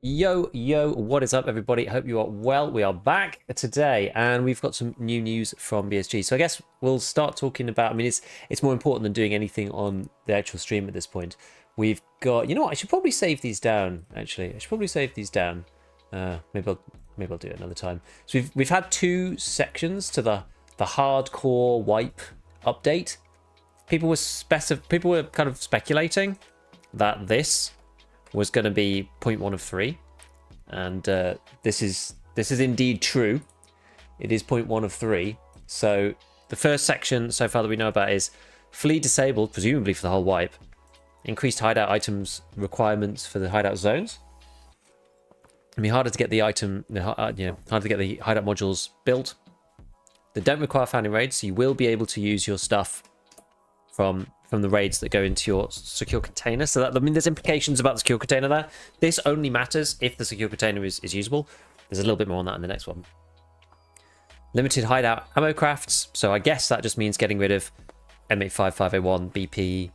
Yo, what is up, everybody? Hope you are well. We are back today, and we've got some new news from BSG. So I guess we'll start talking about, I mean, it's more important than doing anything on the actual stream at this point. We've got, you know what, I should probably save these down, actually. I should probably save these down. Maybe I'll do it another time. So we've had two sections to the hardcore wipe update. People were kind of speculating that this was going to be 0.1 of 3, and this is indeed true. It is 0.1 of 3. So the first section so far that we know about is flea disabled, presumably for the whole wipe. Increased hideout items requirements for the hideout zones. It'll be harder to get the harder to get the hideout modules built. They don't require founding raids, so you will be able to use your stuff from the raids that go into your secure container. So that, I mean, there's implications about the secure container there. This only matters if the secure container is usable. There's a little bit more on that in the next one. Limited hideout ammo crafts. So I guess that just means getting rid of M85, 501, BP,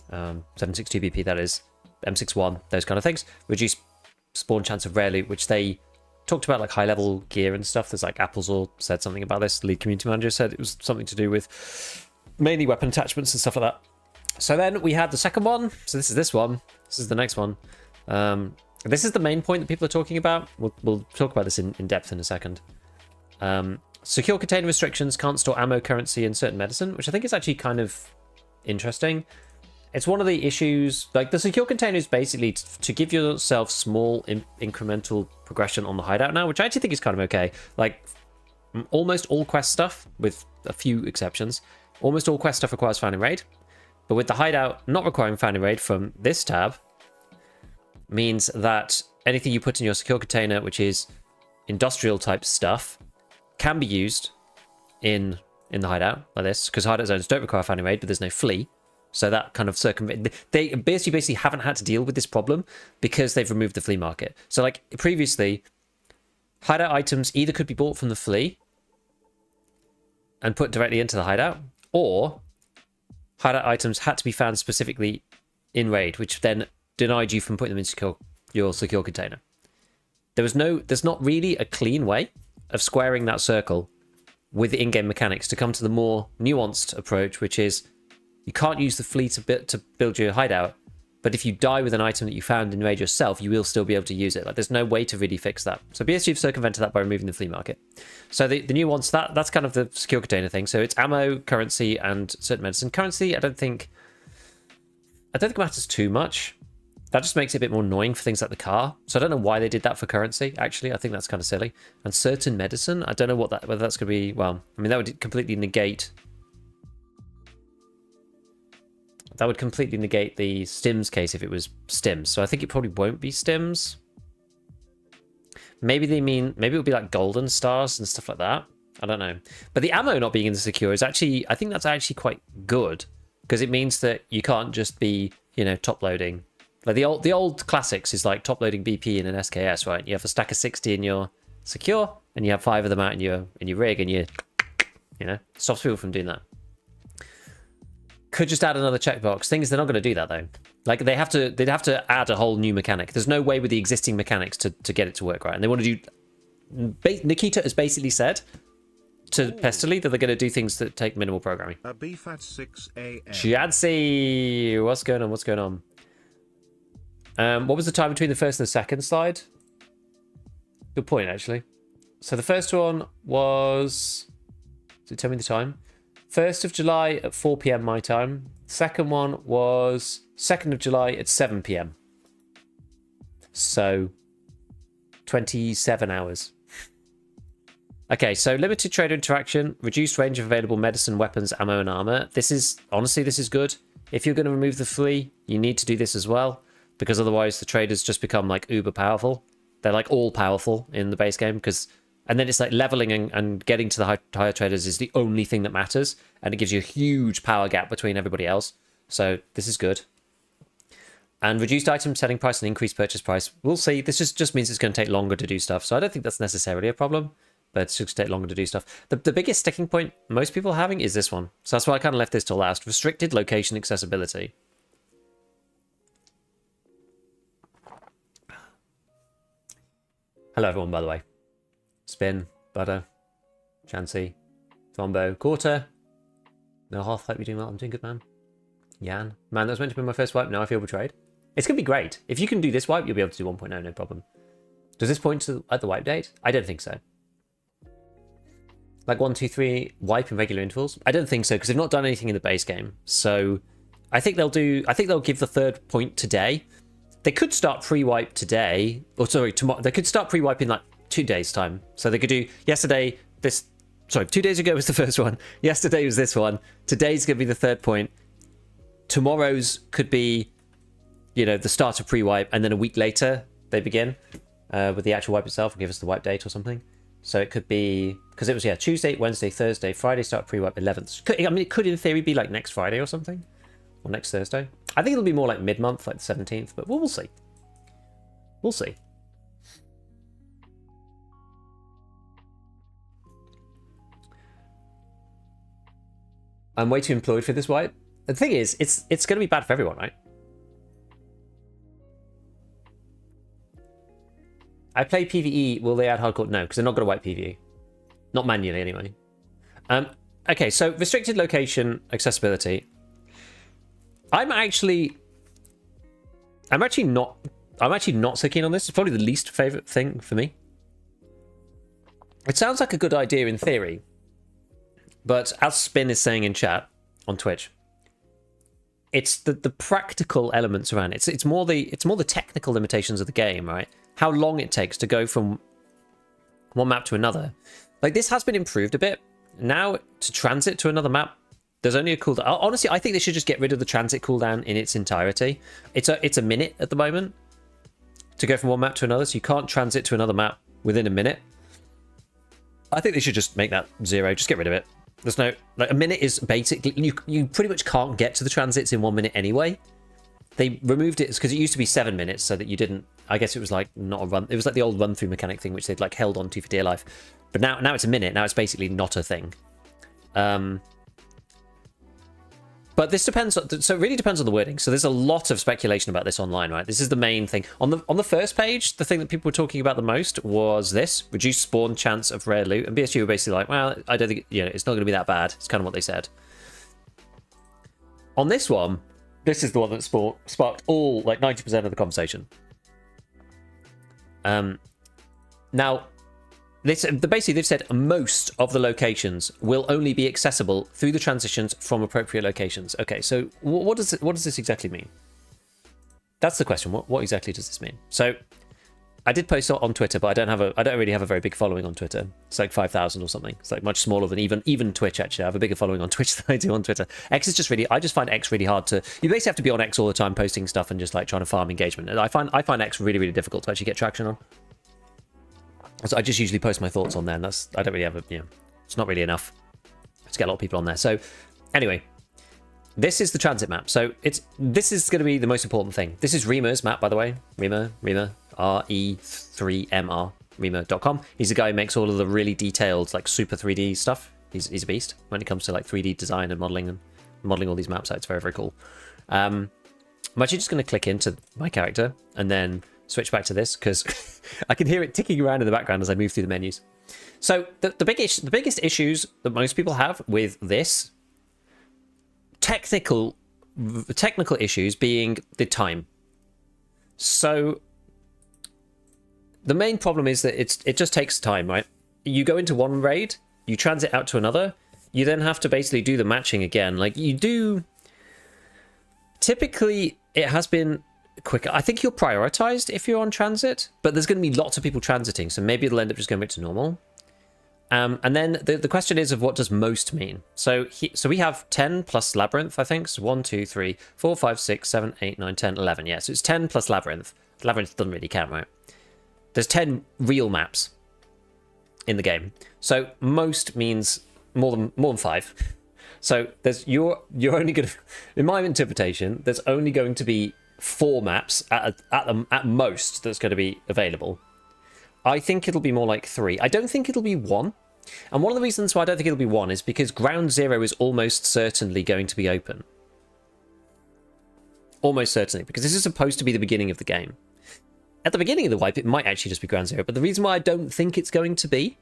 762 BP, that is, M61, those kind of things. Reduce spawn chance of rare loot, which they talked about, like high-level gear and stuff. There's like Applesor said something about this. The lead community manager said it was something to do with mainly weapon attachments and stuff like that. So then we had the second one. So this is this one. This is the next one. This is the main point that people are talking about. We'll talk about this in depth in a second. Secure container restrictions can't store ammo, currency, and certain medicine, which I think is actually kind of interesting. It's one of the issues, like the secure container is basically to give yourself small incremental progression on the hideout now, which I actually think is kind of okay. Like almost all quest stuff, with a few exceptions, almost all quest stuff requires founding raid. But with the hideout not requiring founding raid from this tab, means that anything you put in your secure container, which is industrial type stuff, can be used in the hideout like this, because hideout zones don't require founding raid, but there's no flea. So that kind of they basically haven't had to deal with this problem because they've removed the flea market. So like previously, hideout items either could be bought from the flea and put directly into the hideout, or hideout items had to be found specifically in raid, which then denied you from putting them in your secure container. There's not really a clean way of squaring that circle with the in-game mechanics to come to the more nuanced approach, which is you can't use the flea to build your hideout, but if you die with an item that you found in raid yourself, you will still be able to use it. Like, there's no way to really fix that. So BSG have circumvented that by removing the flea market. So the new ones, that's kind of the secure container thing. So it's ammo, currency, and certain medicine. Currency, I don't think it matters too much. That just makes it a bit more annoying for things like the car. So I don't know why they did that for currency, actually. I think that's kind of silly. And certain medicine, I don't know whether that's going to be... Well, I mean, that would completely negate... That would completely negate the stims case if it was stims. So I think it probably won't be stims. Maybe it would be like golden stars and stuff like that. I don't know. But the ammo not being insecure is actually... I think that's actually quite good. Because it means that you can't just be, you know, top loading. Like the old classics is like top loading BP in an SKS, right? You have a stack of 60 in your secure, and you have 5 of them out in your rig, and you know, stops people from doing that. Could just add another checkbox. Thing is, they're not going to do that though. Like they'd have to add a whole new mechanic. There's no way with the existing mechanics to get it to work right. And they want to do. Nikita has basically said to Pestily that they're going to do things that take minimal programming. A beef at 6 a.m. Chiadzi, what's going on? What's going on? What was the time between the first and the second slide? Good point, actually. So the first one was... Does it tell me the time? 1st of July at 4 p.m. my time. Second one was 2nd of July at 7 p.m. So 27 hours. Okay, so limited trader interaction, reduced range of available medicine, weapons, ammo, and armor. This is, honestly, this is good. If you're going to remove the flea, you need to do this as well, because otherwise the traders just become like uber powerful. They're like all powerful in the base game, and then it's like leveling and getting to the higher traders is the only thing that matters, and it gives you a huge power gap between everybody else. So this is good. And reduced item selling price and increased purchase price. We'll see. This just means it's going to take longer to do stuff. So I don't think that's necessarily a problem, but it's just take longer to do stuff. The biggest sticking point most people are having is this one. So that's why I kind of left this till last. Restricted location accessibility. Hello everyone, by the way. Spin, Butter, Chansey, Tombo, Quarter. No half-light, you're doing well. I'm doing good, man. Yan. Man, that was meant to be my first wipe. Now I feel betrayed. It's going to be great. If you can do this wipe, you'll be able to do 1.0, no problem. Does this point to at the wipe date? I don't think so. Like 1, 2, 3 wipe in regular intervals? I don't think so, because they've not done anything in the base game. So I think they'll give the 3rd point today. They could start pre-wipe today, or sorry, tomorrow. They could start pre-wipe in like 2 days' time. So they could do 2 days ago was the first one. Yesterday was this one. Today's going to be the 3rd point. Tomorrow's could be, you know, the start of pre-wipe, and then a week later they begin with the actual wipe itself and give us the wipe date or something. So it could be, because it was, Tuesday, Wednesday, Thursday, Friday start pre-wipe 11th. I mean, it could in theory be like next Friday or something. Or next Thursday. I think it'll be more like mid-month, like the 17th, but we'll see. We'll see. I'm way too employed for this wipe. The thing is, it's going to be bad for everyone, right? I play PvE. Will they add hardcore? No, because they're not going to wipe PvE. Not manually, anyway. Okay, so restricted location accessibility. I'm actually not so keen on this. It's probably the least favorite thing for me. It sounds like a good idea in theory, but as Spin is saying in chat on Twitch, it's the practical elements around it. It's more the technical limitations of the game, right? How long it takes to go from one map to another. Like, this has been improved a bit. Now to transit to another map, there's only a cooldown. Honestly, I think they should just get rid of the transit cooldown in its entirety. It's a minute at the moment to go from one map to another, so you can't transit to another map within a minute. I think they should just make that 0. Just get rid of it. There's no, like, a minute is basically, you pretty much can't get to the transits in 1 minute anyway. They removed it because it used to be 7 minutes, so that you didn't, I guess it was like not a run. It was like the old run-through mechanic thing, which they'd like held onto for dear life. But now it's a minute. Now it's basically not a thing. But this depends. So it really depends on the wording. So there's a lot of speculation about this online, right? This is the main thing. On the first page, the thing that people were talking about the most was this: reduced spawn chance of rare loot. And BSG were basically like, well, I don't think, it's not going to be that bad. It's kind of what they said. On this one, This is the one that sparked all, like 90% of the conversation. Now, basically they've said most of the locations will only be accessible through the transitions from appropriate locations. Okay, so what does this exactly mean? That's the question. What exactly does this mean? So I did post on Twitter, but I don't really have a very big following on Twitter. It's like 5,000 or something. It's like much smaller than even Twitch. Actually, I have a bigger following on Twitch than I do on Twitter. X is just really, I just find X really hard to. You basically have to be on X all the time, posting stuff and just like trying to farm engagement. And I find X really, really difficult to actually get traction on. So I just usually post my thoughts on there, and I don't really have it's not really enough to get a lot of people on there. So anyway, this is the transit map. So this is going to be the most important thing. This is Remer's map, by the way. Remer, RE3MR, Remer.com. He's the guy who makes all of the really detailed, like super 3D stuff. He's a beast when it comes to like 3D design and modeling all these maps out. It's very, very cool. I'm actually just going to click into my character and then switch back to this because I can hear it ticking around in the background as I move through the menus. So the biggest issues that most people have with this, technical issues being the time. So the main problem is that it just takes time, right? You go into one raid, you transit out to another, you then have to basically do the matching again. Like you do. Typically, it has been quicker. I think you're prioritized if you're on transit, but there's going to be lots of people transiting, so maybe it'll end up just going back to normal. And then the question is of what does most mean? So we have 10 plus Labyrinth, I think. So 1, 2, 3, 4, 5, 6, 7, 8, 9, 10, 11. Yeah, so it's 10 plus Labyrinth. Labyrinth doesn't really count, right? There's 10 real maps in the game. So most means more than 5. So you're only going to, in my interpretation, there's only going to be 4 maps at most that's going to be available. I think it'll be more like 3. I don't think it'll be 1. And one of the reasons why I don't think it'll be 1 is because Ground Zero is almost certainly going to be open. Almost certainly, because this is supposed to be the beginning of the game. At the beginning of the wipe, it might actually just be Ground Zero, but the reason why I don't think it's going to be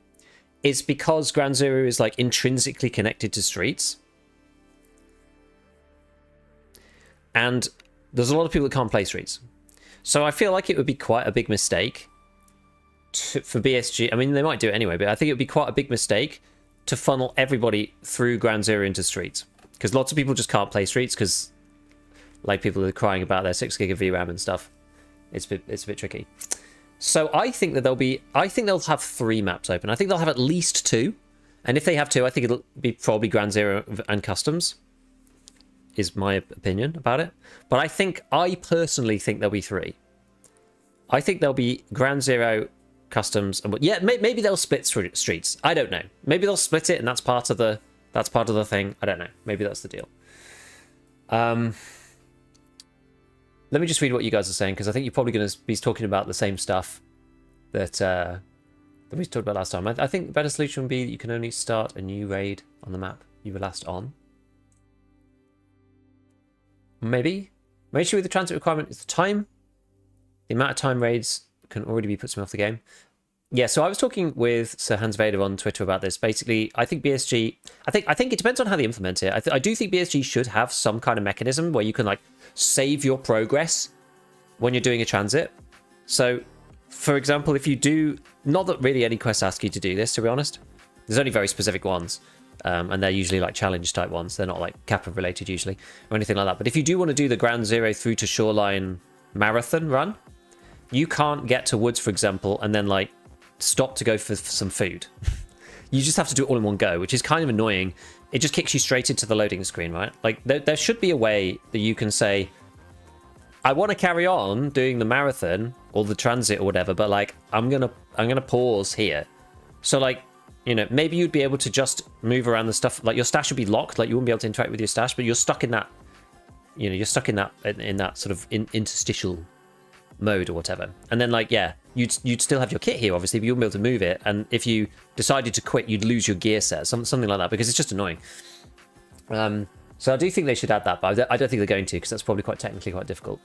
is because Ground Zero is like intrinsically connected to streets. And there's a lot of people that can't play streets. So I feel like it would be quite a big mistake for BSG. I mean, they might do it anyway, but I think it would be quite a big mistake to funnel everybody through Ground Zero into streets. Because lots of people just can't play streets because, like, people are crying about their 6 gig of VRAM and stuff. It's a bit tricky. So I think that they'll have 3 maps open. I think they'll have at least 2. And if they have 2, I think it'll be probably Ground Zero and Customs. Is my opinion about it. But I personally think there'll be 3. I think there'll be Ground Zero, Customs, and yeah, maybe they'll split streets. I don't know. Maybe they'll split it, and that's part of the thing. I don't know. Maybe that's the deal. Let me just read what you guys are saying, because I think you're probably going to be talking about the same stuff that we talked about last time. I think the better solution would be that you can only start a new raid on the map you were last on. Maybe. My issue with the transit requirement is the time. The amount of time raids can already be puts me off the game. Yeah, so I was talking with Sir Hans Vader on Twitter about this. Basically, I think BSG... I think it depends on how they implement it. I do think BSG should have some kind of mechanism where you can, like, save your progress when you're doing a transit. So, for example, if you do... Not that really any quests ask you to do this, to be honest. There's only very specific ones. And they're usually like challenge type ones. They're not like Kappa related usually or anything like that. But if you do want to do the Ground Zero through to Shoreline marathon run, you can't get to Woods, for example, and then like stop to go for some food. You just have to do it all in one go, which is kind of annoying. It just kicks you straight into the loading screen, right? Like there should be a way that you can say, I want to carry on doing the marathon or the transit or whatever, but like I'm gonna pause here. So like, you know, maybe you'd be able to just move around the stuff. Like your stash would be locked. Like you wouldn't be able to interact with your stash, but you're stuck in that. You know, you're stuck in that sort of interstitial mode or whatever. And then like, yeah, you'd still have your kit here, obviously, but you wouldn't be able to move it. And if you decided to quit, you'd lose your gear set, something like that, because it's just annoying. So I do think they should add that, but I don't think they're going to, because that's probably technically quite difficult.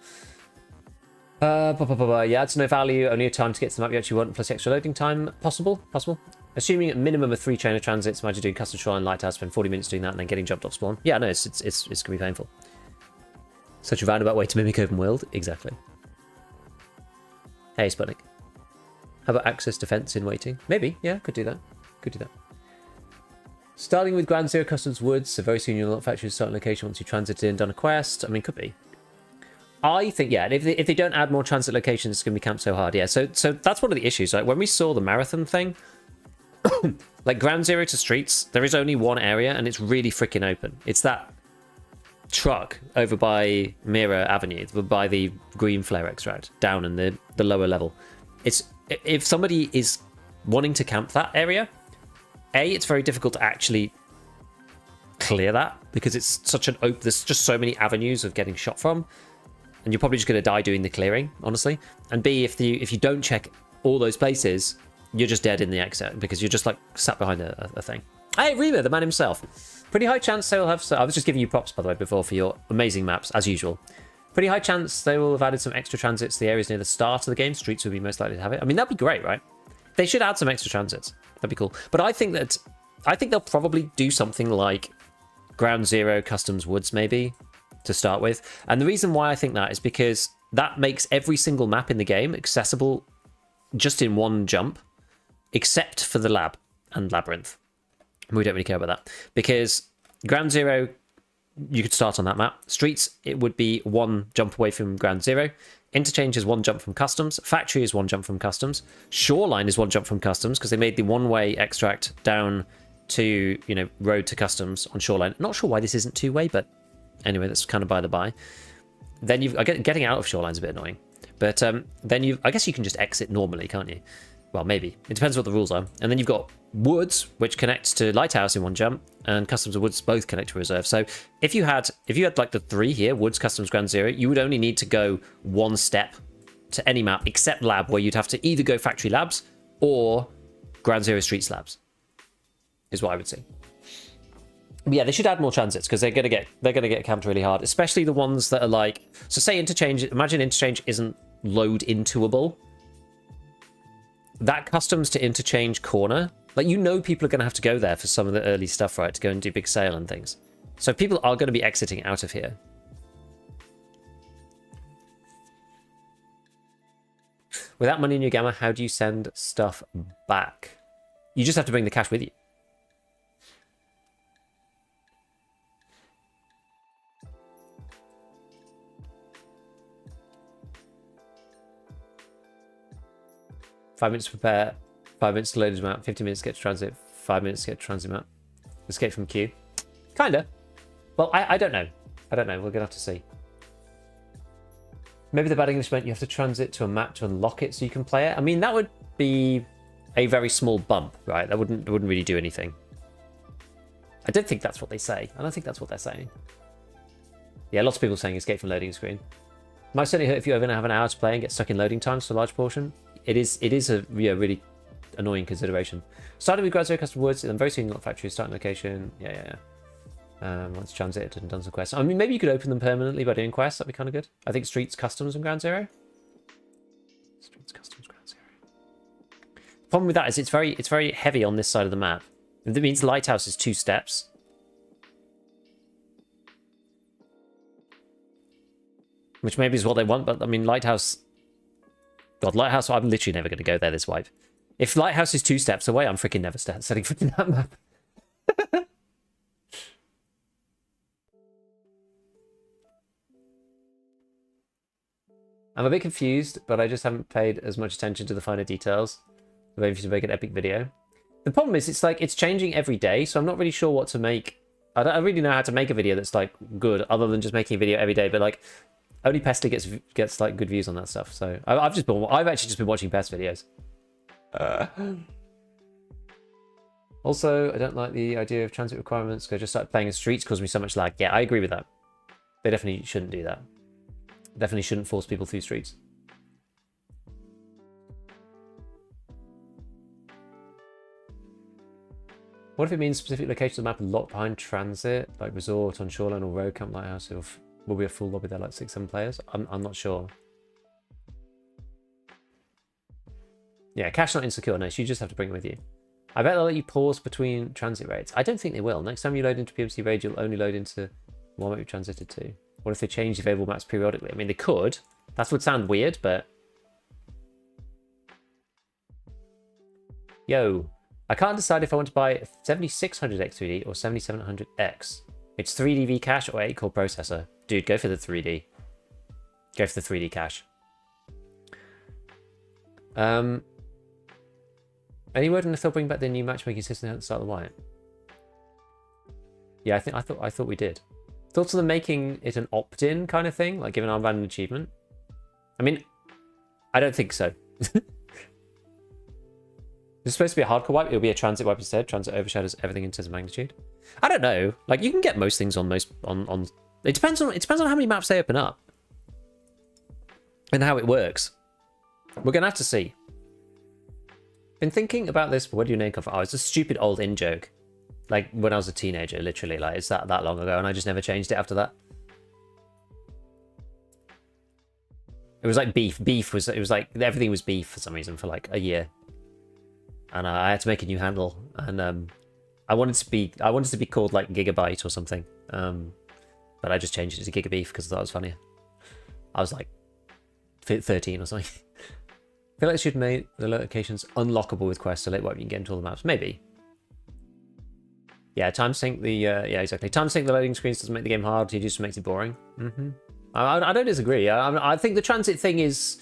Yeah, it's no value, only a time to get to the map you actually want, plus extra loading time. Possible. Assuming a minimum of 3 trainer transits, imagine doing custom shoreline lighthouse, spend 40 minutes doing that and then getting jumped off spawn. Yeah, no, it's gonna be painful. Such a roundabout way to mimic open world. Exactly. Hey, Sputnik. How about access defense in waiting? Maybe. Yeah, could do that. Could do that. Starting with Ground Zero Customs Woods, so very soon you'll not factory a certain location once you transited in, done a quest. I mean, could be. I think, yeah, if they don't add more transit locations, it's going to be camped so hard. Yeah, so that's one of the issues. Like, when we saw the marathon thing, like, Ground Zero to Streets, there is only one area, and it's really freaking open. It's that truck over by Mira Avenue, by the green flare extract, down in the lower level. It's, if somebody is wanting to camp that area, it's very difficult to actually clear that, because it's such an open, there's just so many avenues of getting shot from, and you're probably just going to die doing the clearing, honestly. And B, if you don't check all those places, you're just dead in the exit, because you're just like sat behind a thing. Hey, Rima, the man himself. Pretty high chance they will have... I was just giving you props, by the way, before for your amazing maps, as usual. Pretty high chance they will have added some extra transits to the areas near the start of the game. Streets would be most likely to have it. I mean, that'd be great, right? They should add some extra transits. That'd be cool. But I think they'll probably do something like Ground Zero Customs Woods, maybe, to start with. And the reason why I think that is because that makes every single map in the game accessible just in one jump, except for the lab and labyrinth. We don't really care about that, because Ground Zero, you could start on that map. Streets, it would be one jump away from Ground Zero. Interchange is one jump from customs. Factory is one jump from customs. Shoreline is one jump from customs, because they made the one-way extract down to, you know, road to customs on Shoreline. Not sure why this isn't two-way, but anyway, that's kind of by the by. Then you've getting out of Shoreline's a bit annoying, but then I guess you can just exit normally, can't you? Well, maybe. It depends what the rules are. And then you've got Woods, which connects to Lighthouse in one jump, and Customs and Woods both connect to Reserve. So if you had like the three here, Woods, Customs, Ground Zero, you would only need to go one step to any map except Lab, where you'd have to either go Factory Labs or Ground Zero Streets Labs, is what I would say. But yeah, they should add more transits, because they're gonna get camped really hard, especially the ones that are like, so say Interchange. Imagine Interchange isn't load intoable. That Customs to Interchange corner, like, you know, people are going to have to go there for some of the early stuff, right, to go and do big sale and things. So people are going to be exiting out of here. Without money in your gamma, how do you send stuff back? You just have to bring the cash with you. Five minutes to prepare, 5 minutes to load his map, 50 minutes to get to transit, 5 minutes to get to transit map. Escape from queue. Kinda. Well, I don't know. I don't know. We're gonna have to see. Maybe the bad English meant you have to transit to a map to unlock it so you can play it. I mean, that would be a very small bump, right? That wouldn't really do anything. I don't think that's what they say. I don't think that's what they're saying. Yeah, lots of people saying escape from loading screen. Might certainly hurt if you ever have an hour to play and get stuck in loading times for a large portion. It is a really annoying consideration. Starting with Ground Zero Custom Woods, then very soon you'll factory starting location. Yeah. Once transited and done some quests. I mean, maybe you could open them permanently by doing quests. That'd be kind of good. I think Streets, Customs, and Ground Zero. Streets, Customs, Ground Zero. The problem with that is it's very heavy on this side of the map. That means Lighthouse is 2 steps. Which maybe is what they want, but I mean, Lighthouse... God, Lighthouse, I'm literally never going to go there this wipe. If Lighthouse is 2 steps away, I'm freaking never setting foot in that map. I'm a bit confused, but I just haven't paid as much attention to the finer details. I'm waiting for you to make an epic video. The problem is, it's like, it's changing every day, so I'm not really sure what to make. I don't really know how to make a video that's like good, other than just making a video every day, but like, only Pestley gets like good views on that stuff. So I've actually just been watching Pest videos. Also, I don't like the idea of transit requirements, because I just started playing in Streets, caused me so much lag. Yeah, I agree with that. They definitely shouldn't do that. Definitely shouldn't force people through Streets. What if it means specific locations of the map are locked behind transit, like resort on Shoreline or road camp lighthouse? Will be a full lobby there, like 6-7 players? I'm not sure. Yeah, cash not insecure. No, so you just have to bring it with you. I bet they'll let you pause between transit raids. I don't think they will. Next time you load into PMC raid, you'll only load into one you've transited to. What if they change the available maps periodically? I mean, they could. That would sound weird, but... Yo, I can't decide if I want to buy 7600X3D or 7700X. It's 3D V cache or 8-core processor. Dude, go for the 3D. Go for the 3D cache. Any word on if they'll bring back the new matchmaking system at the start of the Wyatt? Yeah, I thought we did. Thoughts on them making it an opt-in kind of thing, like giving Armband an achievement? I mean, I don't think so. It's supposed to be a hardcore wipe. It'll be a transit wipe instead. Transit overshadows everything in terms of magnitude. I don't know. Like, you can get most things on most on. It depends on how many maps they open up and how it works. We're gonna have to see. Been thinking about this. Where do your name come from? Oh, it's a stupid old in joke. Like when I was a teenager, literally. Like it's that long ago, and I just never changed it after that. It was like beef. It was like everything was beef for some reason for like a year. And I had to make a new handle, and I wanted to be called like Gigabyte or something, but I just changed it to Gigabeef because I thought it was funnier. I was like 13 or something. I feel like they should make the locations unlockable with quests so late wipe you can get into all the maps. Maybe. Yeah, time sync the yeah, exactly. Time sync the loading screens doesn't make the game hard. It just makes it boring. I don't disagree. I think the transit thing is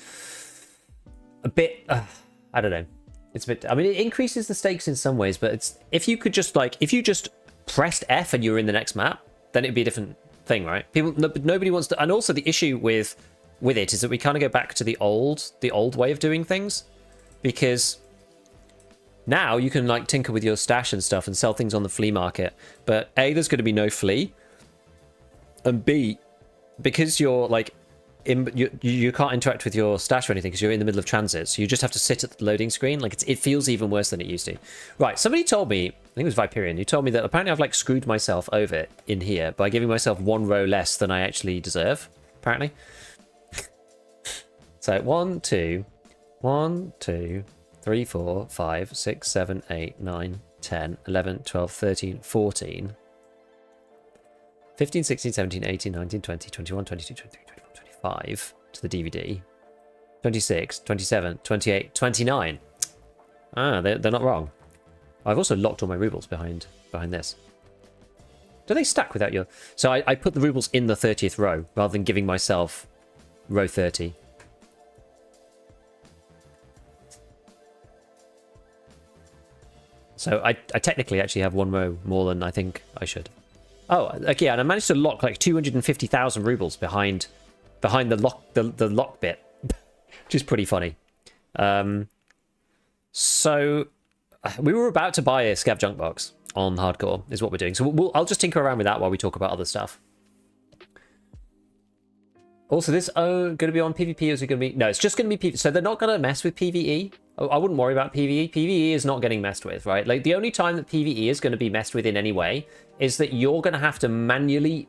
a bit. I don't know. It's a bit. I mean, it increases the stakes in some ways, but it's if you just pressed F and you were in the next map, then it'd be a different thing, right? Nobody wants to. And also the issue with it is that we kind of go back to the old way of doing things, because now you can like tinker with your stash and stuff and sell things on the flea market, but A, there's going to be no flea, and B, because you're like you can't interact with your stash or anything because you're in the middle of transit, so you just have to sit at the loading screen. Like it feels even worse than it used to. Right, somebody told me, I think it was Viperian, who told me that apparently I've like screwed myself over in here by giving myself one row less than I actually deserve, apparently. So 1, 2, 3, 4, 5, 6, 7, 8, 9, 10, 11, 12, 13, 14, 15, 16, 17, 18, 19, 20, 21, 22, 23, 24, 25 to the DVD. 26, 27, 28, 29. Ah, they're not wrong. I've also locked all my rubles behind this. Do they stack without your... So I put the rubles in the 30th row rather than giving myself row 30. So I technically actually have one row more than I think I should. Oh, okay, and I managed to lock like 250,000 rubles behind the lock bit, which is pretty funny. So we were about to buy a scav junk box on hardcore, is what we're doing. So I'll just tinker around with that while we talk about other stuff. Also, this going to be on PvP or is it going to be... No, it's just going to be PvE. So they're not going to mess with PvE. I wouldn't worry about PvE. PvE is not getting messed with, right? Like, the only time that PvE is going to be messed with in any way is that you're going to have to manually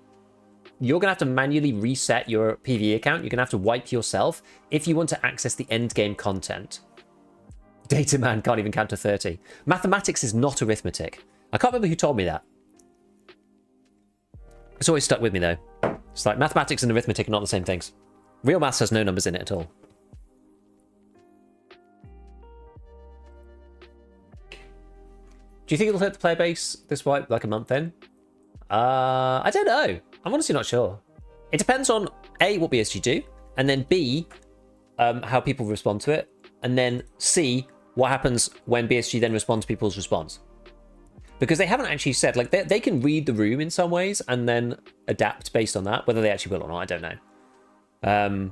reset your PvE account. You're going to have to wipe yourself if you want to access the end game content. Data man can't even count to 30. Mathematics is not arithmetic. I can't remember who told me that. It's always stuck with me, though. It's like mathematics and arithmetic are not the same things. Real maths has no numbers in it at all. Do you think it'll hurt the player base this wipe like a month in? I don't know. I'm honestly not sure. It depends on A, what BSG do, and then B, how people respond to it, and then C, what happens when BSG then responds to people's response. Because they haven't actually said, like, they can read the room in some ways and then adapt based on that. Whether they actually will or not, I don't know.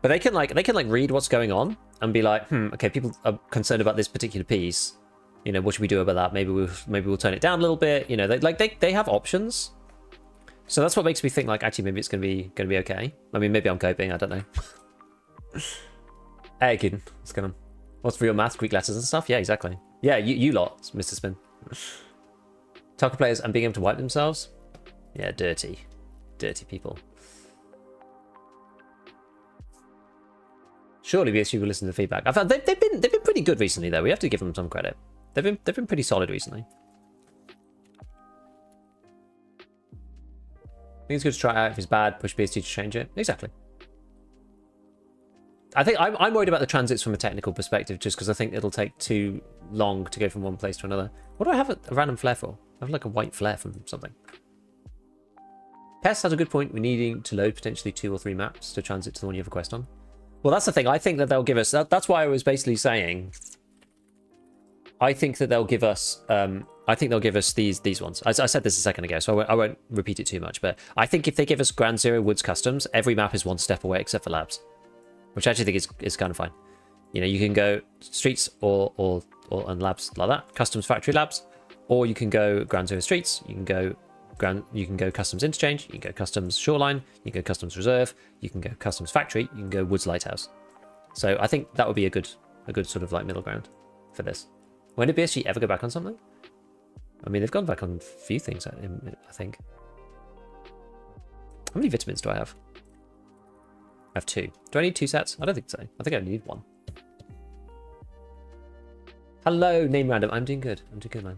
But they can read what's going on and be like, okay, people are concerned about this particular piece. You know, what should we do about that? Maybe we'll turn it down a little bit. You know, they have options. So that's what makes me think, like, actually, maybe it's gonna be okay. I mean, maybe I'm coping. I don't know. Hey, kid, what's going on? What's real math, Greek letters and stuff? Yeah, exactly. Yeah, you lot, Mr. Spin. Tarkov players and being able to wipe themselves? Yeah, dirty people. Surely BSU will listen to the feedback. I found they've been pretty good recently, though. We have to give them some credit. They've been pretty solid recently. think it's good to try it out. If it's bad, push BSG to change it. Exactly. I think I'm worried about the transits from a technical perspective, just because I think it'll take too long to go from one place to another. What do I have a random flare for? I have like a white flare from something. Pest has a good point. We're needing to load potentially 2 or 3 maps to transit to the one you have a quest on. Well, that's the thing. I think that they'll give us... That's why I was basically saying... I think that they'll give us... I think they'll give us these ones. I said this a second ago, so I won't repeat it too much. But I think if they give us Ground Zero Woods Customs, every map is one step away except for labs. Which I actually think is kind of fine. You know, you can go streets or and labs like that. Customs Factory Labs. Or you can go Ground Zero Streets. You can go Customs Interchange, you can go Customs Shoreline, you can go Customs Reserve, you can go Customs Factory, you can go Woods Lighthouse. So I think that would be a good sort of like middle ground for this. When did BSG ever go back on something? I mean, they've gone back on a few things, I think. How many vitamins do I have? I have 2. Do I need 2 sets? I don't think so. I think I only need 1. Hello, name random. I'm doing good. I'm doing good, man.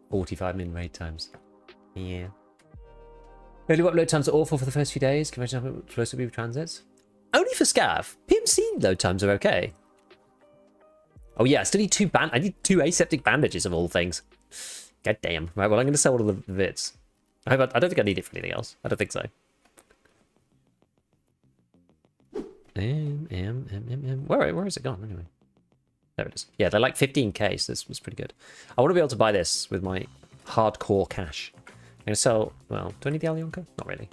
45 min raid times. Yeah. Early upload times are awful for the first few days. Can you imagine how it's supposed to be with transits? Only for Scav. PMC load times are okay. Oh yeah, I still need 2 I need 2 aseptic bandages of all things. God damn. Right, well I'm going to sell all of the bits. I don't think I need it for anything else. I don't think so. Where is it gone anyway? There it is. Yeah, they're like 15k, so this was pretty good. I want to be able to buy this with my hardcore cash. I'm going to sell... Well, do I need the Alyonka? Not really.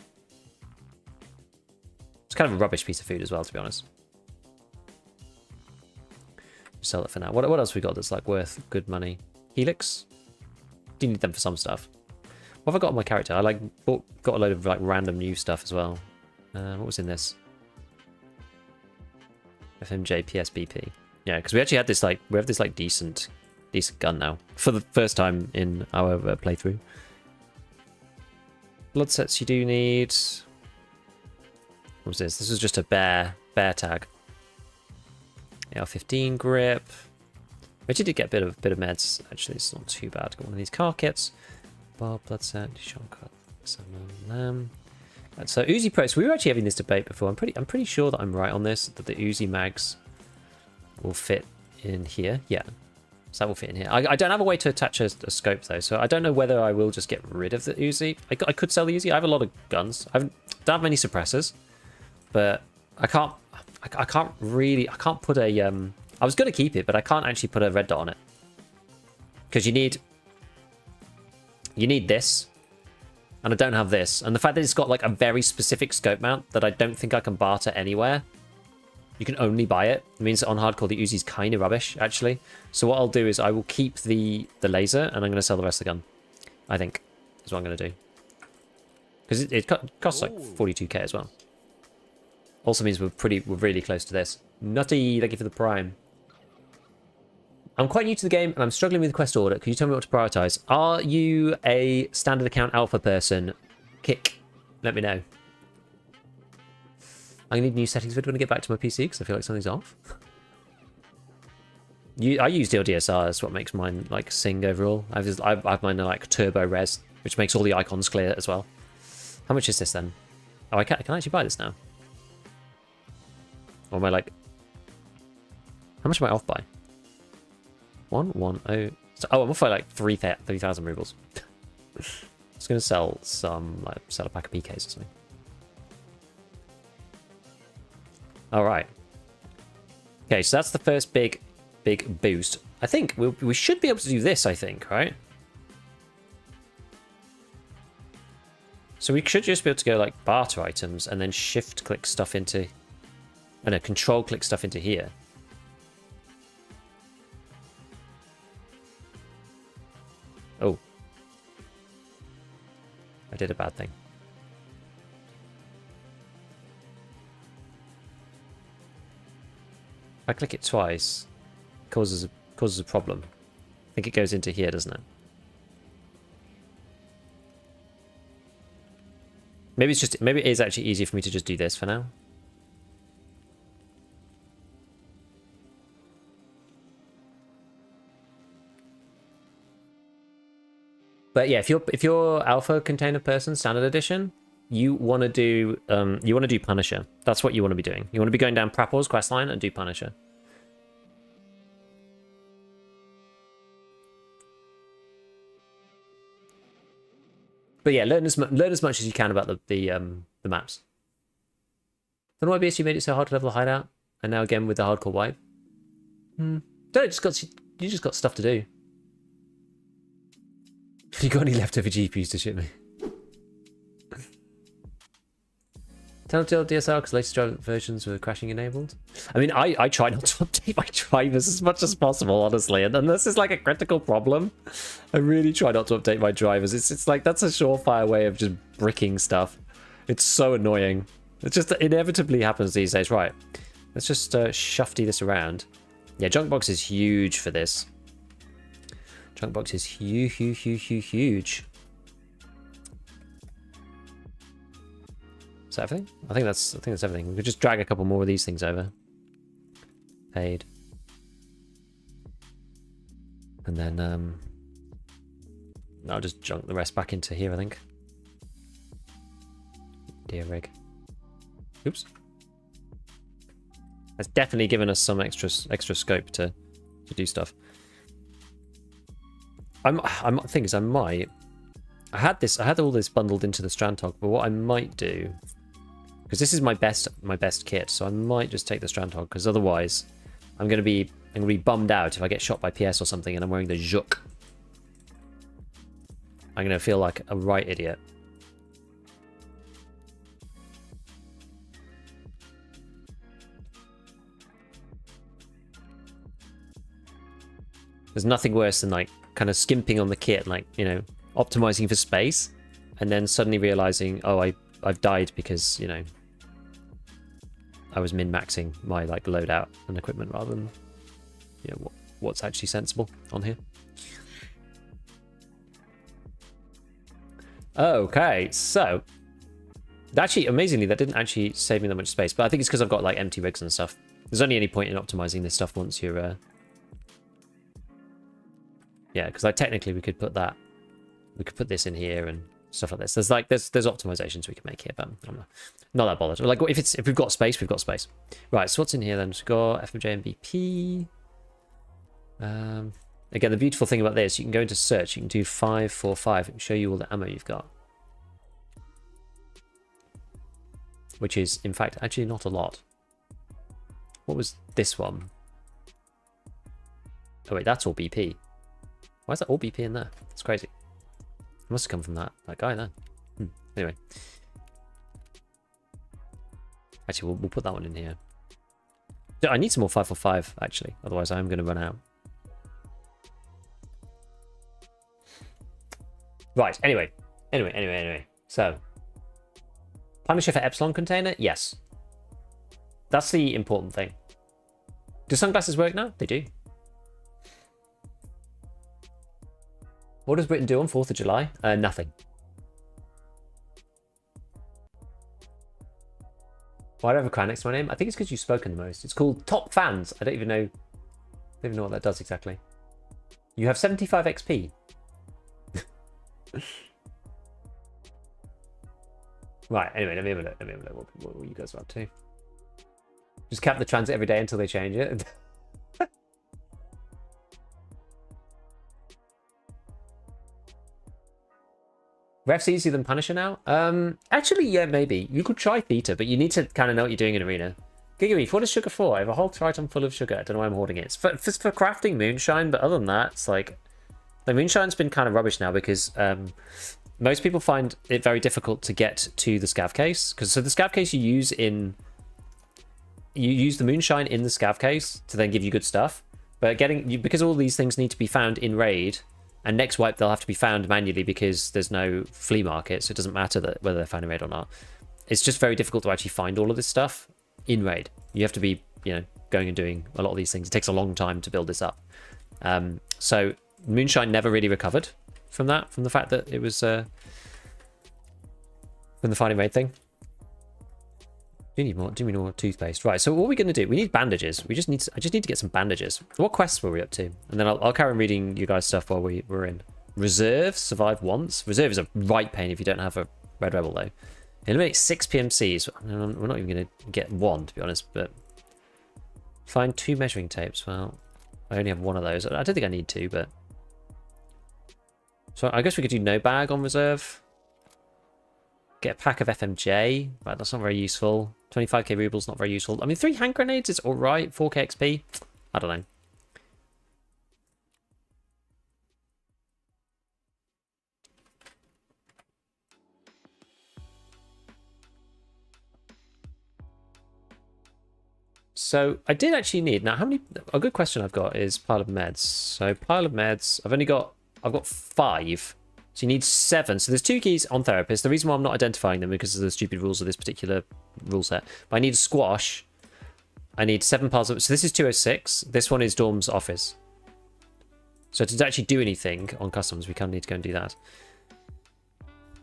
It's kind of a rubbish piece of food as well, to be honest. Sell it for now. What else we got that's like worth good money? Helix? Do need them for some stuff. What have I got on my character? I like got a load of like random new stuff as well. What was in this? FMJ PSBP. Yeah, because we actually had this like decent gun now for the first time in our playthrough. Blood sets you do need. What was this? This was just a bear tag. AR-15 grip. We actually did get a bit of meds. Actually, it's not too bad. Got one of these car kits. Bar blood set. Shotgun. Salmon. So Uzi Pro. So we were actually having this debate before. I'm pretty sure that I'm right on this. That the Uzi mags will fit in here. Yeah. So that will fit in here. I don't have a way to attach a scope though, so I don't know whether I will just get rid of the Uzi. I could sell the Uzi. I have a lot of guns. I don't have many suppressors, but I can't put a I was gonna keep it, but I can't actually put a red dot on it because you need this, and I don't have this, and the fact that it's got like a very specific scope mount that I don't think I can barter anywhere. You can only buy it. It means that on hardcore the Uzi's kind of rubbish, actually. So what I'll do is I will keep the laser, and I'm going to sell the rest of the gun. I think is what I'm going to do. Because it costs like 42k as well. Also means we're really close to this. Nutty, thank you for the prime. I'm quite new to the game, and I'm struggling with the quest order. Can you tell me what to prioritize? Are you a standard account alpha person? Kick. Let me know. I need new settings when I get back to my PC because I feel like something's off. I use DLDSR, that's what makes mine like sing overall. I have mine like turbo res, which makes all the icons clear as well. How much is this then? Oh, I can actually buy this now. Or am I like... How much am I off by? 110... Oh, I'm off by like 3,000 rubles. I'm just going to sell a pack of PKs or something. All right. Okay, so that's the first big boost. I think we should be able to do this, I think, right? So we should just be able to go like barter items and then shift click stuff into... Oh no, control click stuff into here. Oh. I did a bad thing. If I click it twice, it causes a problem. I think it goes into here, doesn't it? Maybe it is actually easier for me to just do this for now. But yeah, if you're alpha container person, standard edition, you want to do Punisher. That's what you want to be doing. You want to be going down Prapor's questline and do Punisher. But yeah, learn as much as you can about the maps. Don't know why BSG made it so hard to level a hideout, and now again with the hardcore wipe. You just got stuff to do. You got any leftover GPUs to ship me? Telltale DSL because latest versions were crashing enabled. I mean, I try not to update my drivers as much as possible, honestly, and unless it's like a critical problem, I really try not to update my drivers. It's like that's a surefire way of just bricking stuff. It's so annoying. It just inevitably happens these days. Right, let's just shufty this around. Yeah, Junkbox is huge for this. Junkbox is huge. Is that everything? I think that's everything. We could just drag a couple more of these things over. Paid. And then I'll just junk the rest back into here, I think. Dear rig. Oops. That's definitely given us some extra scope to do stuff. I'm thing is I might. I had all this bundled into the ScavTalk, but what I might do, because this is my best kit, so I might just take the ScavTalk, because otherwise I'm gonna be bummed out if I get shot by PS or something and I'm wearing the Juk. I'm gonna feel like a right idiot. There's nothing worse than like kind of skimping on the kit, like, you know, optimizing for space, and then suddenly realizing, oh, I've died because, you know, I was min-maxing my like loadout and equipment rather than, you know, what's actually sensible on here. Okay, so actually, amazingly, that didn't actually save me that much space, but I think it's because I've got like empty rigs and stuff. There's only any point in optimizing this stuff once you're yeah, because like technically we could put this in here and stuff like this. There's optimizations we can make here, but I'm not that bothered. Like if we've got space, we've got space. Right, so what's in here then? So we've got FMJ and BP. Again, the beautiful thing about this, you can go into search, you can do 545 and show you all the ammo you've got. Which is, in fact, actually not a lot. What was this one? Oh wait, that's all BP. Why is that all BP in there? That's crazy. It must have come from that guy there. Anyway. Actually, we'll put that one in here. I need some more 545, actually. Otherwise, I am going to run out. Right, anyway. So, Punisher for Epsilon container? Yes. That's the important thing. Do sunglasses work now? They do. What does Britain do on 4th of July? Nothing. Why do I have a crown next to my name? I think it's because you've spoken the most. It's called Top Fans. I don't even know what that does exactly. You have 75 XP. Right, anyway, let me have a look. What you guys are up to. Just cap the transit every day until they change it. Ref's easier than Punisher now? Actually, yeah, maybe. You could try Theta, but you need to kind of know what you're doing in Arena. Gigareef, what is sugar for? I have a whole triton full of sugar. I don't know why I'm hoarding it. It's for crafting moonshine, but other than that, it's like... The moonshine's been kind of rubbish now because most people find it very difficult to get to the scav case. So the scav case you use the moonshine in the scav case to then give you good stuff. But because all these things need to be found in raid... And next wipe, they'll have to be found manually because there's no flea market, so it doesn't matter whether they're found in raid or not. It's just very difficult to actually find all of this stuff in raid. You have to be, you know, going and doing a lot of these things. It takes a long time to build this up. So Moonshine never really recovered from the fact that it was from the finding raid thing. Do we need more toothpaste? Right, so what are we going to do? We need bandages. I just need to get some bandages. What quests were we up to? And then I'll carry on reading you guys' stuff while we're in. Reserve, survive once. Reserve is a right pain if you don't have a Red Rebel, though. Eliminate 6 PMCs. We're not even going to get one, to be honest, but... Find 2 measuring tapes. Well, I only have one of those. I don't think I need 2, but... So I guess we could do no bag on reserve. Get a pack of FMJ. Right, that's not very useful. 25k rubles, not very useful. I mean, 3 hand grenades is alright. 4k XP. I don't know. So I did actually need, now how many, a good question I've got is pile of meds. So pile of meds, I've got 5. So you need 7. So there's 2 keys on therapist. The reason why I'm not identifying them because of the stupid rules of this particular rule set. But I need a squash. I need 7 piles of, so this is 206. This one is Dorm's office. So to actually do anything on customs, we kind of need to go and do that.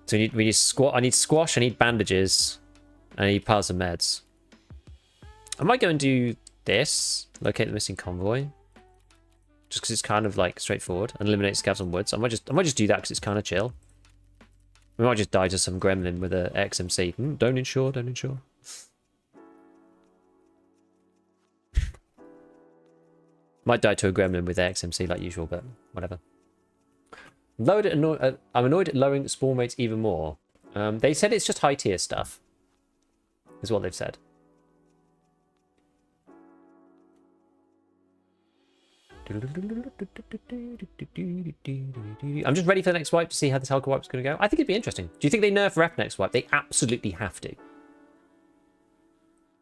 So we need I need squash, I need bandages, and I need piles of meds. I might go and do this, locate the missing convoy, just because it's kind of like straightforward, and eliminate scavs on woods. I might just do that because it's kind of chill. We might just die to some gremlin with a XMC. Don't insure, don't insure. Might die to a gremlin with XMC like usual, but whatever. I'm annoyed at lowering the spawn rates even more. They said it's just high tier stuff, is what they've said. I'm just ready for the next wipe to see how this Helga wipe is going to go. I think it'd be interesting. Do you think they nerf rep next wipe? They absolutely have to.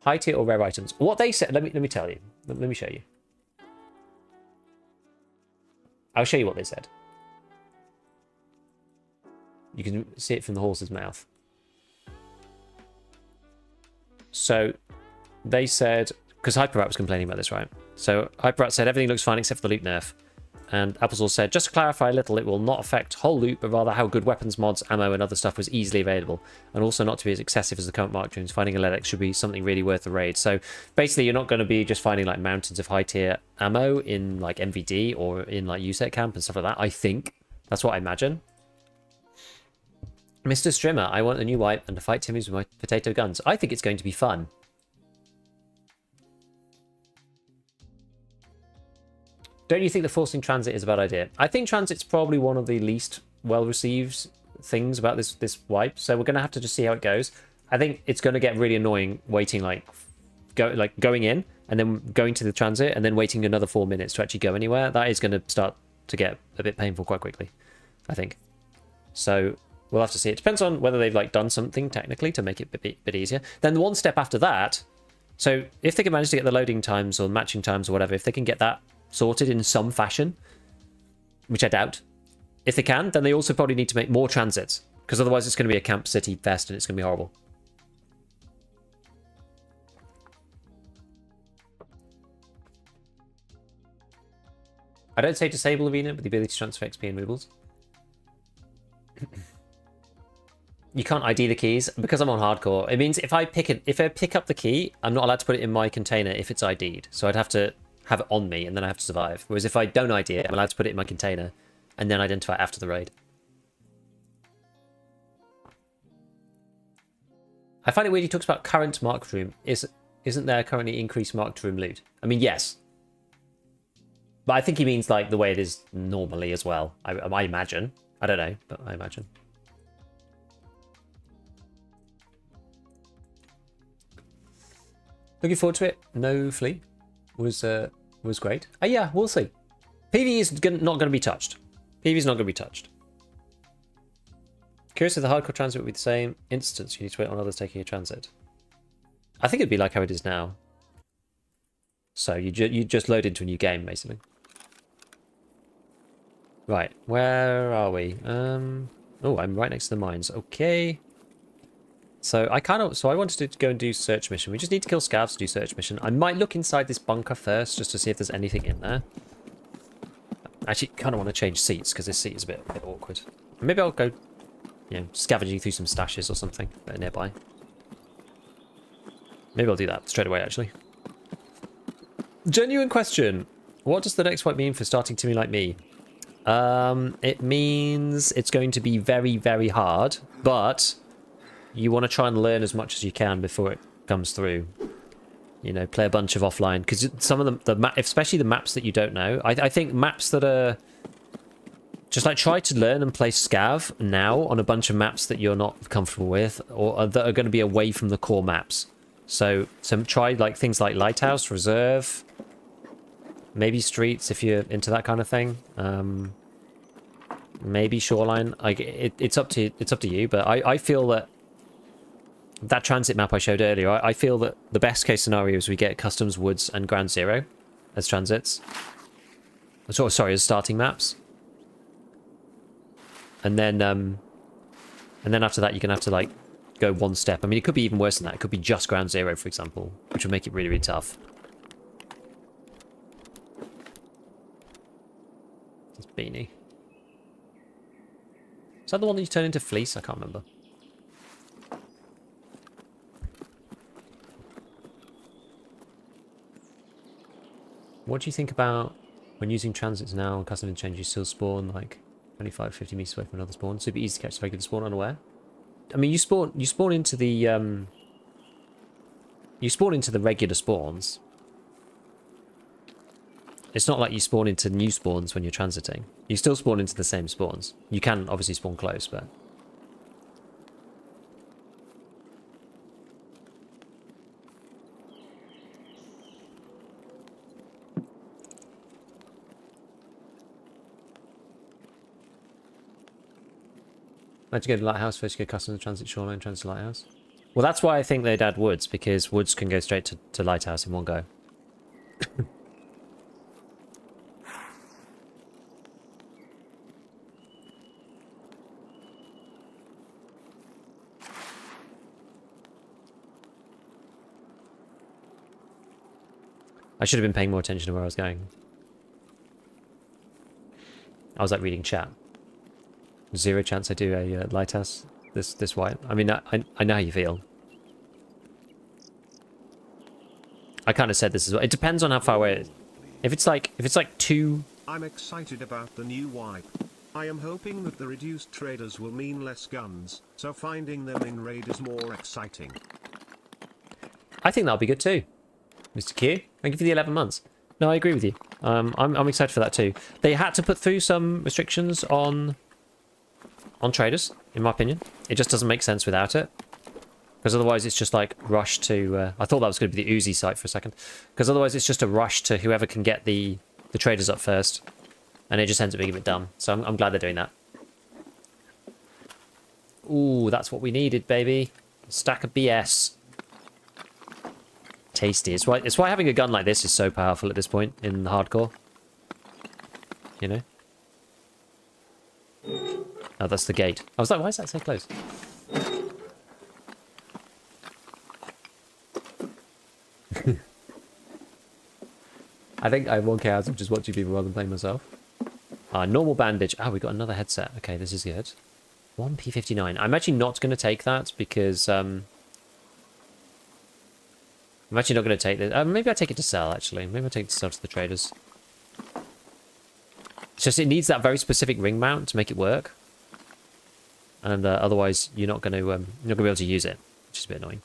High tier or rare items. What they said, let me tell you. Let me show you. I'll show you what they said. You can see it from the horse's mouth. So they said, because Hyperrat was complaining about this, right? So Hyperrat said everything looks fine except for the loot nerf. And Applesauce said, just to clarify a little, it will not affect whole loot, but rather how good weapons, mods, ammo, and other stuff was easily available. And also not to be as excessive as the current Mark Jones. Finding a LEDX should be something really worth the raid. So basically, you're not going to be just finding like mountains of high tier ammo in like MVD or in like USET camp and stuff like that. I think that's what I imagine. Mr. Strimmer, I want a new wipe and to fight Timmys with my potato guns. I think it's going to be fun. Don't you think that forcing transit is a bad idea? I think transit's probably one of the least well-received things about this wipe, so we're going to have to just see how it goes. I think it's going to get really annoying waiting, going in and then going to the transit and then waiting another 4 minutes to actually go anywhere. That is going to start to get a bit painful quite quickly, I think. So we'll have to see. It depends on whether they've like done something technically to make it a bit easier. Then the one step after that, so if they can manage to get the loading times or matching times or whatever, if they can get that sorted in some fashion, which I doubt. If they can, then they also probably need to make more transits, because otherwise it's going to be a camp city fest and it's going to be horrible. I don't say disable arena, but the ability to transfer XP and rubles. You can't ID the keys because I'm on hardcore. It means if I pick up the key, I'm not allowed to put it in my container if it's ID'd. So I'd have to have it on me and then I have to survive. Whereas if I don't ID it, I'm allowed to put it in my container and then identify it after the raid. I find it weird he talks about current marked room. Isn't there currently increased marked room loot? I mean, yes. But I think he means like the way it is normally as well. I imagine. I don't know, but I imagine. Looking forward to it. No flea. Was great. Oh yeah, we'll see. PvE is not going to be touched. PvE is not going to be touched. Curious if the hardcore transit would be the same instance. You need to wait on others taking a transit. I think it'd be like how it is now. So you just load into a new game basically. Right, where are we? Oh, I'm right next to the mines. Okay. So I wanted to go and do search mission. We just need to kill scavs to do search mission. I might look inside this bunker first just to see if there's anything in there. I actually kind of want to change seats because this seat is a bit awkward. Maybe I'll go, scavenging through some stashes or something that are nearby. Maybe I'll do that straight away actually. Genuine question. What does the next wipe mean for starting Timmy like me? It means it's going to be very, very hard, but you want to try and learn as much as you can before it comes through. You know, play a bunch of offline, because some of them, especially the maps that you don't know. I think maps that are just like try to learn and play Scav now on a bunch of maps that you're not comfortable with, or that are going to be away from the core maps. So try like things like Lighthouse, Reserve, maybe Streets if you're into that kind of thing. Maybe Shoreline. It's up to you, but I feel that transit map I showed earlier, I feel that the best case scenario is we get Customs, Woods, and Ground Zero as transits. Sorry, as starting maps. And then after that, you're gonna have to like go one step. I mean, it could be even worse than that. It could be just Ground Zero, for example, which would make it really, really tough. It's Beanie. Is that the one that you turn into Fleece? I can't remember. What do you think about when using transits now and custom interchange, you still spawn like 25, 50 meters away from another spawn? Super easy to catch the regular spawn unaware. I mean, you spawn into the regular spawns. It's not like you spawn into new spawns when you're transiting. You still spawn into the same spawns. You can obviously spawn close, but Let's go to Lighthouse first, go Customs, Transit, Shoreline, Transit, Lighthouse. Well, that's why I think they'd add Woods, because Woods can go straight to Lighthouse in one go. I should have been paying more attention to where I was going. I was like reading chat. Zero chance I do a Lighthouse this white. I mean, I know how you feel. I kind of said this as well. It depends on how far away it is. If it's like two. I'm excited about the new wipe. I am hoping that the reduced traders will mean less guns, so finding them in raid is more exciting. I think that'll be good too, Mr. Q. Thank you for the 11 months. No, I agree with you. I'm excited for that too. They had to put through some restrictions on traders, in my opinion. It just doesn't make sense without it. Because otherwise it's just like rush to... I thought that was going to be the Uzi site for a second. Because otherwise it's just a rush to whoever can get the traders up first. And it just ends up being a bit dumb. So I'm glad they're doing that. Ooh, that's what we needed, baby. A stack of BS. Tasty. It's why having a gun like this is so powerful at this point in the hardcore. You know? Oh, that's the gate. I was like, why is that so close? I think I'm 1k out of just watching people rather than playing myself. Normal bandage. We got another headset. Okay, this is good. 1p59. I'm actually not going to take that because... I'm actually not going to take this. Maybe I take it to sell, actually. Maybe I take it to sell to the traders. It's just it needs that very specific ring mount to make it work. And otherwise, you're not going to be able to use it, which is a bit annoying.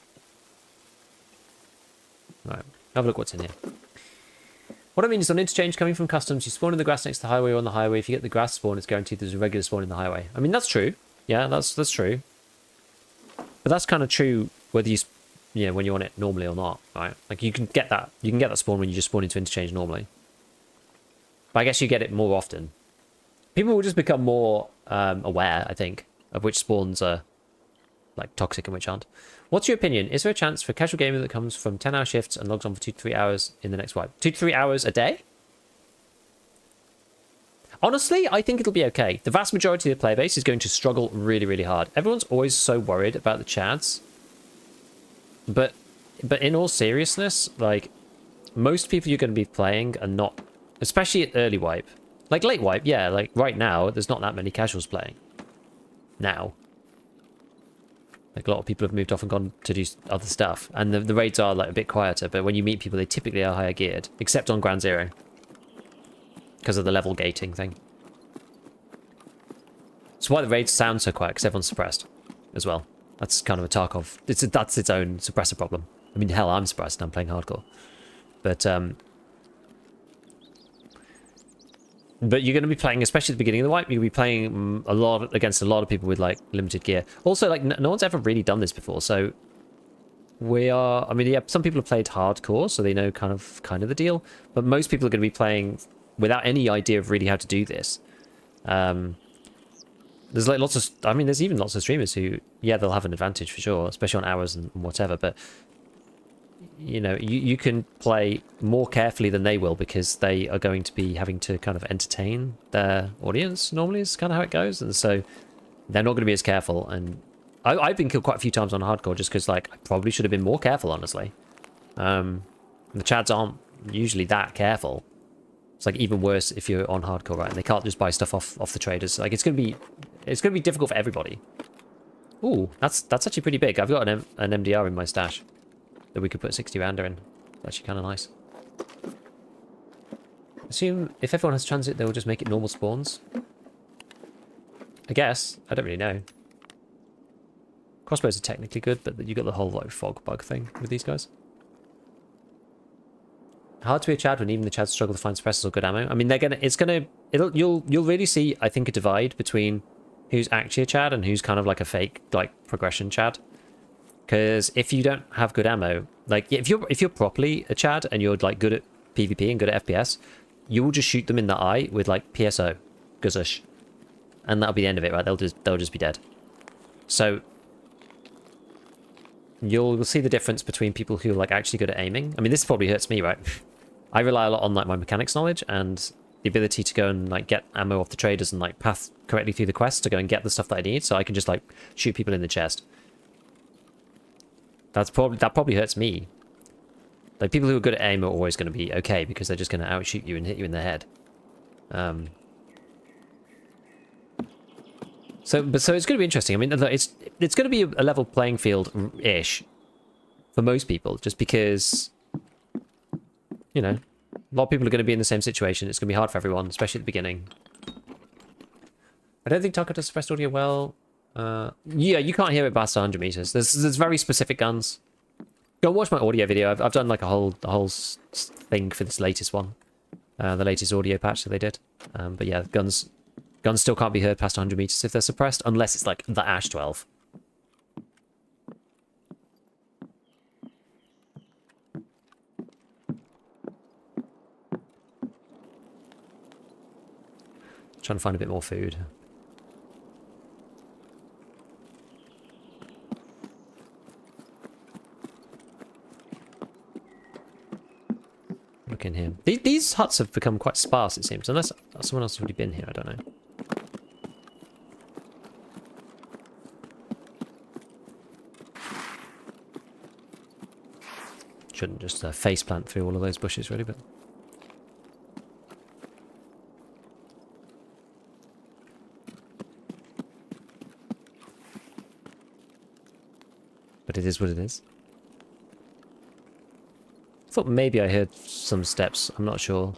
Right, have a look what's in here. What I mean is on interchange coming from customs, you spawn in the grass next to the highway or on the highway. If you get the grass spawn, it's guaranteed there's a regular spawn in the highway. I mean, that's true. Yeah, that's true. But that's kind of true whether you when you're on it normally or not, right? Like you can get that spawn when you just spawn into interchange normally. But I guess you get it more often. People will just become more aware, I think, of which spawns are like toxic and which aren't. What's your opinion? Is there a chance for a casual gamer that comes from 10-hour shifts and logs on for 2 to 3 hours in the next wipe? 2 to 3 hours a day? Honestly, I think it'll be okay. The vast majority of the player base is going to struggle really, really hard. Everyone's always so worried about the chads. But in all seriousness, like, most people you're going to be playing are not, especially at early wipe. Like late wipe, yeah, like right now, there's not that many casuals playing. Now. Like a lot of people have moved off and gone to do other stuff. And the raids are like a bit quieter, but when you meet people, they typically are higher geared. Except on Ground Zero. Because of the level gating thing. It's why the raids sound so quiet, because everyone's suppressed as well. That's kind of a Tarkov. That's its own suppressor problem. I mean, hell, I'm suppressed and I'm playing hardcore. But you're going to be playing, especially at the beginning of the wipe, you'll be playing against a lot of people with like limited gear. Also, like no one's ever really done this before, so I mean, yeah, some people have played hardcore, so they know kind of the deal. But most people are going to be playing without any idea of really how to do this. There's like there's even lots of streamers who, yeah, they'll have an advantage for sure, especially on hours and whatever. But you know, you can play more carefully than they will because they are going to be having to kind of entertain their audience. Normally, is kind of how it goes, and so they're not going to be as careful. And I've been killed quite a few times on hardcore just because, like, I probably should have been more careful, honestly. The chads aren't usually that careful. It's like even worse if you're on hardcore, right? And they can't just buy stuff off the traders. Like it's gonna be difficult for everybody. Ooh, that's actually pretty big. I've got an MDR in my stash that we could put a 60 rounder in. That's actually kind of nice. Assume if everyone has transit, they'll just make it normal spawns. I guess. I don't really know. Crossbows are technically good, but you got the whole like fog bug thing with these guys. Hard to be a Chad when even the Chads struggle to find suppressors or good ammo. I mean, you'll really see, I think, a divide between who's actually a Chad and who's kind of like a fake like progression Chad. Because if you don't have good ammo, like if you're properly a Chad and you're like good at PvP and good at FPS, you will just shoot them in the eye with like PSO, guzush, and that'll be the end of it, right? They'll just be dead. So you'll see the difference between people who are like actually good at aiming. I mean, this probably hurts me, right? I rely a lot on like my mechanics knowledge and the ability to go and like get ammo off the traders and like path correctly through the quest to go and get the stuff that I need, so I can just like shoot people in the chest. That probably hurts me. Like people who are good at aim are always going to be okay because they're just going to outshoot you and hit you in the head. So it's going to be interesting. I mean, it's going to be a level playing field-ish for most people, just because, you know, a lot of people are going to be in the same situation. It's going to be hard for everyone, especially at the beginning. I don't think Tarkov does suppressed audio well. Yeah, you can't hear it past 100 meters. There's very specific guns. Go and watch my audio video. I've done like a whole thing for this latest one, the latest audio patch that they did. But yeah, guns still can't be heard past 100 meters if they're suppressed, unless it's like the Ash 12. Trying to find a bit more food. Look in here. These huts have become quite sparse, it seems, unless someone else has already been here. I don't know. Shouldn't just faceplant through all of those bushes, really, but... But it is what it is. I thought maybe I heard some steps. I'm not sure.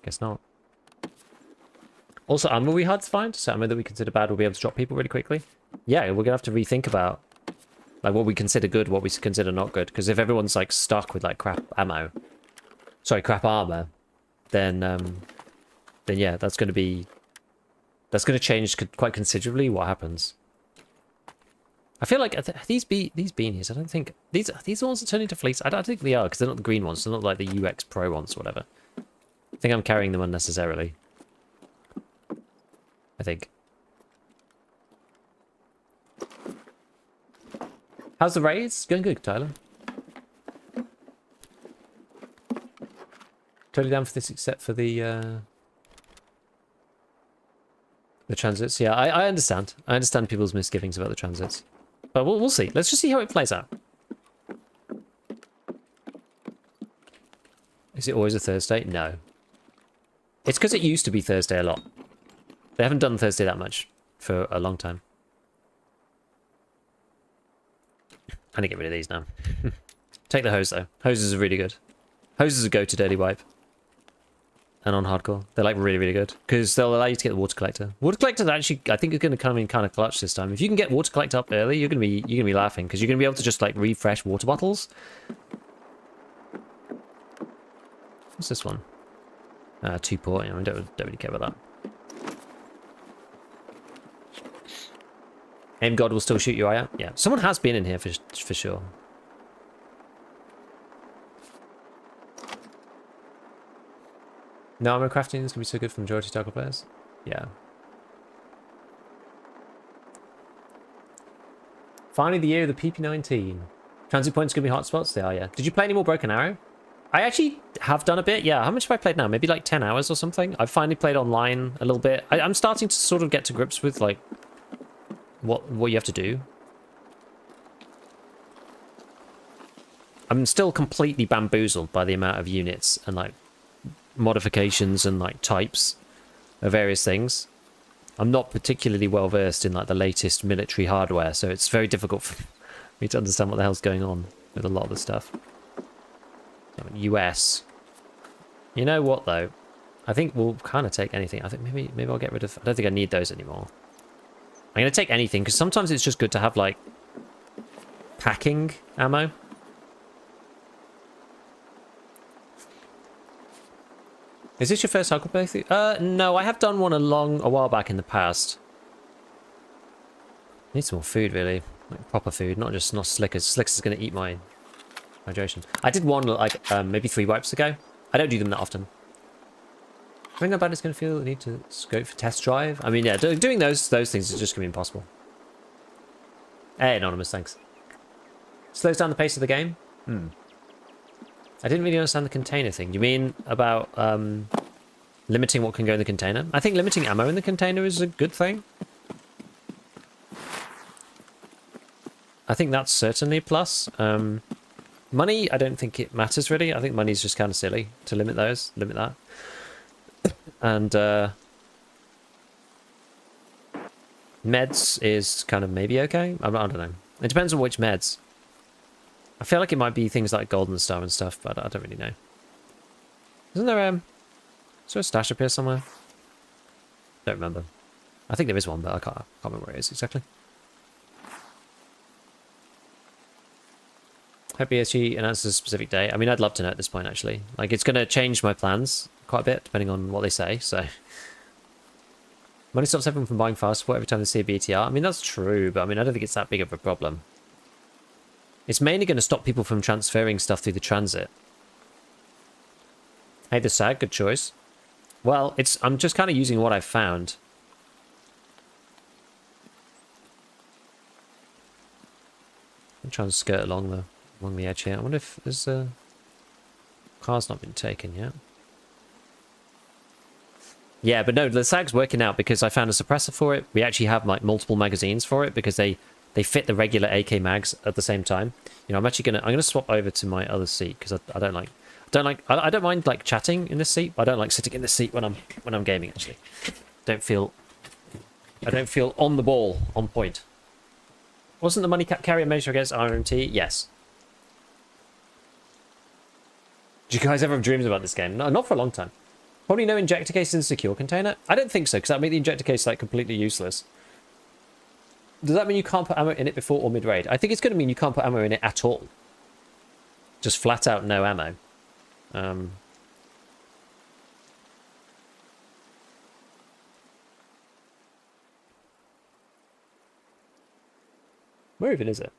Guess not. Also, ammo we hard to find, so ammo that we consider bad will be able to drop people really quickly. Yeah, we're gonna have to rethink about like what we consider good, what we consider not good. Because if everyone's like stuck with like crap armor, then yeah, that's gonna change quite considerably what happens. I feel like these beanies, I don't think these the ones that turn into fleece. I don't think they are because they're not the green ones. They're not like the UX Pro ones or whatever. I think I'm carrying them unnecessarily. I think. How's the raids? Going good, Tyler. Totally down for this, except for the transits. Yeah, I understand. I understand people's misgivings about the transits, but we'll see. Let's just see how it plays out. Is it always a Thursday? No. It's because it used to be Thursday a lot. They haven't done Thursday that much for a long time. I need to get rid of these now. Take the hose, though. Hoses are really good. Hoses are go to dirty wipe. And on hardcore. They're like really, really good. Because they'll allow you to get the water collector. Water collector actually, I think, is going to come in kind of clutch this time. If you can get water collector up early, you're going to be laughing. Because you're going to be able to just like refresh water bottles. What's this one? 2 port. You know, I don't really care about that. Aim God will still shoot your eye out? Yeah. Someone has been in here for sure. No armor crafting is going to be so good for majority of Tarkov players? Yeah. Finally the year of the PP19. Transit points going to be hotspots? They are, yeah. Did you play any more Broken Arrow? I actually have done a bit, yeah. How much have I played now? Maybe like 10 hours or something? I've finally played online a little bit. I'm starting to sort of get to grips with, like, what you have to do. I'm still completely bamboozled by the amount of units and, like, modifications and, like, types of various things. I'm not particularly well versed in, like, the latest military hardware, so it's very difficult for me to understand what the hell's going on with a lot of the stuff. US. You know what, though? I think we'll kind of take anything. I think maybe I'll get rid of... I don't think I need those anymore. I'm going to take anything, because sometimes it's just good to have, like, packing ammo. Is this your first hardcore playthrough? No, I have done one a while back in the past. Need some more food, really. Like, proper food, not Slickers. Slickers is going to eat my hydration. I did one, like, maybe 3 wipes ago. I don't do them that often. I think about it's going to feel the need to go for test drive. I mean, yeah, doing those things is just going to be impossible. Hey, Anonymous, thanks. Slows down the pace of the game? I didn't really understand the container thing. You mean about limiting what can go in the container? I think limiting ammo in the container is a good thing. I think that's certainly a plus. Money, I don't think it matters really. I think money's just kind of silly to limit that. And meds is kind of maybe okay. I don't know. It depends on which meds. I feel like it might be things like Golden Star and stuff, but I don't really know. Isn't there is there a stash up here somewhere? Don't remember. I think there is one, but I can't remember where it is exactly. Hope BSG announces a specific day. I mean, I'd love to know at this point, actually. Like, it's going to change my plans quite a bit, depending on what they say, so... Money stops everyone from buying fast support every time they see a BTR. I mean, that's true, but I mean, I don't think it's that big of a problem. It's mainly going to stop people from transferring stuff through the transit. Hey, the SAG, good choice. Well, I'm just kind of using what I've found. I'm trying to skirt along the edge here. I wonder if there's a... Car's not been taken yet. Yeah, but no, the SAG's working out because I found a suppressor for it. We actually have like multiple magazines for it because they fit the regular AK mags at the same time. You know, I'm gonna swap over to my other seat because I don't mind like chatting in this seat. But I don't like sitting in this seat when I'm gaming. Actually, I don't feel on the ball, on point. Wasn't the money cap carrier measure against RMT? Yes. Did you guys ever have dreams about this game? No, not for a long time. Probably no injector case in the secure container? I don't think so, because that would make the injector case like completely useless. Does that mean you can't put ammo in it before or mid-raid? I think it's going to mean you can't put ammo in it at all. Just flat out no ammo. Where even is it?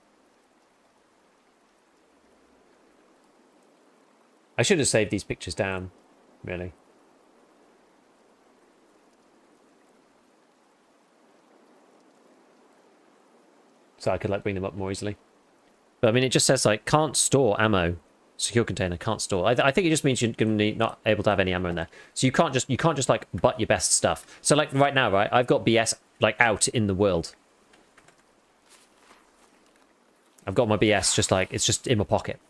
I should have saved these pictures down, really. So I could like bring them up more easily. But I mean, it just says like can't store ammo. Secure container can't store. I think it just means you're going to be not able to have any ammo in there. So you can't just like butt your best stuff. So like right now, right, I've got BS like out in the world. I've got my BS just like it's just in my pocket.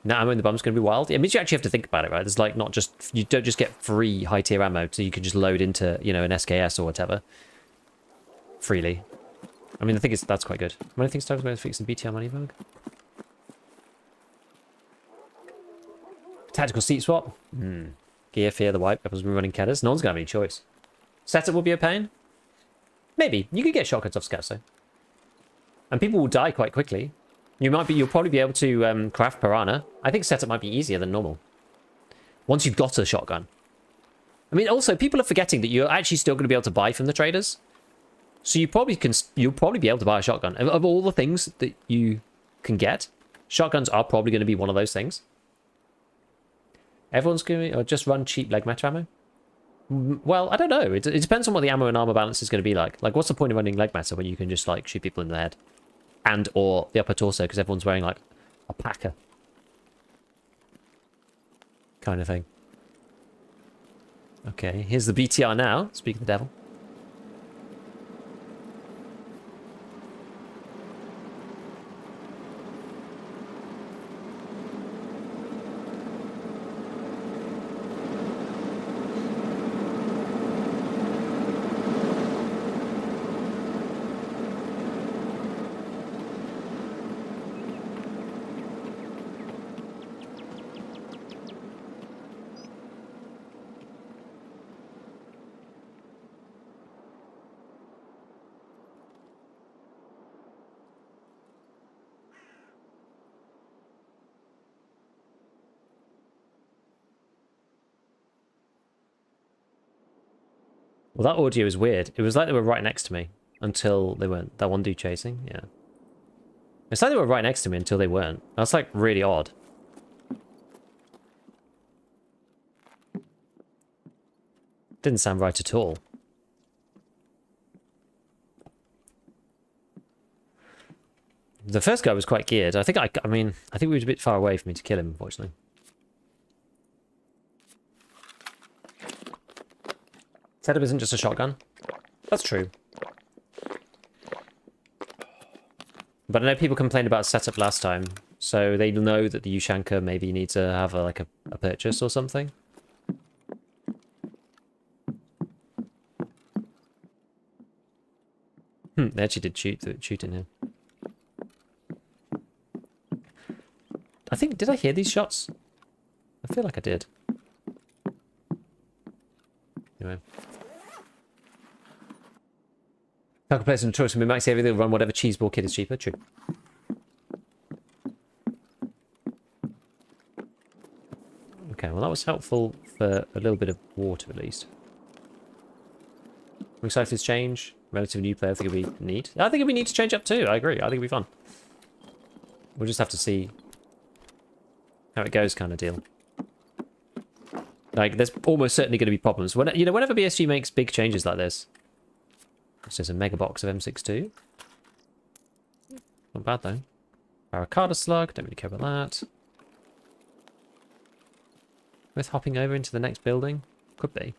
No ammo in the bum's going to be wild. It means you actually have to think about it, right? There's like not just, you don't just get free high tier ammo, so you can just load into, you know, an SKS or whatever freely. I mean, I think that's quite good. How many things times going to fix the BTR money bug? Tactical seat swap. Gear, fear, the wipe. Weapons been running Kedders. No one's going to have any choice. Setup will be a pain. Maybe. You could get shotguns off scouts though. And people will die quite quickly. You'll probably be able to craft piranha. I think setup might be easier than normal. Once you've got a shotgun. I mean, also, people are forgetting that you're actually still going to be able to buy from the traders. So you'll probably be able to buy a shotgun. Of all the things that you can get, shotguns are probably going to be one of those things. Everyone's going to just run cheap leg meta ammo? Well, I don't know. It depends on what the ammo and armor balance is going to be like. Like, what's the point of running leg meta when you can just, like, shoot people in the head? And or the upper torso, because everyone's wearing, like, a packer. Kind of thing. Okay, here's the BTR now. Speak of the devil. Well, that audio is weird. It was like they were right next to me until they weren't. That one dude chasing, yeah. It's like they were right next to me until they weren't. That's like really odd. Didn't sound right at all. The first guy was quite geared. I think I think we were a bit far away for me to kill him, unfortunately. Setup isn't just a shotgun. That's true. But I know people complained about setup last time, so they know that the Ushanka maybe needs to have a purchase or something. They actually did shoot in here. I think, did I hear these shots? I feel like I did. Anyway. Tarkov players in choice will be max heavy, they'll run whatever cheeseball kit is cheaper. True. Okay, well that was helpful for a little bit of water at least. Recyclers change. Relative new player, I think it'd be neat. I think we need to change up too. I agree. I think it'd be fun. We'll just have to see how it goes, kind of deal. Like, there's almost certainly going to be problems. Whenever BSG makes big changes like this. This is a mega box of M62. Not bad though. Barricada slug. Don't really care about that. Worth hopping over into the next building? Could be.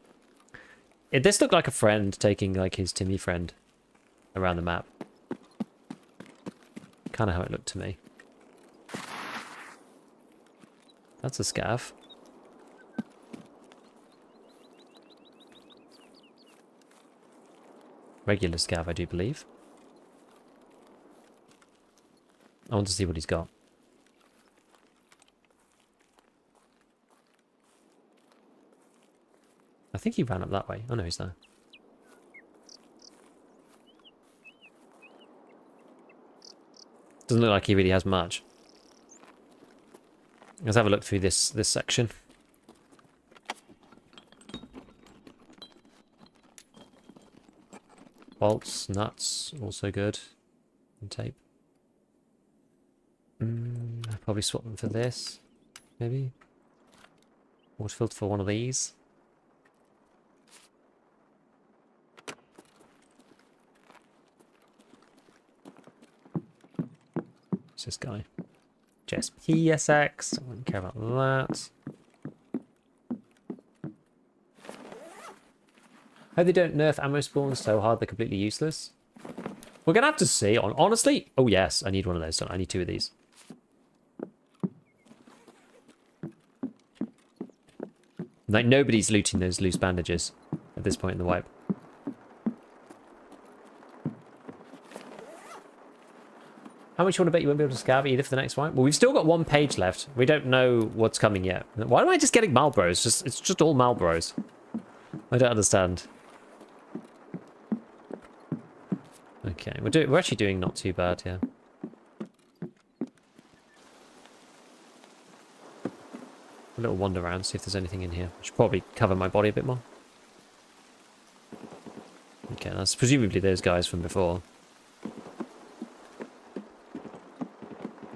This looked like a friend taking, like, his Timmy friend around the map. Kind of how it looked to me. That's a scav. Regular scav, I do believe. I want to see what he's got. I think he ran up that way. Oh no, he's there. Doesn't look like he really has much. Let's have a look through this section. Bolts, nuts, also good. And tape. I'll probably swap them for this. Maybe. Water filter for one of these. What's this guy? JSPSX. I wouldn't care about that. Hope they don't nerf ammo spawns so hard they're completely useless. We're gonna have to see. Honestly, oh yes, I need one of those. I need two of these. Like, nobody's looting those loose bandages at this point in the wipe. How much you want to bet you won't be able to scav either for the next wipe? Well, we've still got 1 page left. We don't know what's coming yet. Why am I just getting Marlboros? It's just all Marlboros. I don't understand. Okay, we're actually doing not too bad, yeah. A little wander around, see if there's anything in here. I should probably cover my body a bit more. Okay, that's presumably those guys from before.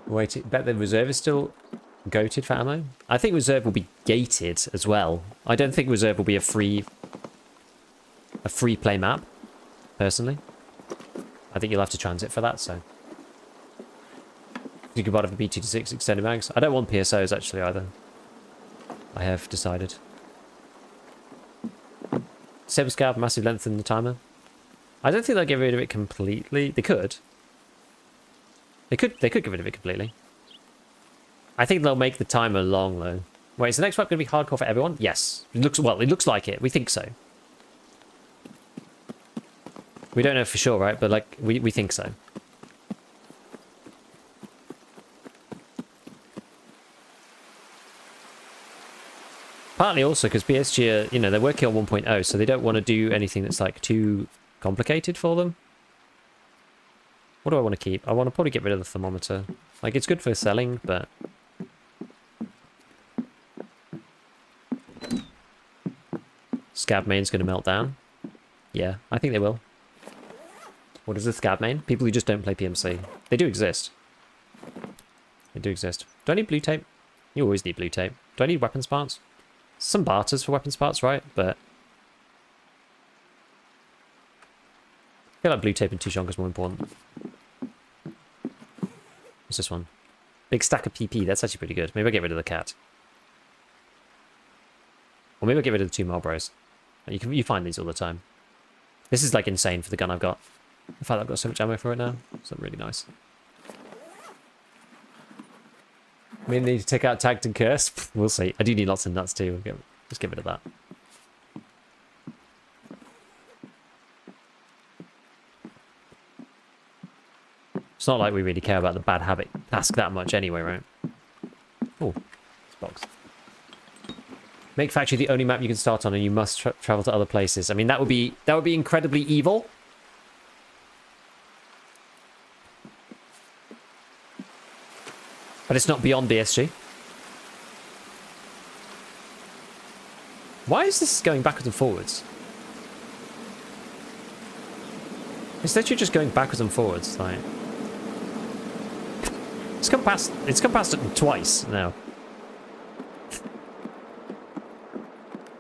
Wait, bet the reserve is still goated for ammo? I think reserve will be gated as well. I don't think reserve will be a free play map, personally. I think you'll have to transit for that, so. You can buy the B226 extended mags. I don't want PSOs actually either. I have decided. Saber Scav, massive length in the timer. I don't think they'll get rid of it completely. They could. They could get rid of it completely. I think they'll make the timer long though. Wait, is the next wipe going to be hardcore for everyone? Yes. It looks like it. We think so. We don't know for sure, right? But like we think so. Partly also because PSG are, you know, they're working on 1.0, so they don't want to do anything that's like too complicated for them. What do I want to keep? I want to probably get rid of the thermometer. Like, it's good for selling, but... Scab main's going to melt down. Yeah, I think they will. What is a scab main? People who just don't play PMC. They do exist. They do exist. Do I need blue tape? You always need blue tape. Do I need weapons parts? Some barters for weapons parts, right? But... I feel like blue tape and Tushonka is more important. What's this one? Big stack of PP. That's actually pretty good. Maybe I'll get rid of the cat. Or maybe I'll get rid of the 2 Marlboros. You find these all the time. This is like insane for the gun I've got. In fact, I've got so much ammo for it now. It's really nice. We need to take out Tagged and Cursed. We'll see. I do need lots of nuts too. Just get rid of that. It's not like we really care about the bad habit task that much anyway, right? Oh, this box. Make factory the only map you can start on, and you must travel to other places. I mean, that would be incredibly evil. But it's not beyond BSG. Why is this going backwards and forwards? It's literally just going backwards and forwards, like. It's come past it twice now.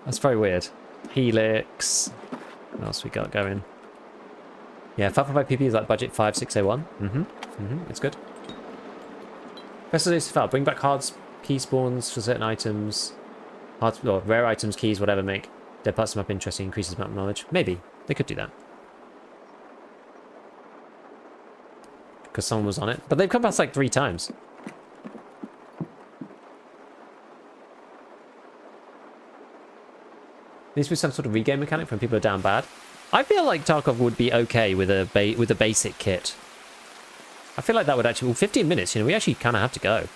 That's very weird. Helix. What else we got going? Yeah, 555 PP is like budget 5601. It's good. Best of this file. Bring back hard key spawns for certain items. Rare items, keys, whatever, make dead parts of the map interesting, increases map knowledge. Maybe. They could do that. Because someone was on it. But they've come past like 3 times. Needs to be some sort of regame mechanic when people are down bad. I feel like Tarkov would be okay with a basic kit. I feel like that would actually... Well, 15 minutes, you know, we actually kind of have to go.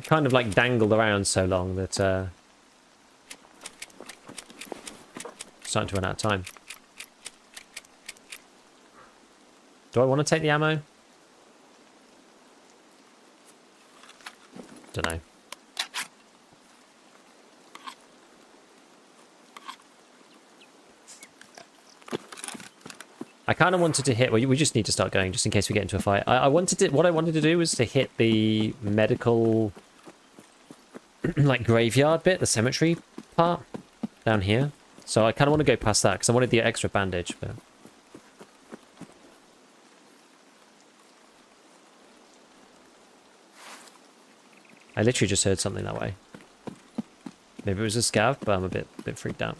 Kind of like dangled around so long that starting to run out of time. Do I want to take the ammo? Don't know. I kind of wanted to hit... Well, we just need to start going just in case we get into a fight. What I wanted to do was to hit the medical... like graveyard bit, the cemetery part down here. So I kind of want to go past that because I wanted the extra bandage, but... I literally just heard something that way. Maybe it was a scav, but I'm a bit freaked out.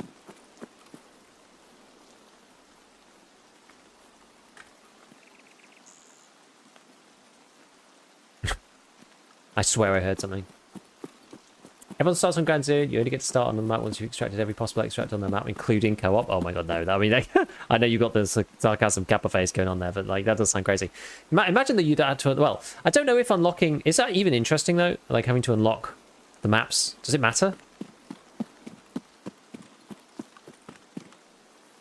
I swear I heard something. Everyone starts on Ground Zero. You only get to start on the map once you've extracted every possible extract on the map, including co-op. Oh my god, no. I mean, I know you've got the sarcasm kappa face going on there, but like that does sound crazy. Imagine that you'd had to... Well, I don't know if unlocking... Is that even interesting, though? Like having to unlock the maps. Does it matter?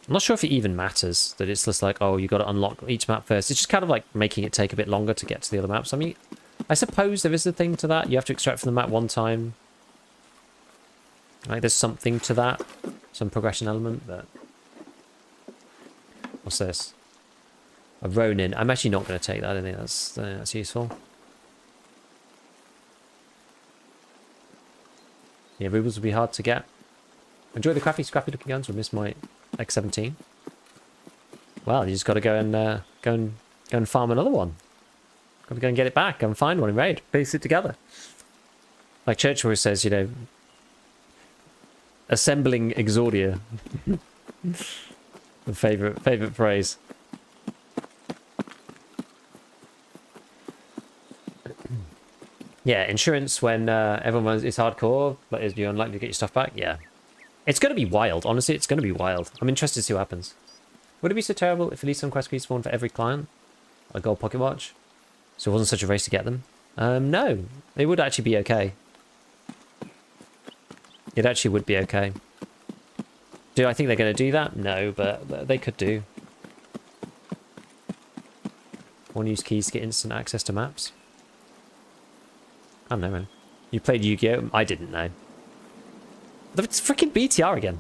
I'm not sure if it even matters that it's just like, oh, you got to unlock each map first. It's just kind of like making it take a bit longer to get to the other maps. I mean, I suppose there is a thing to that. You have to extract from the map one time. Like, there's something to that. Some progression element, but... What's this? A Ronin. I'm actually not going to take that. I don't think that's useful. Yeah, rubles would be hard to get. Enjoy the crafty, scrappy looking guns. We'll miss my X17. Well, you just got to go and farm another one. Got to go and get it back. Go and find one in raid. Piece it together. Like Churchill says, you know, assembling Exordia. The favorite phrase. Yeah, insurance when everyone is hardcore, but is you're unlikely to get your stuff back. Yeah, it's going to be wild. Honestly, it's going to be wild. I'm interested to see what happens. Would it be so terrible if at least some quest keys spawned for every client? A gold pocket watch? So it wasn't such a race to get them? No, it would actually be okay. It actually would be okay. Do I think they're going to do that? No, but they could do. One use keys to get instant access to maps. I don't know, man. You played Yu-Gi-Oh? I didn't know. It's freaking BTR again.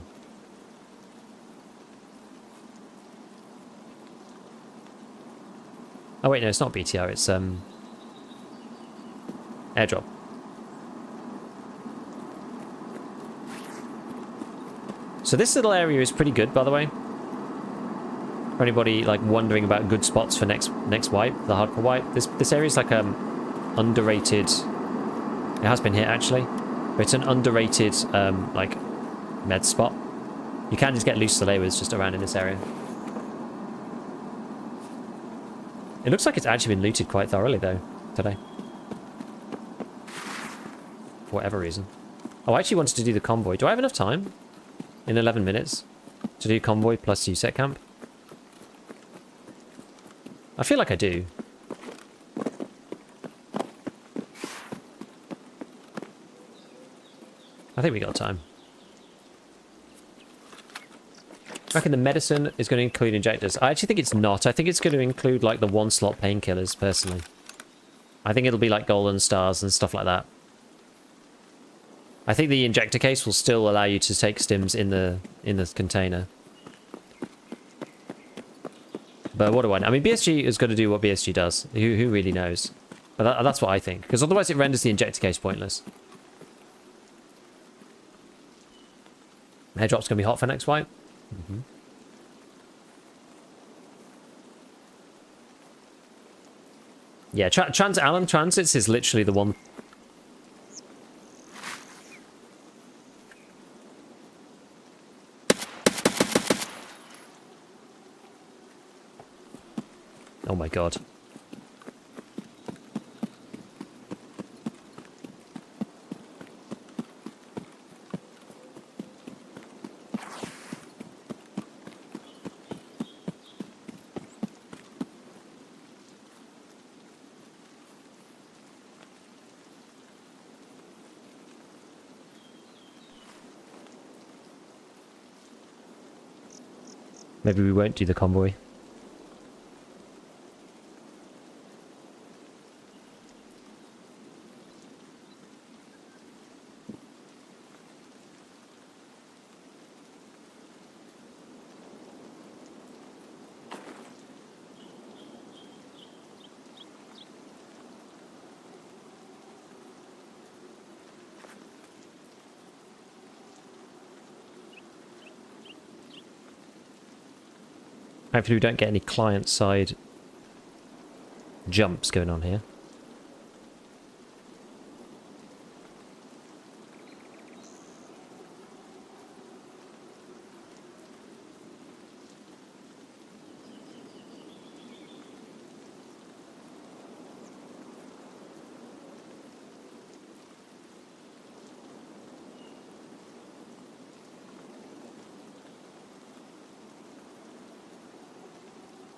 Oh wait, no, it's not BTR. It's airdrop. So this little area is pretty good, by the way. For anybody like wondering about good spots for next wipe, the hardcore wipe. This area is like underrated. It has been hit actually, but it's an underrated like med spot. You can just get loose to lay with just around in this area. It looks like it's actually been looted quite thoroughly though today, for whatever reason. Oh, I actually wanted to do the convoy. Do I have enough time in 11 minutes to do convoy plus USET camp? I feel like I do. I think we got time. I reckon the medicine is going to include injectors. I actually think it's not. I think it's going to include like the one slot painkillers, personally. I think it'll be like golden stars and stuff like that. I think the injector case will still allow you to take stims in the container. But what do I know? I mean, BSG is going to do what BSG does. Who really knows? But that's what I think. Because otherwise it renders the injector case pointless. Airdrop's going to be hot for next wipe. Mm-hmm. Yeah, Alan Transits is literally the one. Oh my god. Maybe we won't do the convoy. Hopefully we don't get any client-side jumps going on here.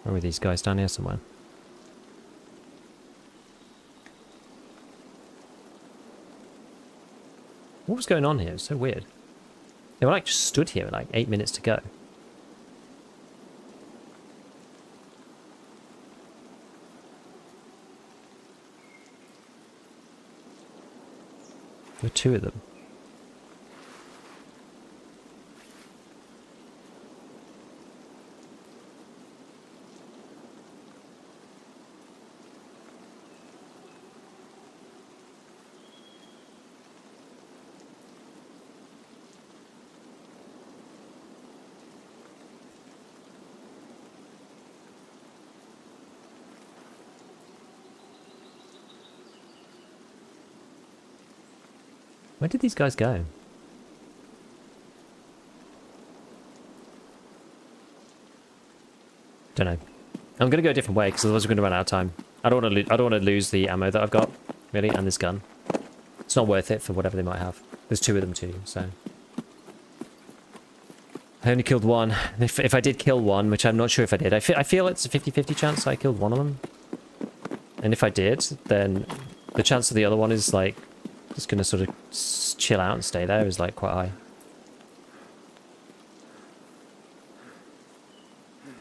Where are these guys? Down here somewhere. What was going on here? It's so weird. They were like just stood here with like 8 minutes to go. There were two of them. Where did these guys go? Don't know. I'm gonna go a different way because otherwise we're gonna run out of time. I don't want to lose the ammo that I've got, really, and this gun. It's not worth it for whatever they might have. There's two of them too, so. I only killed one. If I did kill one, which I'm not sure if I did, I feel it's a 50-50 chance I killed one of them. And if I did, then the chance of the other one is like just gonna sort of chill out and stay there is like quite high.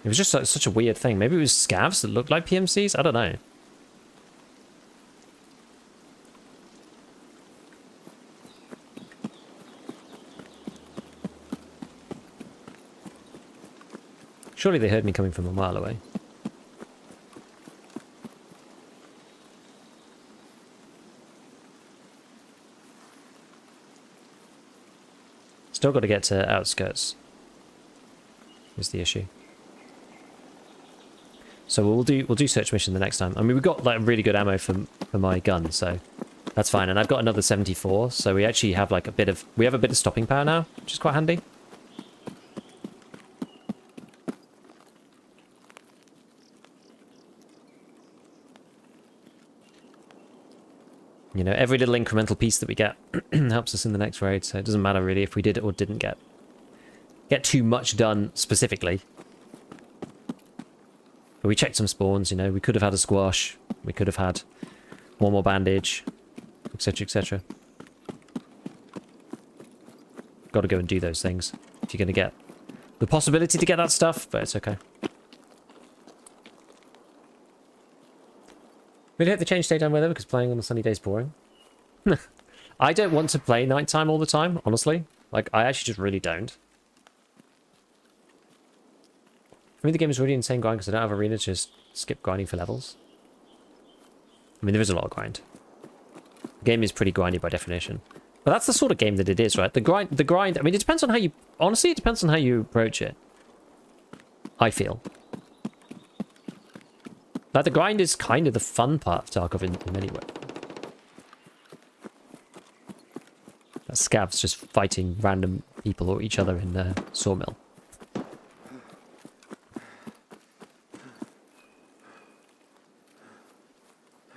It was just such a weird thing. Maybe it was scavs that looked like PMCs? I don't know. Surely they heard me coming from a mile away. Still got to get to outskirts. Is the issue. So we'll do search mission the next time. I mean, we've got like really good ammo for my gun, so that's fine. And I've got another 74, so we actually have like a bit of stopping power now, which is quite handy. You know, every little incremental piece that we get helps us in the next raid, so it doesn't matter really if we did or didn't get too much done specifically. But we checked some spawns, you know, we could have had a squash, we could have had one more bandage, etc, etc. Got to go and do those things if you're going to get the possibility to get that stuff, but it's okay. Really hope they change daytime weather because playing on a sunny day is boring. I don't want to play nighttime all the time, honestly. Like, I actually just really don't. I mean, the game is really insane grind because I don't have arena to just skip grinding for levels. I mean, there is a lot of grind. The game is pretty grindy by definition. But that's the sort of game that it is, right? The grind, I mean, it depends on how you... Honestly, it depends on how you approach it. I feel. Like, the grind is kind of the fun part of Tarkov in many ways. That scavs just fighting random people or each other in the sawmill.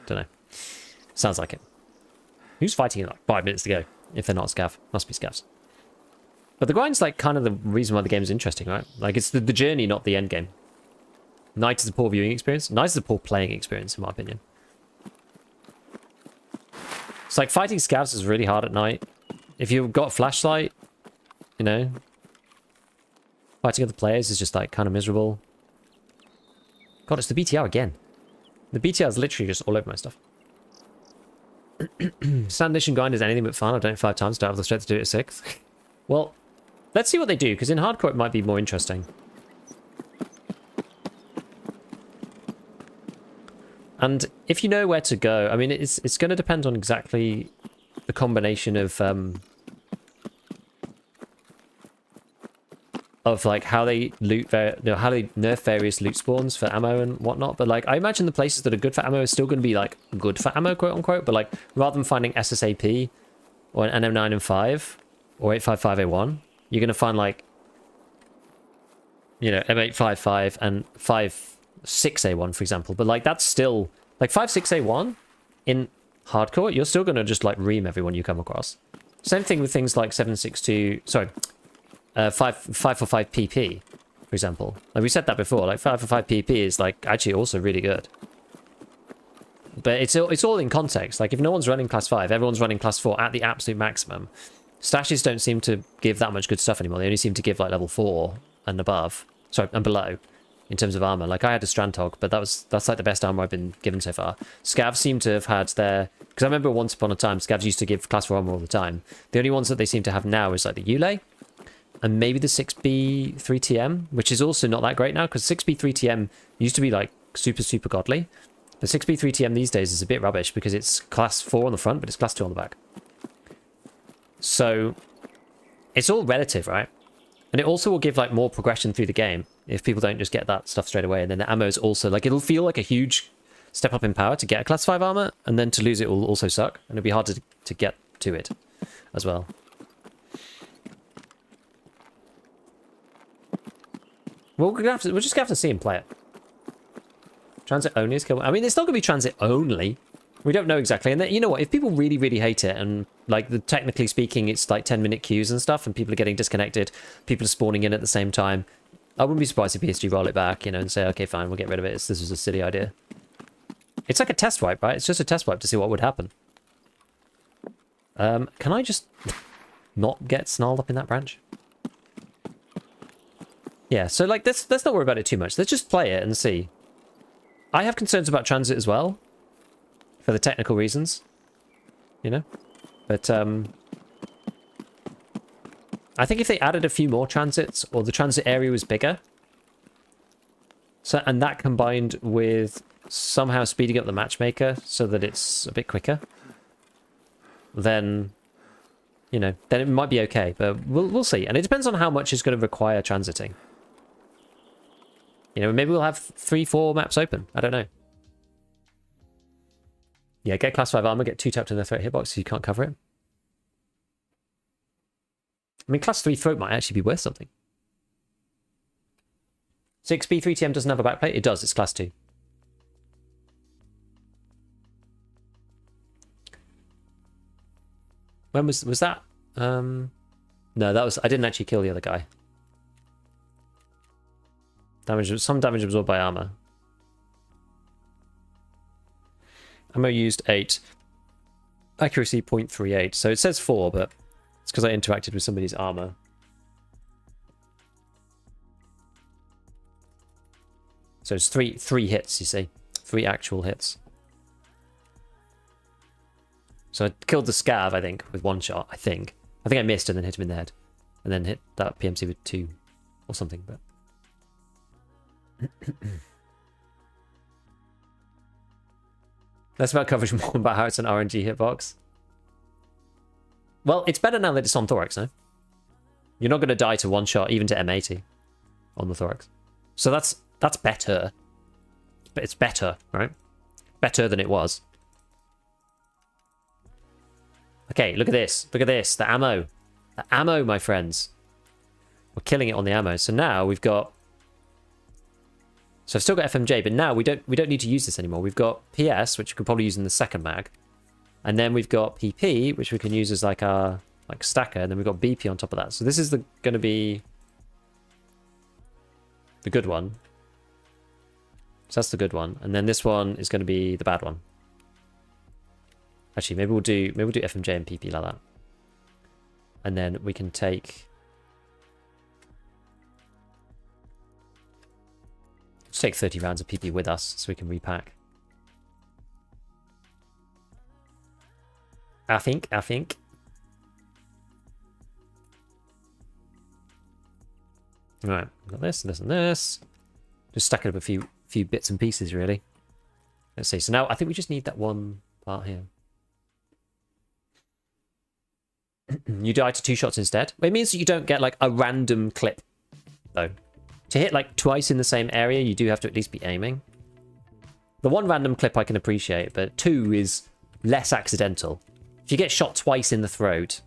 Don't know. Sounds like it. Who's fighting in like 5 minutes to go? If they're not scav. Must be scavs. But the grind's like kind of the reason why the game's interesting, right? Like, it's the journey, not the end game. Night is a poor viewing experience. Night is a poor playing experience, in my opinion. It's like fighting scavs is really hard at night. If you've got a flashlight, you know, fighting other players is just like kind of miserable. God, it's the BTR again. The BTR is literally just all over my stuff. Stand mission grind is anything but fun. I've done it 5 times. Don't have the strength to do it a 6th. Well, let's see what they do, because in hardcore it might be more interesting. And if you know where to go, I mean, it's going to depend on exactly the combination of of like how they how they nerf various loot spawns for ammo and whatnot. But like I imagine the places that are good for ammo are still going to be like good for ammo, quote unquote. But like rather than finding SSAP or an NM9 and 5 or 855A1, you're going to find like, you know, M855 and 56A1, for example. But like that's still like 56A1 in hardcore, you're still going to just like ream everyone you come across. Same thing with things like 762, sorry, 545 PP, for example. Like we said that before, like 545 PP is like actually also really good. But it's all in context. Like if no one's running class 5, everyone's running class 4 at the absolute maximum. Stashes don't seem to give that much good stuff anymore. They only seem to give like level 4 and above. Sorry, and below. In terms of armor. Like I had a ScavTalk, but that's like the best armor I've been given so far. Scavs seem to have had their... Because I remember once upon a time, Scavs used to give class 4 armor all the time. The only ones that they seem to have now is like the Yule. And maybe the 6B 3TM, which is also not that great now, because 6B 3TM used to be like super godly. The 6B 3TM these days is a bit rubbish because it's class 4 on the front, but it's class 2 on the back. So it's all relative, right? And it also will give like more progression through the game if people don't just get that stuff straight away. And then the ammo is also like, it'll feel like a huge step up in power to get a class 5 armor, and then to lose it will also suck, and it'll be hard to get to it as well. We're just gonna have to see him play it. Transit only is kill. I mean, it's not gonna be transit only. We don't know exactly. And then, you know what? If people really hate it, and like technically speaking, it's like 10-minute queues and stuff, and people are getting disconnected, people are spawning in at the same time, I wouldn't be surprised if PSG roll it back, you know, and say, okay, fine, we'll get rid of it. This was a silly idea. It's like a test wipe, right? It's just a test wipe to see what would happen. Can I just not get snarled up in that branch? Yeah, so like let's not worry about it too much. Let's just play it and see. I have concerns about transit as well, for the technical reasons, you know. But I think if they added a few more transits, or the transit area was bigger, and that combined with somehow speeding up the matchmaker so that it's a bit quicker, then, you know, then it might be okay. But we'll see, and it depends on how much is going to require transiting. You know, maybe we'll have 3-4 maps open. I don't know. Yeah, get class 5 armor, get 2 tapped in the throat hitbox so you can't cover it. I mean, class 3 throat might actually be worth something. 6B 3TM doesn't have a backplate? It does, it's class 2. When was that? No, that was... I didn't actually kill the other guy. Some damage absorbed by armor. Ammo used 8. Accuracy 0.38. So it says 4, but it's because I interacted with somebody's armor. So it's three hits, you see. 3 actual hits. So I killed the scav, I think, with 1 shot, I think. I think I missed and then hit him in the head. And then hit that PMC with 2 or something, but... Less about coverage, more about how it's an RNG hitbox. Well, it's better now that it's on thorax, no? You're not going to die to 1 shot, even to M80 on the thorax. So that's better. It's better, right? Better than it was. Okay, look at this. Look at this. The ammo. The ammo, my friends. We're killing it on the ammo. So now we've got... So I've still got FMJ, but now we don't need to use this anymore. We've got PS, which we could probably use in the second mag. And then we've got PP, which we can use as like our stacker, and then we've got BP on top of that. So this is going to be the good one. So that's the good one. And then this one is going to be the bad one. Actually, maybe we'll do FMJ and PP like that. And then we can take... Let's take 30 rounds of PP with us so we can repack. I think. Right, got this, and this. Just stacking up a few bits and pieces, really. Let's see. So now I think we just need that one part here. You die to 2 shots instead. It means that you don't get like a random clip though. To hit like twice in the same area, you do have to at least be aiming. The one random clip I can appreciate, but 2 is less accidental. If you get shot twice in the throat,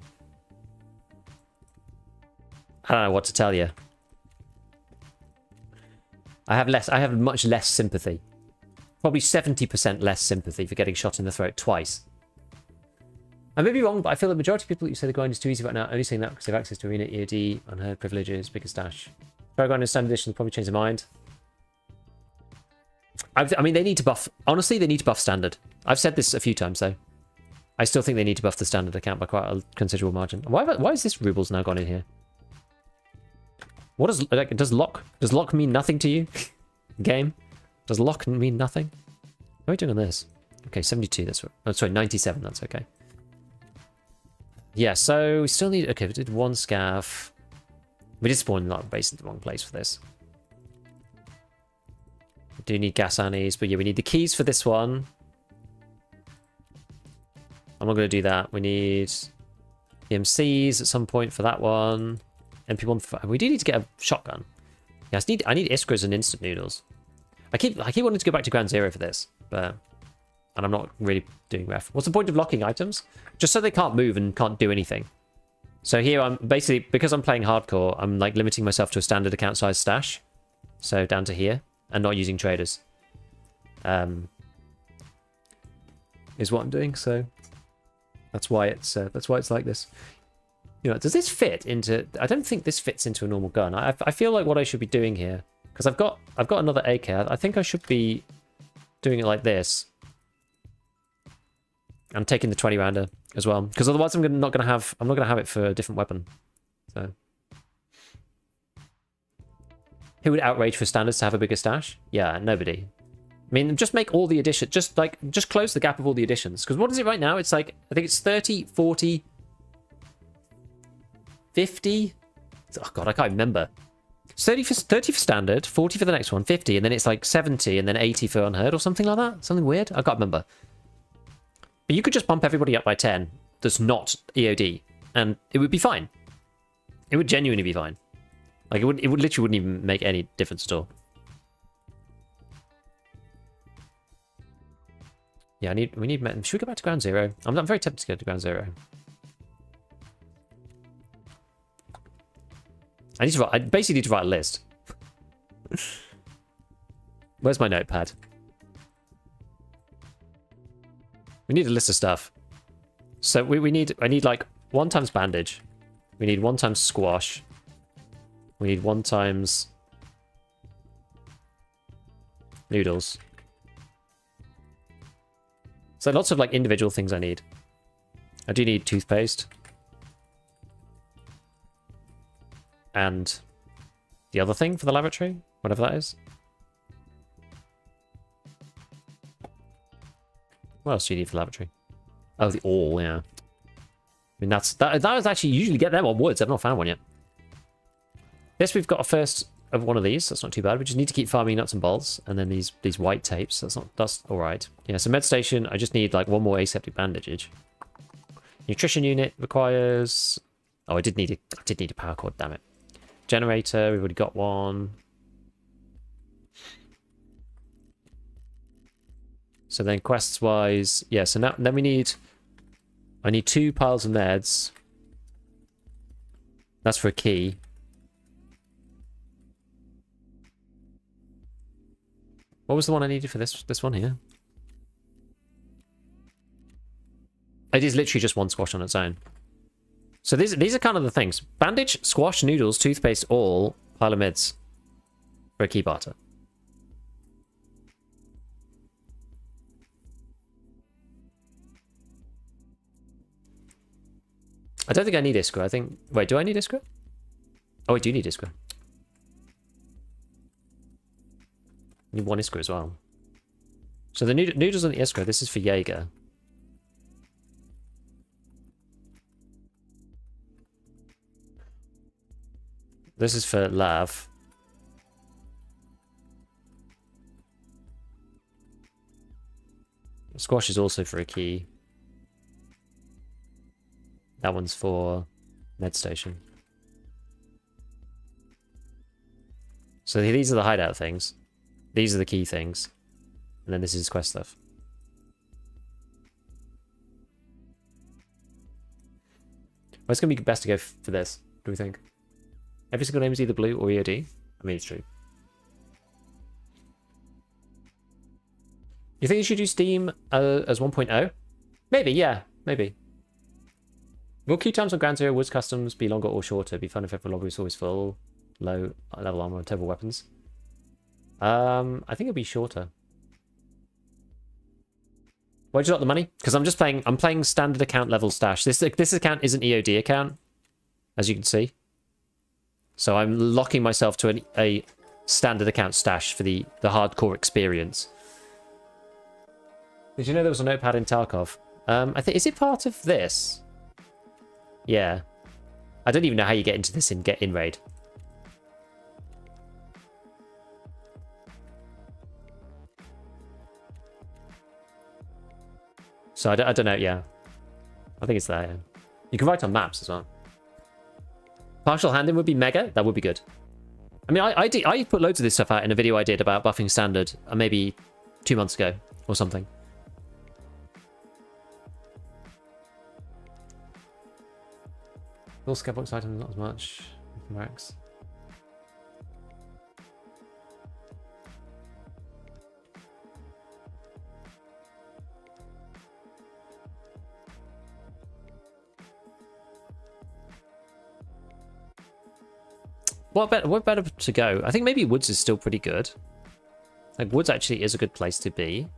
I don't know what to tell you. I have much less sympathy. Probably 70% less sympathy for getting shot in the throat twice. I may be wrong, but I feel the majority of people who say the grind is too easy right now are only saying that because they have access to Arena, EOD, unheard privileges, bigger stash. Try grind in standard edition will probably change their mind. I mean, they need to buff... Honestly, they need to buff standard. I've said this a few times, though. I still think they need to buff the standard account by quite a considerable margin. Why is this rubles now gone in here? What does... Like, does lock mean nothing to you? Game? Does lock mean nothing? How are we doing on this? Okay, 72, that's... Oh, sorry, 97, that's okay. Yeah, so we still need... Okay, we did 1 scav. We did spawn like base in the wrong place for this. We do need gas annies, but yeah, we need the keys for this one. I'm not going to do that. We need EMCs at some point for that one. MP1. We do need to get a shotgun. Yeah, I need Iskras and instant noodles. I keep wanting to go back to Ground Zero for this, but and I'm not really doing ref. What's the point of locking items? Just so they can't move and can't do anything. So here I'm basically, because I'm playing hardcore, I'm like limiting myself to a standard account size stash. So down to here, and not using traders. Is what I'm doing, so that's why it's like this. You know, does this fit into... I don't think this fits into a normal gun. I feel like what I should be doing here, because I've got another AK. I think I should be doing it like this. I'm taking the 20 rounder as well, because otherwise I'm not gonna have it for a different weapon. So who would outrage for standards to have a bigger stash? Yeah, nobody. I mean, just make all the additions, just close the gap of all the additions. Because what is it right now? It's like, I think it's 30, 40, 50. Oh god, I can't remember. It's 30 for standard, 40 for the next one, 50, and then it's like 70, and then 80 for unheard or something like that. Something weird. I can't remember. But you could just bump everybody up by 10 that's not EOD, and it would be fine. It would genuinely be fine. Like, it literally wouldn't even make any difference at all. Yeah, we need... Should we go back to Ground Zero? I'm very tempted to go to Ground Zero. I basically need to write a list. Where's my notepad? We need a list of stuff. So I need like 1 times bandage. We need 1 times squash. We need 1 times noodles. So lots of like individual things I need. I do need toothpaste. And the other thing for the laboratory, whatever that is. What else do you need for laboratory? Oh, the all, yeah. I mean, that was actually, you usually get them on woods. I've not found one yet. Yes, we've got a first of one of these. That's not too bad. We just need to keep farming nuts and bolts. And then these white tapes. That's all right. Yeah, so med station, I just need like 1 more aseptic bandagage. Nutrition unit requires... Oh, I did need a power cord, damn it. Generator, we've already got one. So then quests wise, yeah, so now then I need 2 piles of meds. That's for a key. What was the one I needed for this one here? It is literally just 1 squash on its own. So these are kind of the things. Bandage, squash, noodles, toothpaste, all, pile of meds. For a key barter. I don't think I need Iskra. I think... Wait, do I need Iskra? Oh, I do need Iskra. I need 1 Iskra as well. So the noodles and the Iskra, this is for Jaeger. This is for Lav. Squash is also for a key. That one's for med station. So these are the hideout things. These are the key things. And then this is quest stuff. Well, it's going to be best to go for this, do we think? Every single name is either blue or EOD. I mean, it's true. You think you should use Steam as 1.0? Maybe, yeah, maybe. Will queue times on Ground Zero Woods Customs be longer or shorter? It'd be fun if every lobby was always full, low level armor, and turbo weapons. I think it'd be shorter. Why did you got the money? Because I'm playing standard account level stash. This account is an EOD account, as you can see. So I'm locking myself to a standard account stash for the hardcore experience. Did you know there was a notepad in Tarkov? I think, is it part of this? Yeah. I don't even know how you get into this and get in raid. So I don't know, yeah. I think it's there, yeah. You can write on maps as well. Partial handing would be mega. That would be good. I mean, I put loads of this stuff out in a video I did about buffing standard maybe 2 months ago or something. All ScavTalk items, not as much. Max. What better to go? I think maybe Woods is still pretty good. Like, Woods actually is a good place to be.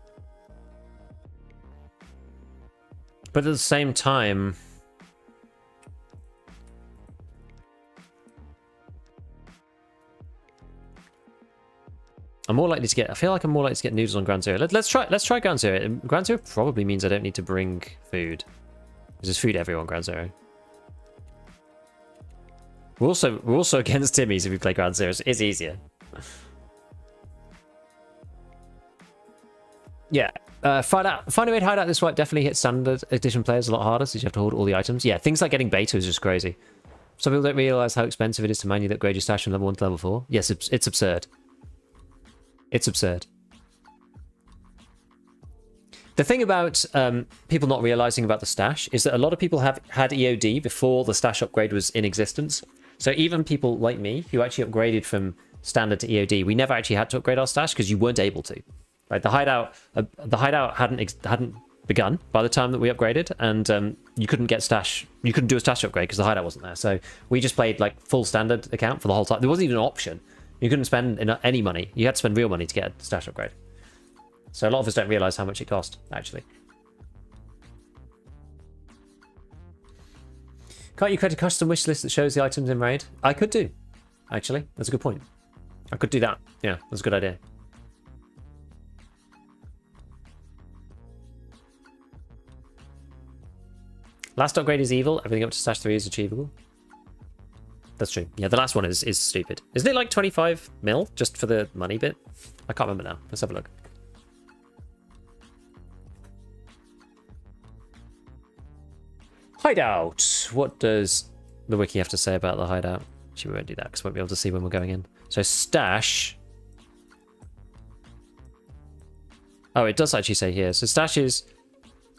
But at the same time... I'm more likely to get... I feel like I'm more likely to get noodles on Ground Zero. Let's try Ground Zero. Ground Zero probably means I don't need to bring food. There's food everywhere on Ground Zero. We're also against Timmy's if we play Ground Zero. It's easier. Yeah. Find a way to hide out this wipe definitely hits standard edition players a lot harder, so you have to hold all the items. Yeah, things like getting beta is just crazy. Some people don't realize how expensive it is to manually upgrade your stash from level 1 to level 4. Yes, it's absurd. It's absurd. The thing about people not realizing about the stash is that a lot of people have had EOD before the stash upgrade was in existence. So even people like me who actually upgraded from standard to EOD, we never actually had to upgrade our stash because you weren't able to. Right? The hideout hadn't begun by the time that we upgraded, and you couldn't get stash. You couldn't do a stash upgrade because the hideout wasn't there. So we just played like full standard account for the whole time. There wasn't even an option. You couldn't spend any money. You had to spend real money to get a stash upgrade. So a lot of us don't realize how much it cost, actually. Can't you create a custom wish list that shows the items in raid? I could do, actually. That's a good point. I could do that. Yeah, that's a good idea. Last upgrade is evil. Everything up to stash 3 is achievable. That's true. Yeah, the last one is stupid. Isn't it like 25 mil just for the money bit? I can't remember now. Let's have a look. Hideout. What does the wiki have to say about the hideout? Actually, we won't do that because we won't be able to see when we're going in. So stash. Oh, it does actually say here. So stash is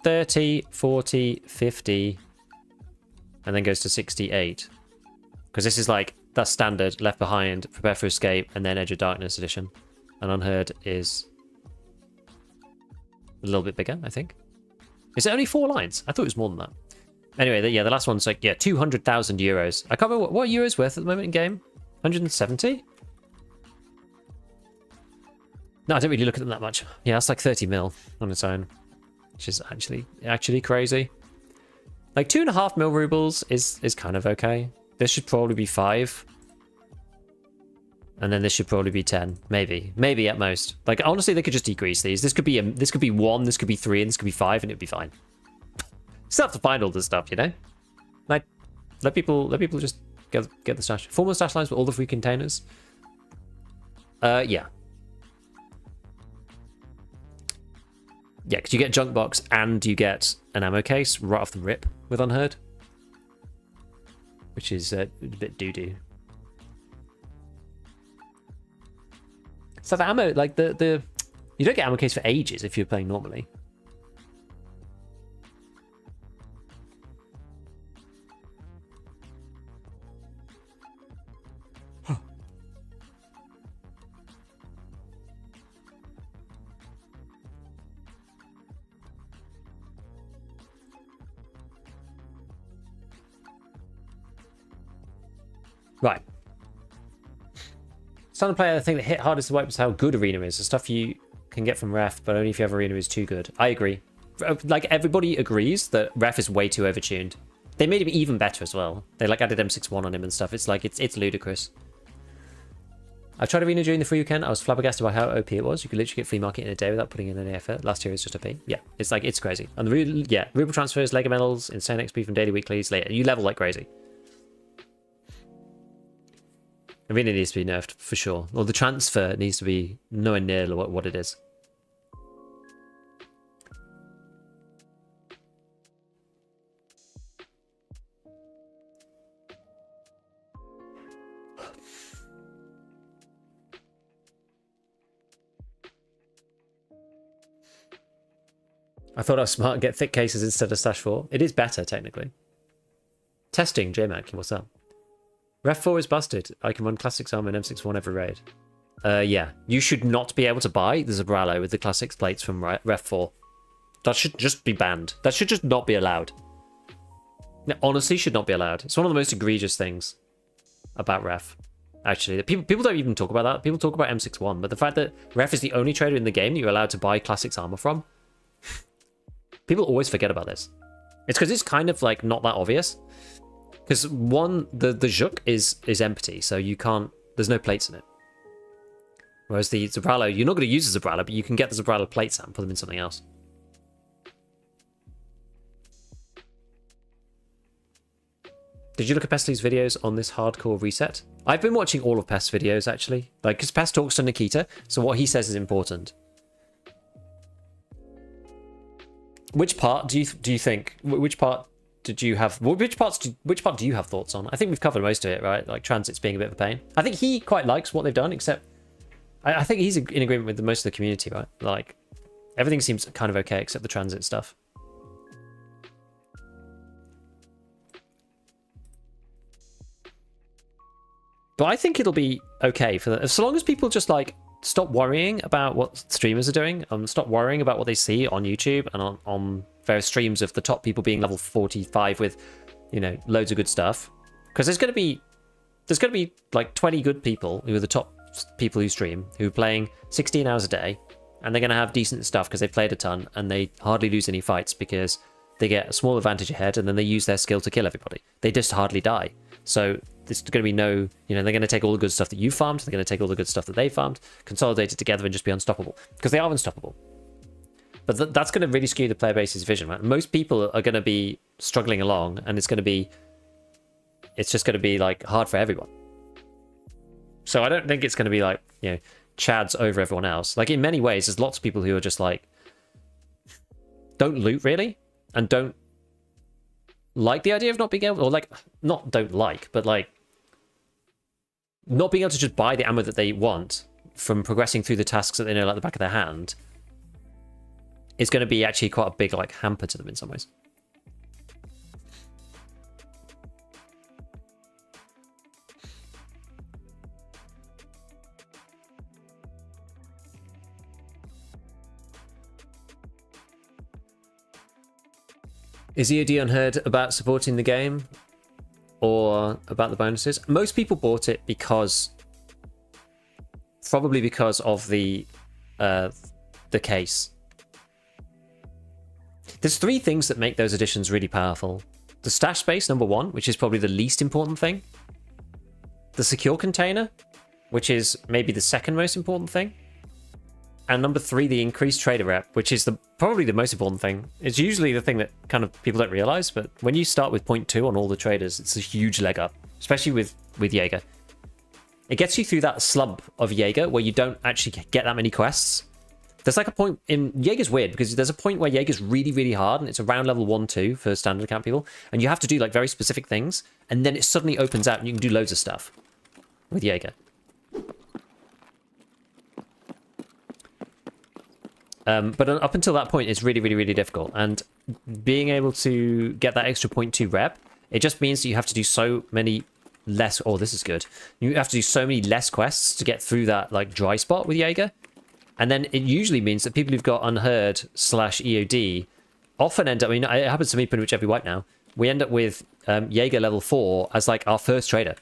30, 40, 50, and then goes to 68. Because this is like, that's standard, Left Behind, Prepare for Escape, and then Edge of Darkness edition. And Unheard is a little bit bigger, I think. Is it only 4 lines? I thought it was more than that. Anyway, yeah, the last one's like, yeah, 200,000 euros. I can't remember what euros worth at the moment in game. 170? No, I don't really look at them that much. Yeah, that's like 30 mil on its own, which is actually crazy. Like 2.5 mil rubles is kind of okay. This should probably be 5. And then this should probably be 10. Maybe at most. Like, honestly, they could just decrease these. This could be 1, this could be 3, and this could be 5, and it'd be fine. Still have to find all this stuff, you know? Like, let people just get the stash. Formal stash lines with all the free containers. Yeah. Yeah, because you get junk box and you get an ammo case right off the rip with Unheard. Which is a bit doo-doo. So the ammo, like the you don't get ammo case for ages if you're playing normally. Right. Standard player, I think the hit hardest to wipe is how good Arena is. The stuff you can get from Ref, but only if you have Arena is too good. I agree. Like, everybody agrees that Ref is way too overtuned. They made him even better as well. They, like, added M61 on him and stuff. It's like, it's ludicrous. I tried Arena during the free weekend. I was flabbergasted by how OP it was. You could literally get flea market in a day without putting in any effort. Last year it was just OP. Yeah, it's like, it's crazy. And the ruble transfers, Lego medals, insane XP from daily weeklies. Later, you level like crazy. Arena needs to be nerfed for sure. Or the transfer needs to be nowhere near what it is. I thought I was smart and get thick cases instead of stash 4. It is better, technically. Testing, JMac, what's up? Ref 4 is busted. I can run Classics Armor and M61 every raid. Yeah. You should not be able to buy the Zabralo with the Classics plates from Ref 4. That should just be banned. That should just not be allowed. It honestly should not be allowed. It's one of the most egregious things about Ref. Actually, people don't even talk about that. People talk about M61, but the fact that Ref is the only trader in the game that you're allowed to buy Classics Armor from, people always forget about this. It's because it's kind of like not that obvious. Because one, the Juk is empty, so you can't, there's no plates in it. Whereas the Zabralo, you're not going to use the Zabralo, but you can get the Zabralo plates out and put them in something else. Did you look at Pestly's videos on this hardcore reset? I've been watching all of Pest's videos, actually. Like, because Pest talks to Nikita, so what he says is important. Which part do you think? Which part did you have? Which part do you have thoughts on? I think we've covered most of it, right? Like transits being a bit of a pain. I think he quite likes what they've done, except I think he's in agreement with most of the community, right? Like everything seems kind of okay except the transit stuff. But I think it'll be okay for so long as people just like stop worrying about what streamers are doing, stop worrying about what they see on YouTube and on various streams of the top people being level 45 with, you know, loads of good stuff. Because there's going to be like 20 good people who are the top people who stream, who are playing 16 hours a day, and they're going to have decent stuff because they've played a ton and they hardly lose any fights because they get a small advantage ahead and then they use their skill to kill everybody. They just hardly die. So there's going to be no, you know, they're going to take all the good stuff that you farmed, they're going to take all the good stuff that they farmed, consolidate it together and just be unstoppable. Because they are unstoppable. But that's going to really skew the player base's vision, right? Most people are going to be struggling along and it's just going to be like hard for everyone. So I don't think it's going to be like, you know, Chad's over everyone else. Like in many ways, there's lots of people who are just like, don't loot really, and don't like the idea of not being able, or like, not don't like, but like, not being able to just buy the ammo that they want from progressing through the tasks that they know like the back of their hand is going to be actually quite a big like hamper to them in some ways. Is EOD unheard about supporting the game or about the bonuses? Most people bought it because, probably because of the case. There's three things that make those additions really powerful. The stash space, number one, which is probably the least important thing. The secure container, which is maybe the second most important thing. And number three, the increased trader rep, which is probably the most important thing. It's usually the thing that kind of people don't realize, but when you start with 0.2 on all the traders, it's a huge leg up, especially with Jaeger. It gets you through that slump of Jaeger where you don't actually get that many quests. There's like a point in Jaeger's weird because there's a point where Jaeger's really, really hard and it's around level 1-2 for standard account people, and you have to do like very specific things, and then it suddenly opens out and you can do loads of stuff with Jaeger. But up until that point, it's really, really, really difficult. And being able to get that extra 0.2 rep, it just means that you have to do so many less... Oh, this is good. You have to do so many less quests to get through that like dry spot with Jaeger. And then it usually means that people who've got unheard / EOD often end up... I mean, it happens to me pretty much every wipe now. We end up with Jaeger level 4 as like our first trader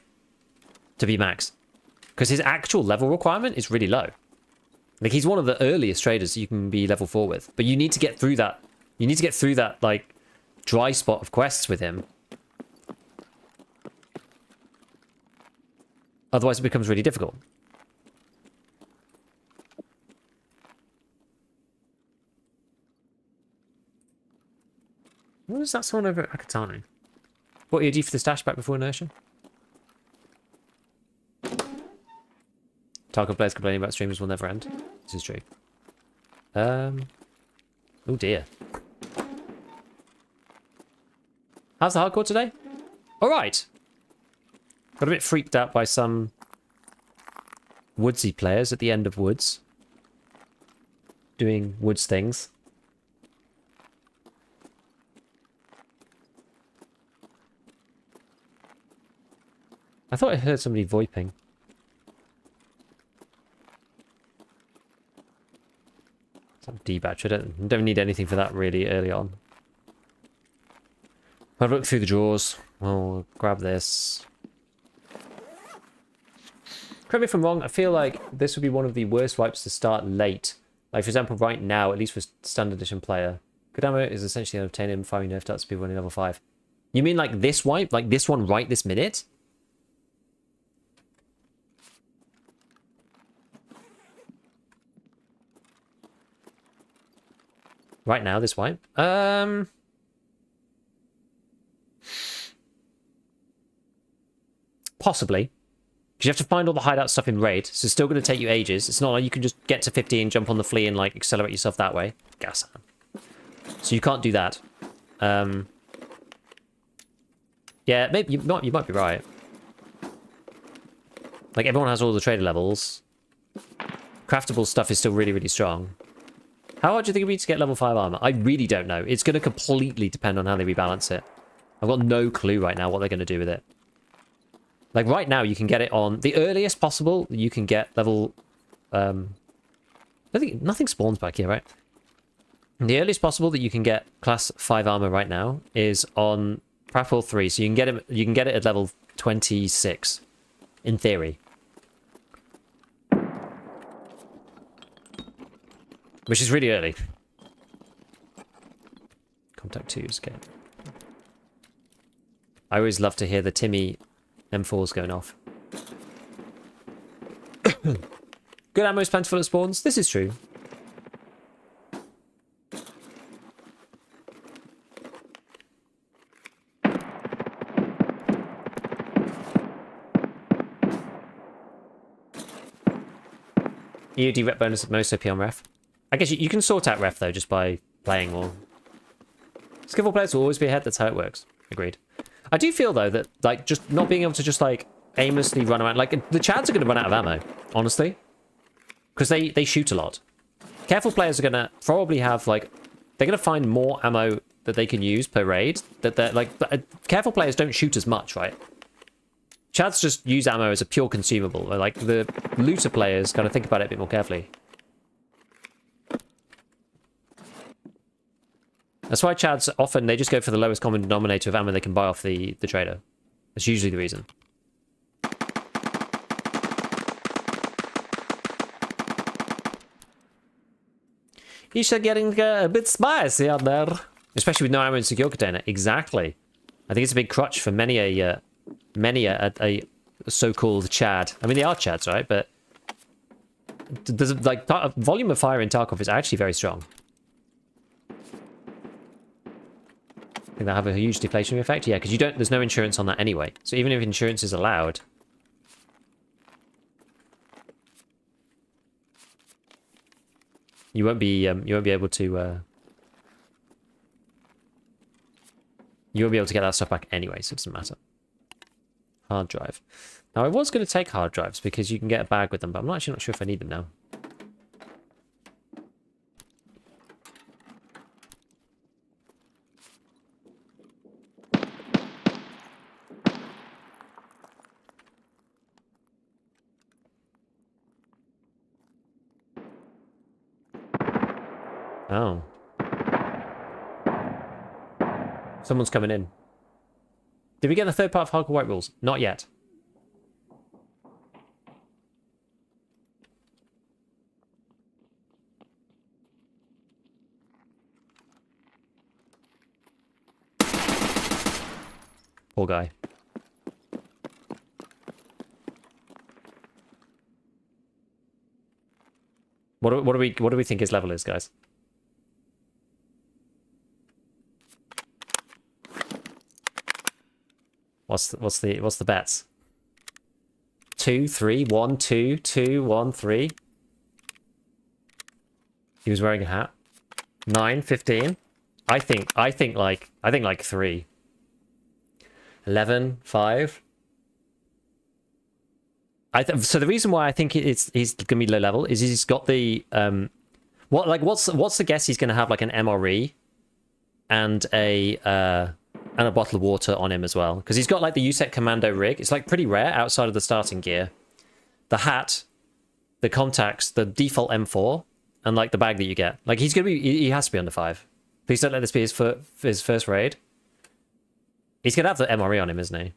to be max. Because his actual level requirement is really low. Like, he's one of the earliest traders you can be level 4 with. But you need to get through that. You need to get through that, like, dry spot of quests with him. Otherwise, it becomes really difficult. What is that someone over at Akatane? What EOD for the stash back before inertia? Tarkov players complaining about streamers will never end. This is true. Oh dear. How's the hardcore today? Alright. Got a bit freaked out by some woodsy players at the end of Woods. Doing Woods things. I thought I heard somebody voiping. Some D-batch. I don't need anything for that really early on. I've looked through the drawers. I'll grab this. Correct me if I'm wrong, I feel like this would be one of the worst wipes to start late. Like, for example, right now, at least for standard edition player. Good ammo is essentially unobtainable firing nerf darts to people running level 5. You mean like this wipe? Like this one right this minute? Right now, this wipe? Possibly. Because you have to find all the hideout stuff in raid, so it's still going to take you ages. It's not like you can just get to 50 and jump on the flea and like accelerate yourself that way. Gas. So you can't do that. Yeah, maybe you might be right. Like, everyone has all the trader levels. Craftable stuff is still really, really strong. How hard do you think it would be to get level 5 armor? I really don't know. It's going to completely depend on how they rebalance it. I've got no clue right now what they're going to do with it. Like, right now, you can get it on... The earliest possible, you can get level... I think nothing spawns back here, right? The earliest possible that you can get class 5 armor right now is on Prapor 3. So you can get it at level 26, in theory. Which is really early. Contact 2s, okay. I always love to hear the Timmy M4s going off. Good ammo is plentiful at spawns. This is true. EOD rep bonus at most OP on ref. I guess you can sort out ref though just by playing more. Skillful players will always be ahead. That's how it works. Agreed. I do feel though that like just not being able to just like aimlessly run around, like the Chads are going to run out of ammo, honestly, because they shoot a lot. Careful players are going to probably have like they're going to find more ammo that they can use per raid. That they're like careful players don't shoot as much, right? Chads just use ammo as a pure consumable. Like the looter players got to think about it a bit more carefully. That's why Chads often, they just go for the lowest common denominator of ammo they can buy off the trader. That's usually the reason. He's getting a bit spicy out there. Especially with no ammo in secure container. Exactly. I think it's a big crutch for many a so-called Chad. I mean, they are Chads, right? But there's like volume of fire in Tarkov is actually very strong. I think they'll have a huge deflationary effect. Yeah, because there's no insurance on that anyway. So even if insurance is allowed, you won't be able to get that stuff back anyway, so it doesn't matter. Hard drive. Now I was going to take hard drives because you can get a bag with them, but I'm actually not sure if I need them now. Oh. Someone's coming in. Did we get the third part of Hardcore White Rules? Not yet. Poor guy. What do we think his level is, guys? What's the bets? 2, 3, 1, 2, 2, 1, 3. He was wearing a hat. 9, 15. I think like 3. 11, 5. So the reason why I think he's gonna be low level is he's got the what's the guess he's gonna have, like an MRE and a bottle of water on him as well, because he's got like the USEC commando rig. It's like pretty rare outside of the starting gear. The hat, the contacts, the default M4, and like the bag that you get. Like he has to be under 5. Please don't let this be his first raid. He's gonna have the MRE on him, isn't he?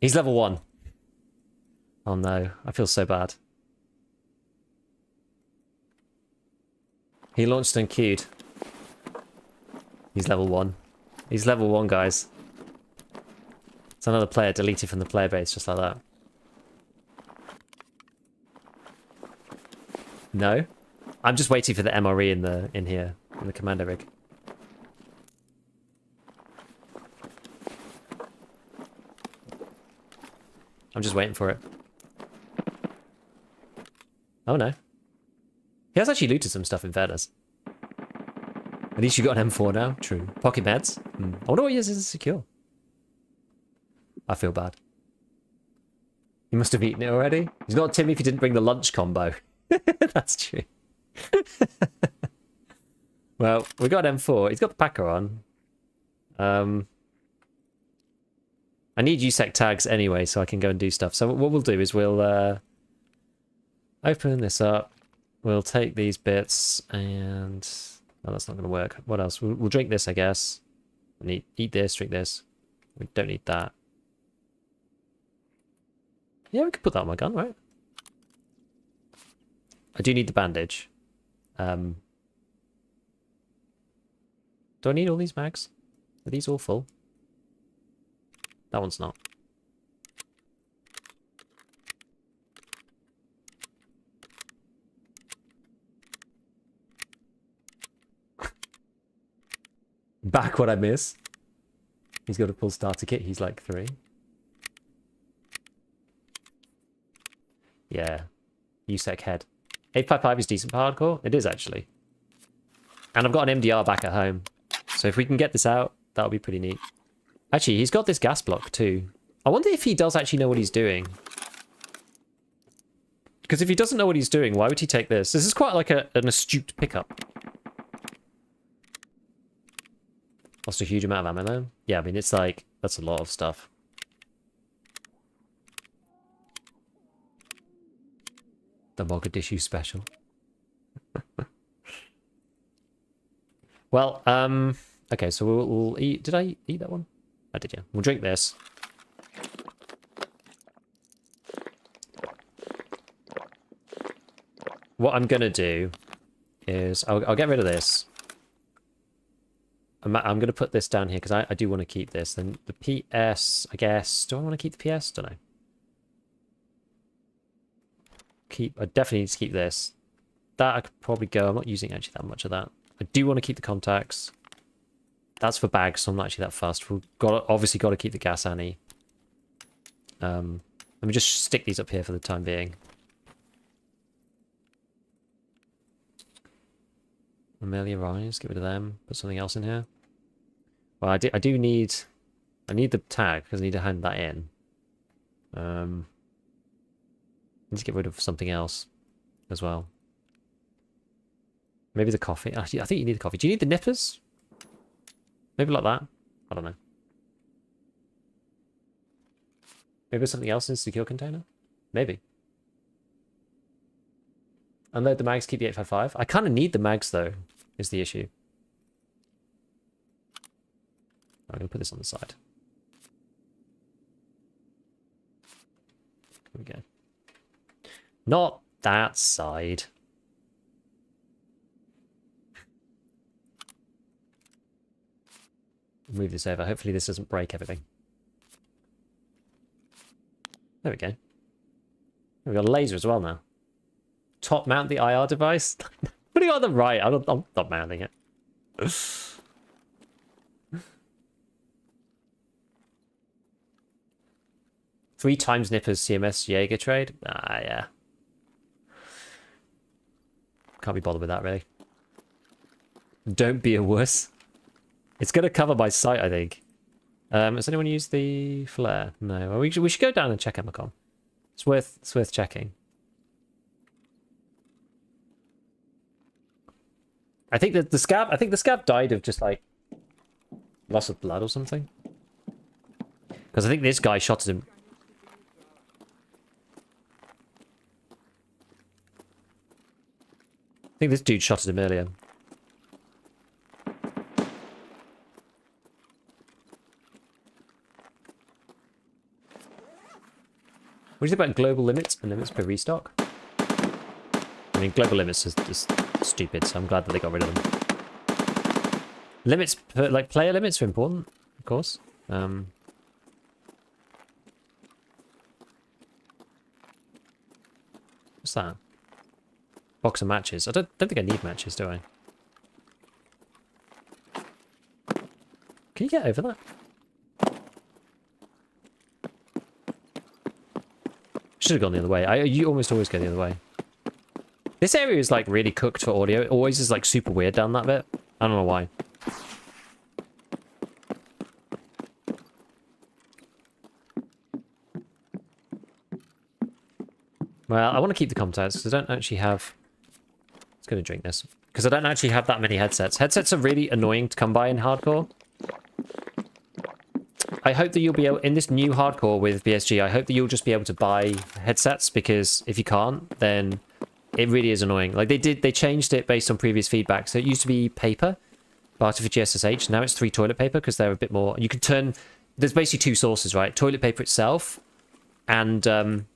He's level 1. Oh no, I feel so bad. He launched and queued. He's level 1. He's level 1, guys. It's another player deleted from the player base, just like that. No? I'm just waiting for the MRE in here, in the commander rig. I'm just waiting for it. Oh no. He has actually looted some stuff in fairness. At least you got an M4 now. True. Pocket meds. I wonder what he is secure. I feel bad. He must have eaten it already. He's not Timmy if he didn't bring the lunch combo. That's true. Well, we got M4. He's got the packer on. I need USEC tags anyway, so I can go and do stuff. So what we'll do is we'll open this up. We'll take these bits and... Oh, that's not going to work. What else? We'll drink this, I guess. We eat this, drink this. We don't need that. Yeah, we could put that on my gun, right? I do need the bandage. Do I need all these mags? Are these all full? That one's not. Back what I miss. He's got a full starter kit. He's like 3. Yeah. USEC head. 855 is decent for hardcore. It is, actually. And I've got an MDR back at home. So if we can get this out, that'll be pretty neat. Actually, he's got this gas block too. I wonder if he does actually know what he's doing. Because if he doesn't know what he's doing, why would he take this? This is quite like an astute pickup. Lost a huge amount of ammo though. Yeah, I mean, it's like, that's a lot of stuff. The Mogadishu special. Well, okay, so we'll eat. Did I eat that one? I did, yeah. We'll drink this. What I'm gonna do is I'll get rid of this. I'm gonna put this down here because I do want to keep this. Then the PS, I guess. Do I want to keep the PS? Don't know. I definitely need to keep this. That I could probably go. I'm not using actually that much of that. I do want to keep the contacts. That's for bags, so I'm not actually that fast. We've obviously got to keep the gas Annie. Let me just stick these up here for the time being. Amelia Rise, get rid of them. Put something else in here. Well, I do need... I need the tag, because I need to hand that in. I need to get rid of something else as well. Maybe the coffee. Actually, I think you need the coffee. Do you need the nippers? Maybe like that. I don't know. Maybe something else in the secure container? Maybe. Unload the mags, keep the 855. I kind of need the mags, though. is the issue. I'm going to put this on the side. There we go. Not that side. Move this over. Hopefully this doesn't break everything. There we go. We've got a laser as well now. Top mount the IR device. Putting it on the right. I'm not mounting it. 3 times Nipper's CMS Jaeger trade. Ah, yeah. Can't be bothered with that, really. Don't be a wuss. It's going to cover my site, I think. Has anyone used the flare? No. Well, we should go down and check Emacom. It's worth checking. I think that the scav died of just like loss of blood or something. Because I think this guy shot at him. I think this dude shot at him earlier. What do you think about global limits and limits per restock? I mean, global limits is just stupid, so I'm glad that they got rid of them. Limits, per, like player limits are important, of course. What's that? Box of matches. I don't think I need matches, do I? Can you get over that? Should have gone the other way. You almost always go the other way. This area is like really cooked for audio. It always is like super weird down that bit. I don't know why. Well, I want to keep the contacts because I don't actually have... It's going to drink this. Because I don't actually have that many headsets. Headsets are really annoying to come by in hardcore. I hope that you'll be able... In this new hardcore with BSG, I hope that you'll just be able to buy headsets because if you can't, then it really is annoying. Like they changed it based on previous feedback. So it used to be paper, barter for GSSH. Now it's 3 toilet paper because they're a bit more... You can turn... There's basically 2 sources, right? Toilet paper itself and...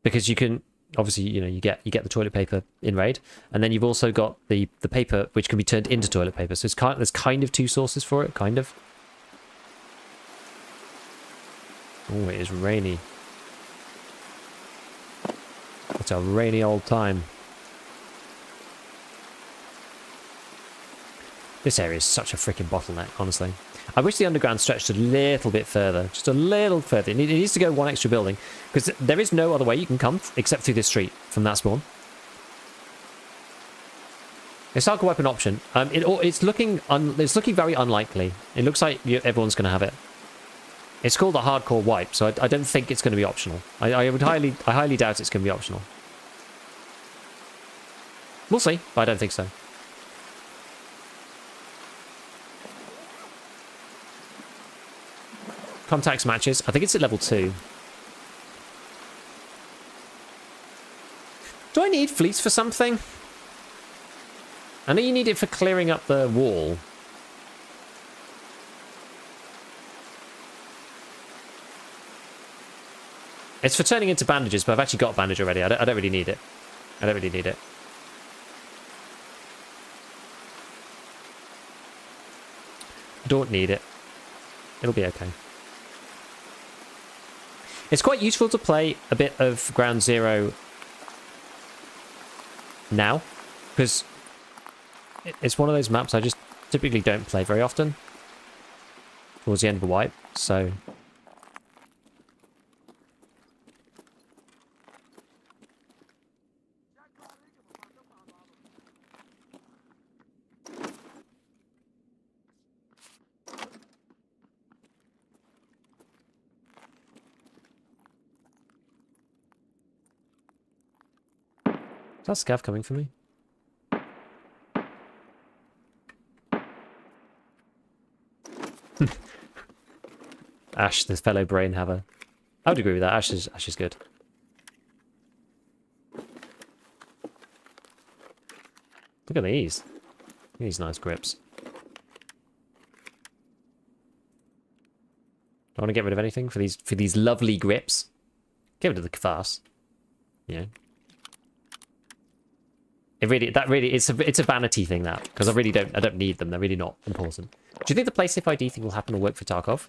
because you can obviously you get the toilet paper in raid, and then you've also got the paper which can be turned into toilet paper. So there's kind of 2 sources for it, kind of. Oh, it is rainy. It's a rainy old time. This area is such a freaking bottleneck, honestly. I wish the underground stretched a little bit further. Just a little further. It needs to go 1 extra building. Because there is no other way you can come except through this street from that spawn. It's hardcore weapon option. It's looking very unlikely. It looks like everyone's going to have it. It's called a hardcore wipe, so I don't think it's going to be optional. I highly doubt it's going to be optional. We'll see, but I don't think so. Contacts matches. I think it's at level 2. Do I need fleets for something? I know you need it for clearing up the wall. It's for turning into bandages, but I've actually got a bandage already. I don't really need it. I don't really need it. Don't need it. It'll be okay. It's quite useful to play a bit of Ground Zero now, because it's one of those maps I just typically don't play very often towards the end of the wipe, so... Is that scav coming for me? Ash, the fellow brain haver. I would agree with that. Ash is good. Look at these. Look at these nice grips. I want to get rid of anything for these lovely grips. Get rid of the kvass. Yeah. It's a vanity thing, that, because I don't need them. They're really not important. Do you think the PlaySafe ID thing will happen or work for Tarkov?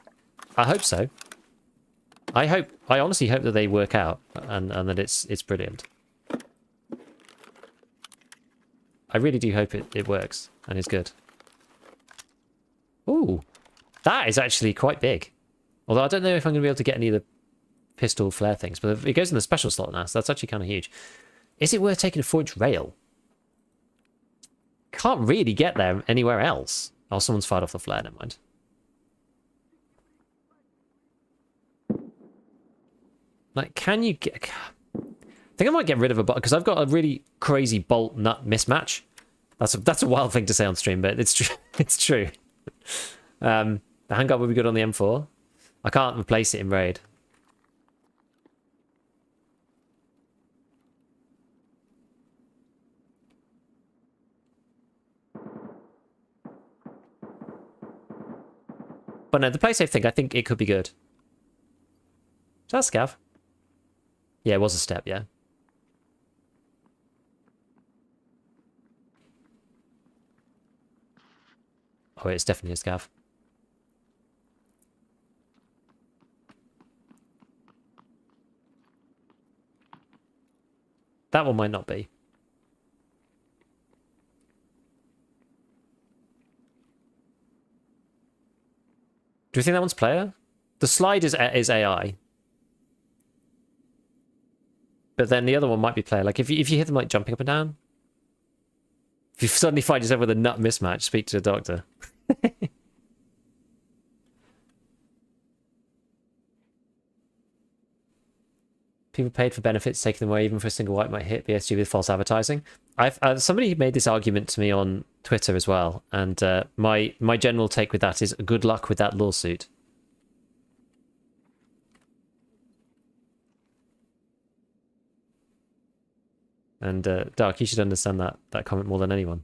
I hope so. I honestly hope that they work out and that it's brilliant. I really do hope it works and is good. Ooh, that is actually quite big. Although I don't know if I'm going to be able to get any of the pistol flare things, but it goes in the special slot now, so that's actually kind of huge. Is it worth taking a 4-inch rail? Can't really get there anywhere else. Oh, someone's fired off the flare, never mind. Like, can you get... I think I might get rid of a bolt, because I've got a really crazy bolt nut mismatch. That's a wild thing to say on stream, but it's true. It's true. The handguard would be good on the M4. I can't replace it in raid. But no, the PlaySafe thing, I think it could be good. Is that scav? Yeah, it was a step, yeah. Oh, it's definitely a scav. That one might not be. Do you think that one's player? The slide is AI. But then the other one might be player. Like, if you hit them, like, jumping up and down. If you suddenly find yourself with a nut mismatch, speak to a doctor. People paid for benefits, taking them away even for a single wipe might hit BSG with false advertising. Somebody made this argument to me on Twitter as well, and my general take with that is good luck with that lawsuit. And Dark, you should understand that comment more than anyone.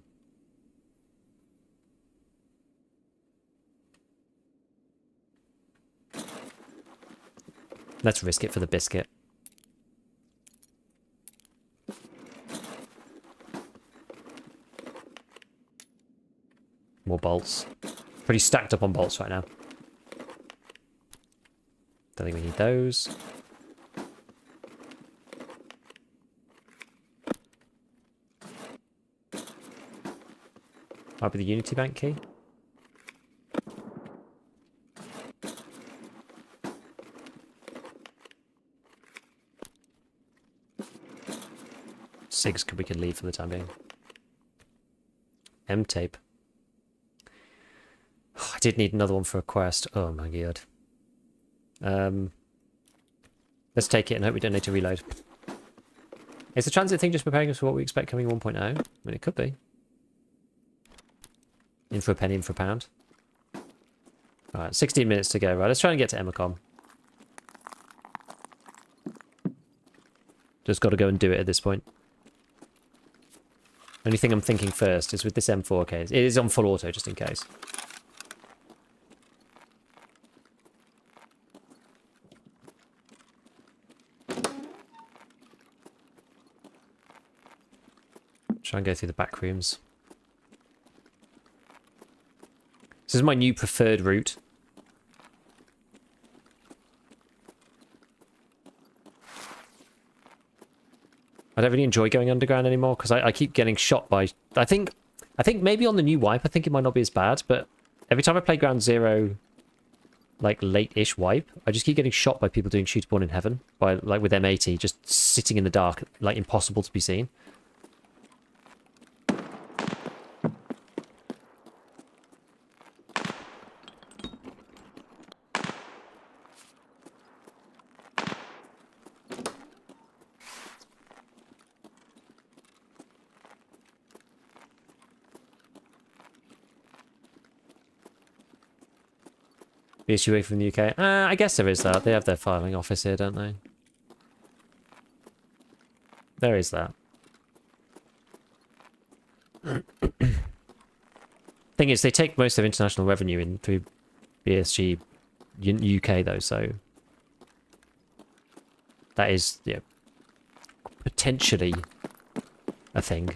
Let's risk it for the biscuit. More bolts. Pretty stacked up on bolts right now. Don't think we need those. Might be the Unity Bank key. Sigs we can leave for the time being. M-tape. Oh, I did need another one for a quest. Oh my god. Let's take it and hope we don't need to reload. Is the transit thing just preparing us for what we expect coming 1.0? I mean, it could be. In for a penny, in for a pound. Alright, 16 minutes to go. Right, let's try and get to Emacom. Just got to go and do it at this point. Only thing I'm thinking first is with this M4 case. It is on full auto, just in case. Try and go through the back rooms. This is my new preferred route. I don't really enjoy going underground anymore because I keep getting shot by... I think maybe on the new wipe, I think it might not be as bad, but every time I play Ground Zero, like late-ish wipe, I just keep getting shot by people doing Shooter Born in Heaven, by like with M80, just sitting in the dark, like impossible to be seen. BSUA from the UK. I guess there is that. They have their filing office here, don't they? There is that. Thing is, they take most of international revenue in through BSG UK though, so that is, yeah, potentially a thing.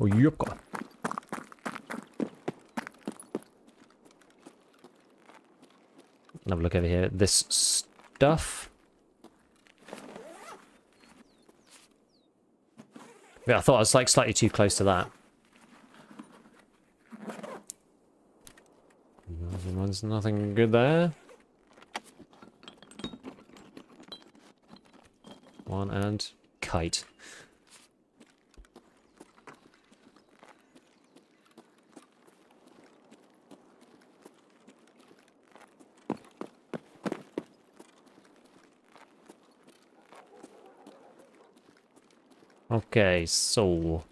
Oh, yep. Have a look over here. This stuff. Yeah, I thought I was like slightly too close to that. There's nothing good there. One and kite. Okay, so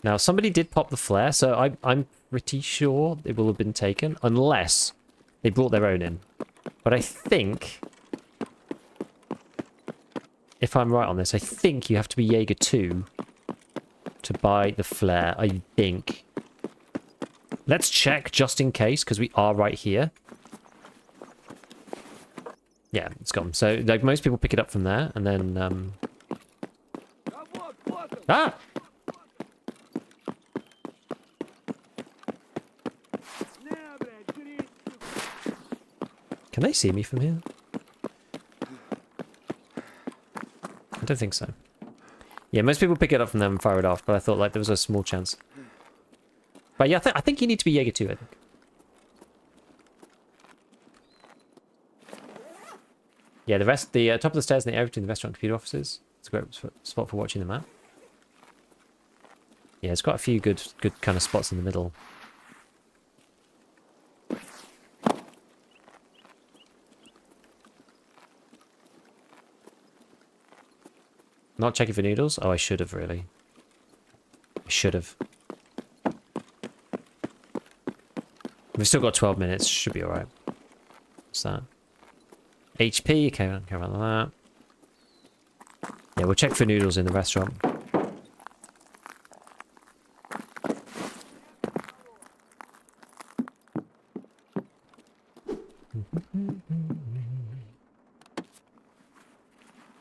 now somebody did pop the flare, so I'm pretty sure it will have been taken, unless they brought their own in. But I think, if I'm right on this, I think you have to be Jaeger 2 to buy the flare, I think. Let's check just in case, because we are right here. Yeah, it's gone. So, like, most people pick it up from there, and then, Ah! Can they see me from here? I don't think so. Yeah, most people pick it up from them and fire it off, but I thought, like, there was a small chance. But yeah, I think you need to be Jaeger 2, I think. Yeah, the rest, the top of the stairs in the area between the restaurant and computer offices. It's a great spot for watching the map. Yeah, it's got a few good kind of spots in the middle. Not checking for noodles? Oh, I should have, really. I should have. We've still got 12 minutes. Should be alright. What's that? HP. Okay, I don't care about that. Yeah, we'll check for noodles in the restaurant.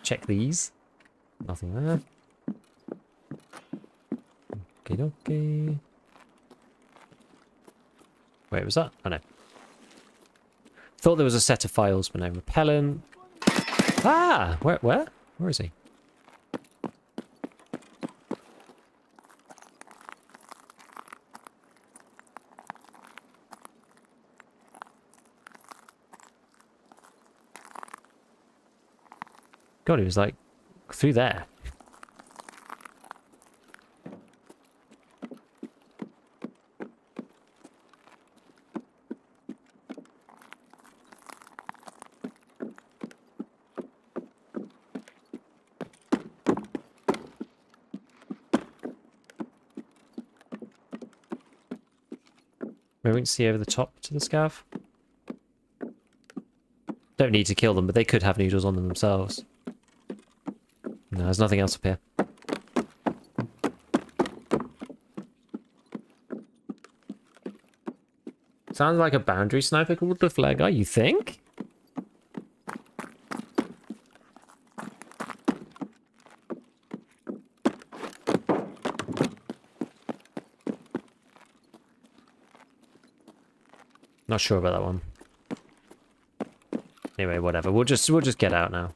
Check these. Nothing there. Okay, okay. Wait, was that? Oh no. Thought there was a set of files, but no. Repellent. Ah! Where? Where is he? God, he was like through there. Maybe we can see over the top to the scav. Don't need to kill them, but they could have noodles on them themselves. No, there's nothing else up here. Sounds like a boundary sniper called the Flare Guy, you think? Not sure about that one. Anyway, whatever. We'll just get out now.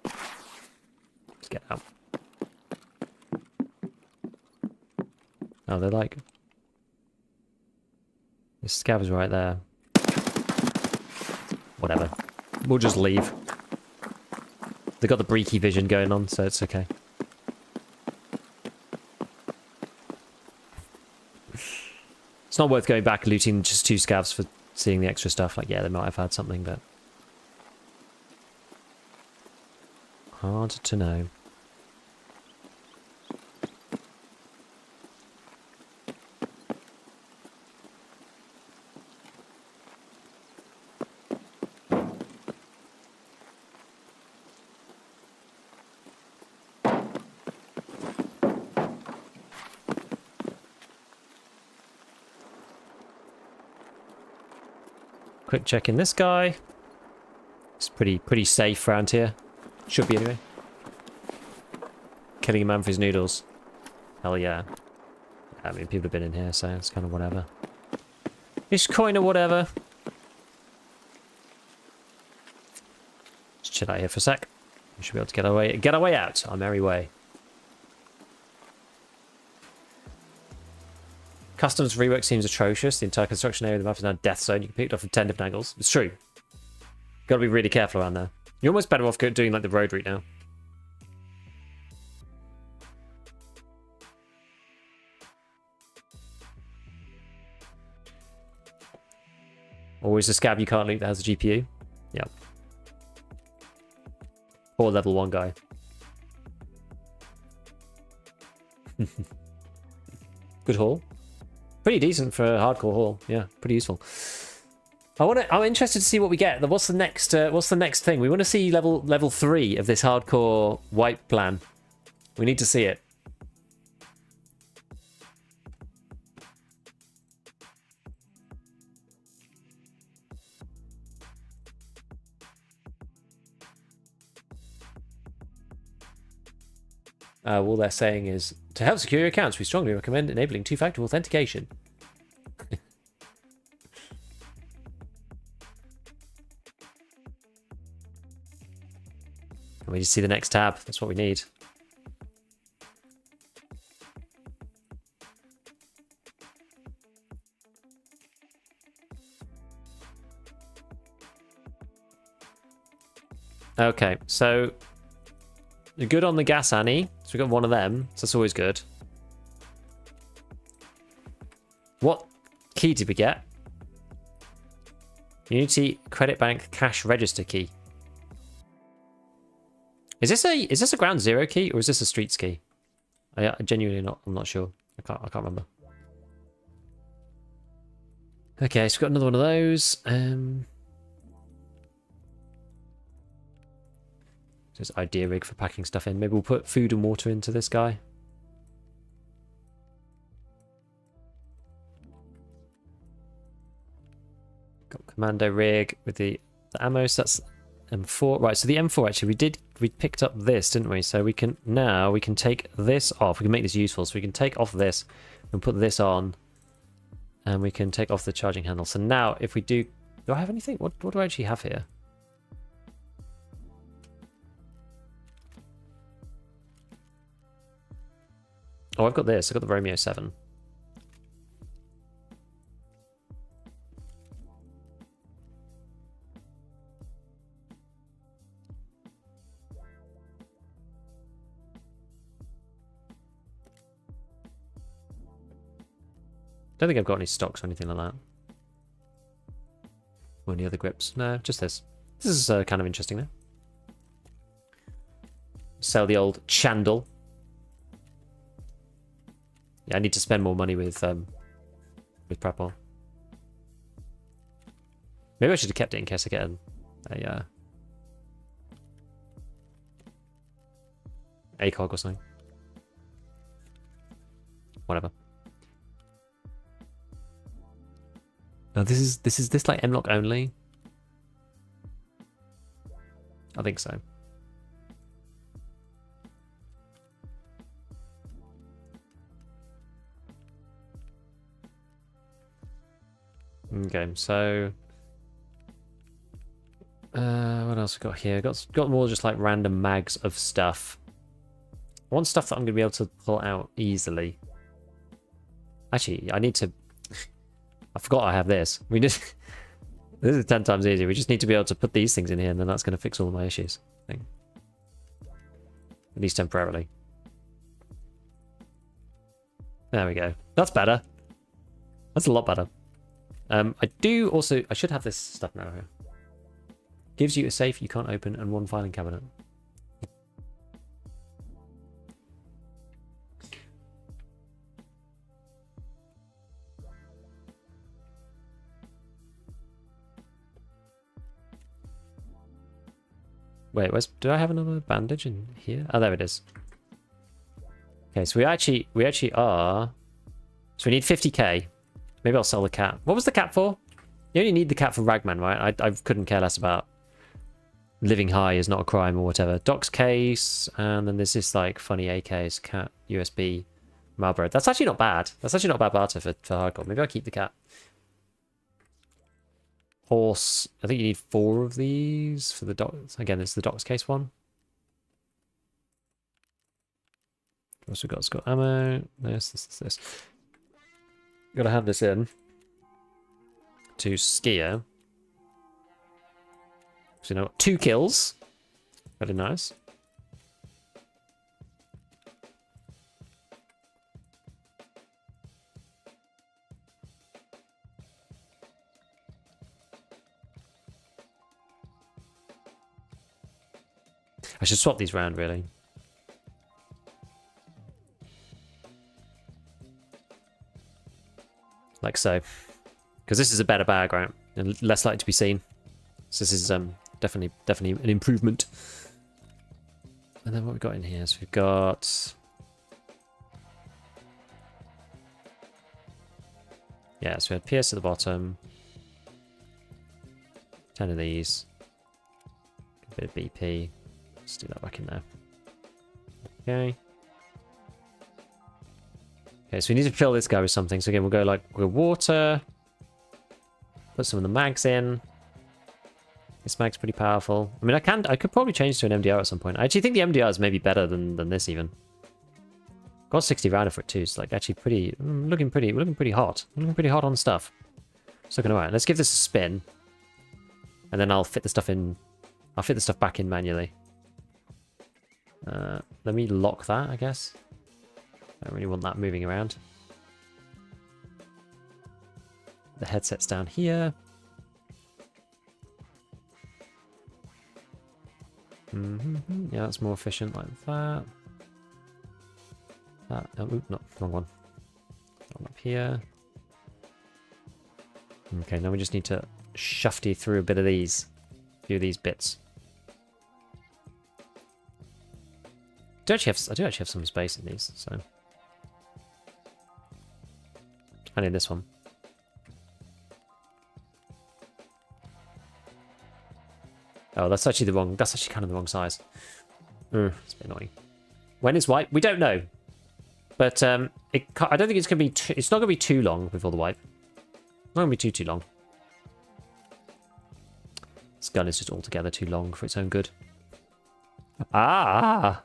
Let's get out. Oh, they're like... The scav is right there. Whatever. We'll just leave. They've got the breaky vision going on, so it's okay. It's not worth going back and looting just 2 scavs for seeing the extra stuff. Like, yeah, they might have had something, but... hard to know. Quick check in this guy. It's pretty safe around here. Should be anyway. Killing a man for his noodles. Hell yeah. I mean, people have been in here, so it's kind of whatever. It's kind of whatever. Just chill out here for a sec. We should be able to get our way out. Our merry way. Customs rework seems atrocious. The entire construction area of the map is now a death zone. You can pick it off from 10 different angles. It's true. Gotta be really careful around there. You're almost better off doing like the road route now. Always a scav you can't loot that has a GPU. Yep. Or level 1 guy. Good haul. Pretty decent for a hardcore haul. Yeah, pretty useful. I'm interested to see what we get. What's the next thing? We want to see level 3 of this hardcore wipe plan. We need to see it. All they're saying is, to help secure your accounts, we strongly recommend enabling two-factor authentication. And we just see the next tab. That's what we need. Okay, so you're good on the gas, Annie. So we got one of them. So that's always good. What key did we get? Unity Credit Bank Cash Register key. Is this a ground zero key or is this a streets key? I genuinely I'm not sure. I can't remember. Okay, so we've got another one of those. Just idea rig for packing stuff in. Maybe we'll put food and water into this guy. Got commando rig with the ammo. So that's M4. Right, so the M4 actually we picked up this, didn't we? So we can take this off. We can make this useful. So we can take off this and put this on. And we can take off the charging handle. So now if we do I have anything? What do I actually have here? Oh, I've got this. I've got the Romeo 7. Don't think I've got any stocks or anything like that. Or any other grips. No, just this. This is kind of interesting though. Sell the old chandel. Yeah, I need to spend more money with prep on. Maybe I should have kept it in case I get a ACOG or something. Whatever. No, this is like M-lock only. I think so. Okay, so what else we got here? Got more just like random mags of stuff. I want stuff that I'm gonna be able to pull out easily. Actually, I need to. I forgot I have this. This is 10 times easier. We just need to be able to put these things in here, and then that's gonna fix all of my issues. I think. At least temporarily. There we go. That's better. That's a lot better. I should have this stuff now here. Gives you a safe you can't open and one filing cabinet. Wait, do I have another bandage in here? Oh, there it is. Okay, so we actually are. So we need 50k. Maybe I'll sell the cat. What was the cat for? You only need the cat for Ragman, right? I couldn't care less about living high is not a crime or whatever. Doc's case, and then there's this like funny AKs, cat, USB, Marlboro. That's actually not bad. That's actually not a bad barter for hardcore. Maybe I'll keep the cat. Horse. I think you need 4 of these for the doc. Again, this is the Doc's case one. Also got Scott ammo. This. Gotta have this in to Skier. So now 2 kills. Very nice. I should swap these round, really. Like so. Because this is a better bag, right? And less likely to be seen. So this is definitely an improvement. And then what we've got in here? So we've got... Yeah, so we had PS at the bottom. 10 of these. A bit of BP. Let's do that back in there. Okay. Okay, so we need to fill this guy with something. So again, we'll go like with water. Put some of the mags in. This mag's pretty powerful. I mean, I could probably change to an MDR at some point. I actually think the MDR is maybe better than this even. Got 60 rounder for it too. It's like actually pretty, looking pretty hot. Looking pretty hot on stuff. It's looking alright. Let's give this a spin, and then I'll fit the stuff in. I'll fit the stuff back in manually. Let me lock that, I guess. I don't really want that moving around. The headset's down here. Yeah, that's more efficient like that. That. Oh, oop, no, wrong one. One up here. Okay, now we just need to shufty through a bit of these. A few of these bits. I do actually have some space in these, so. I need this one. Oh, that's actually kind of the wrong size. It's a bit annoying. When is wipe? We don't know. But I don't think it's going to be it's not going to be too long before the wipe. It's not going to be too long. This gun is just altogether too long for its own good. Ah!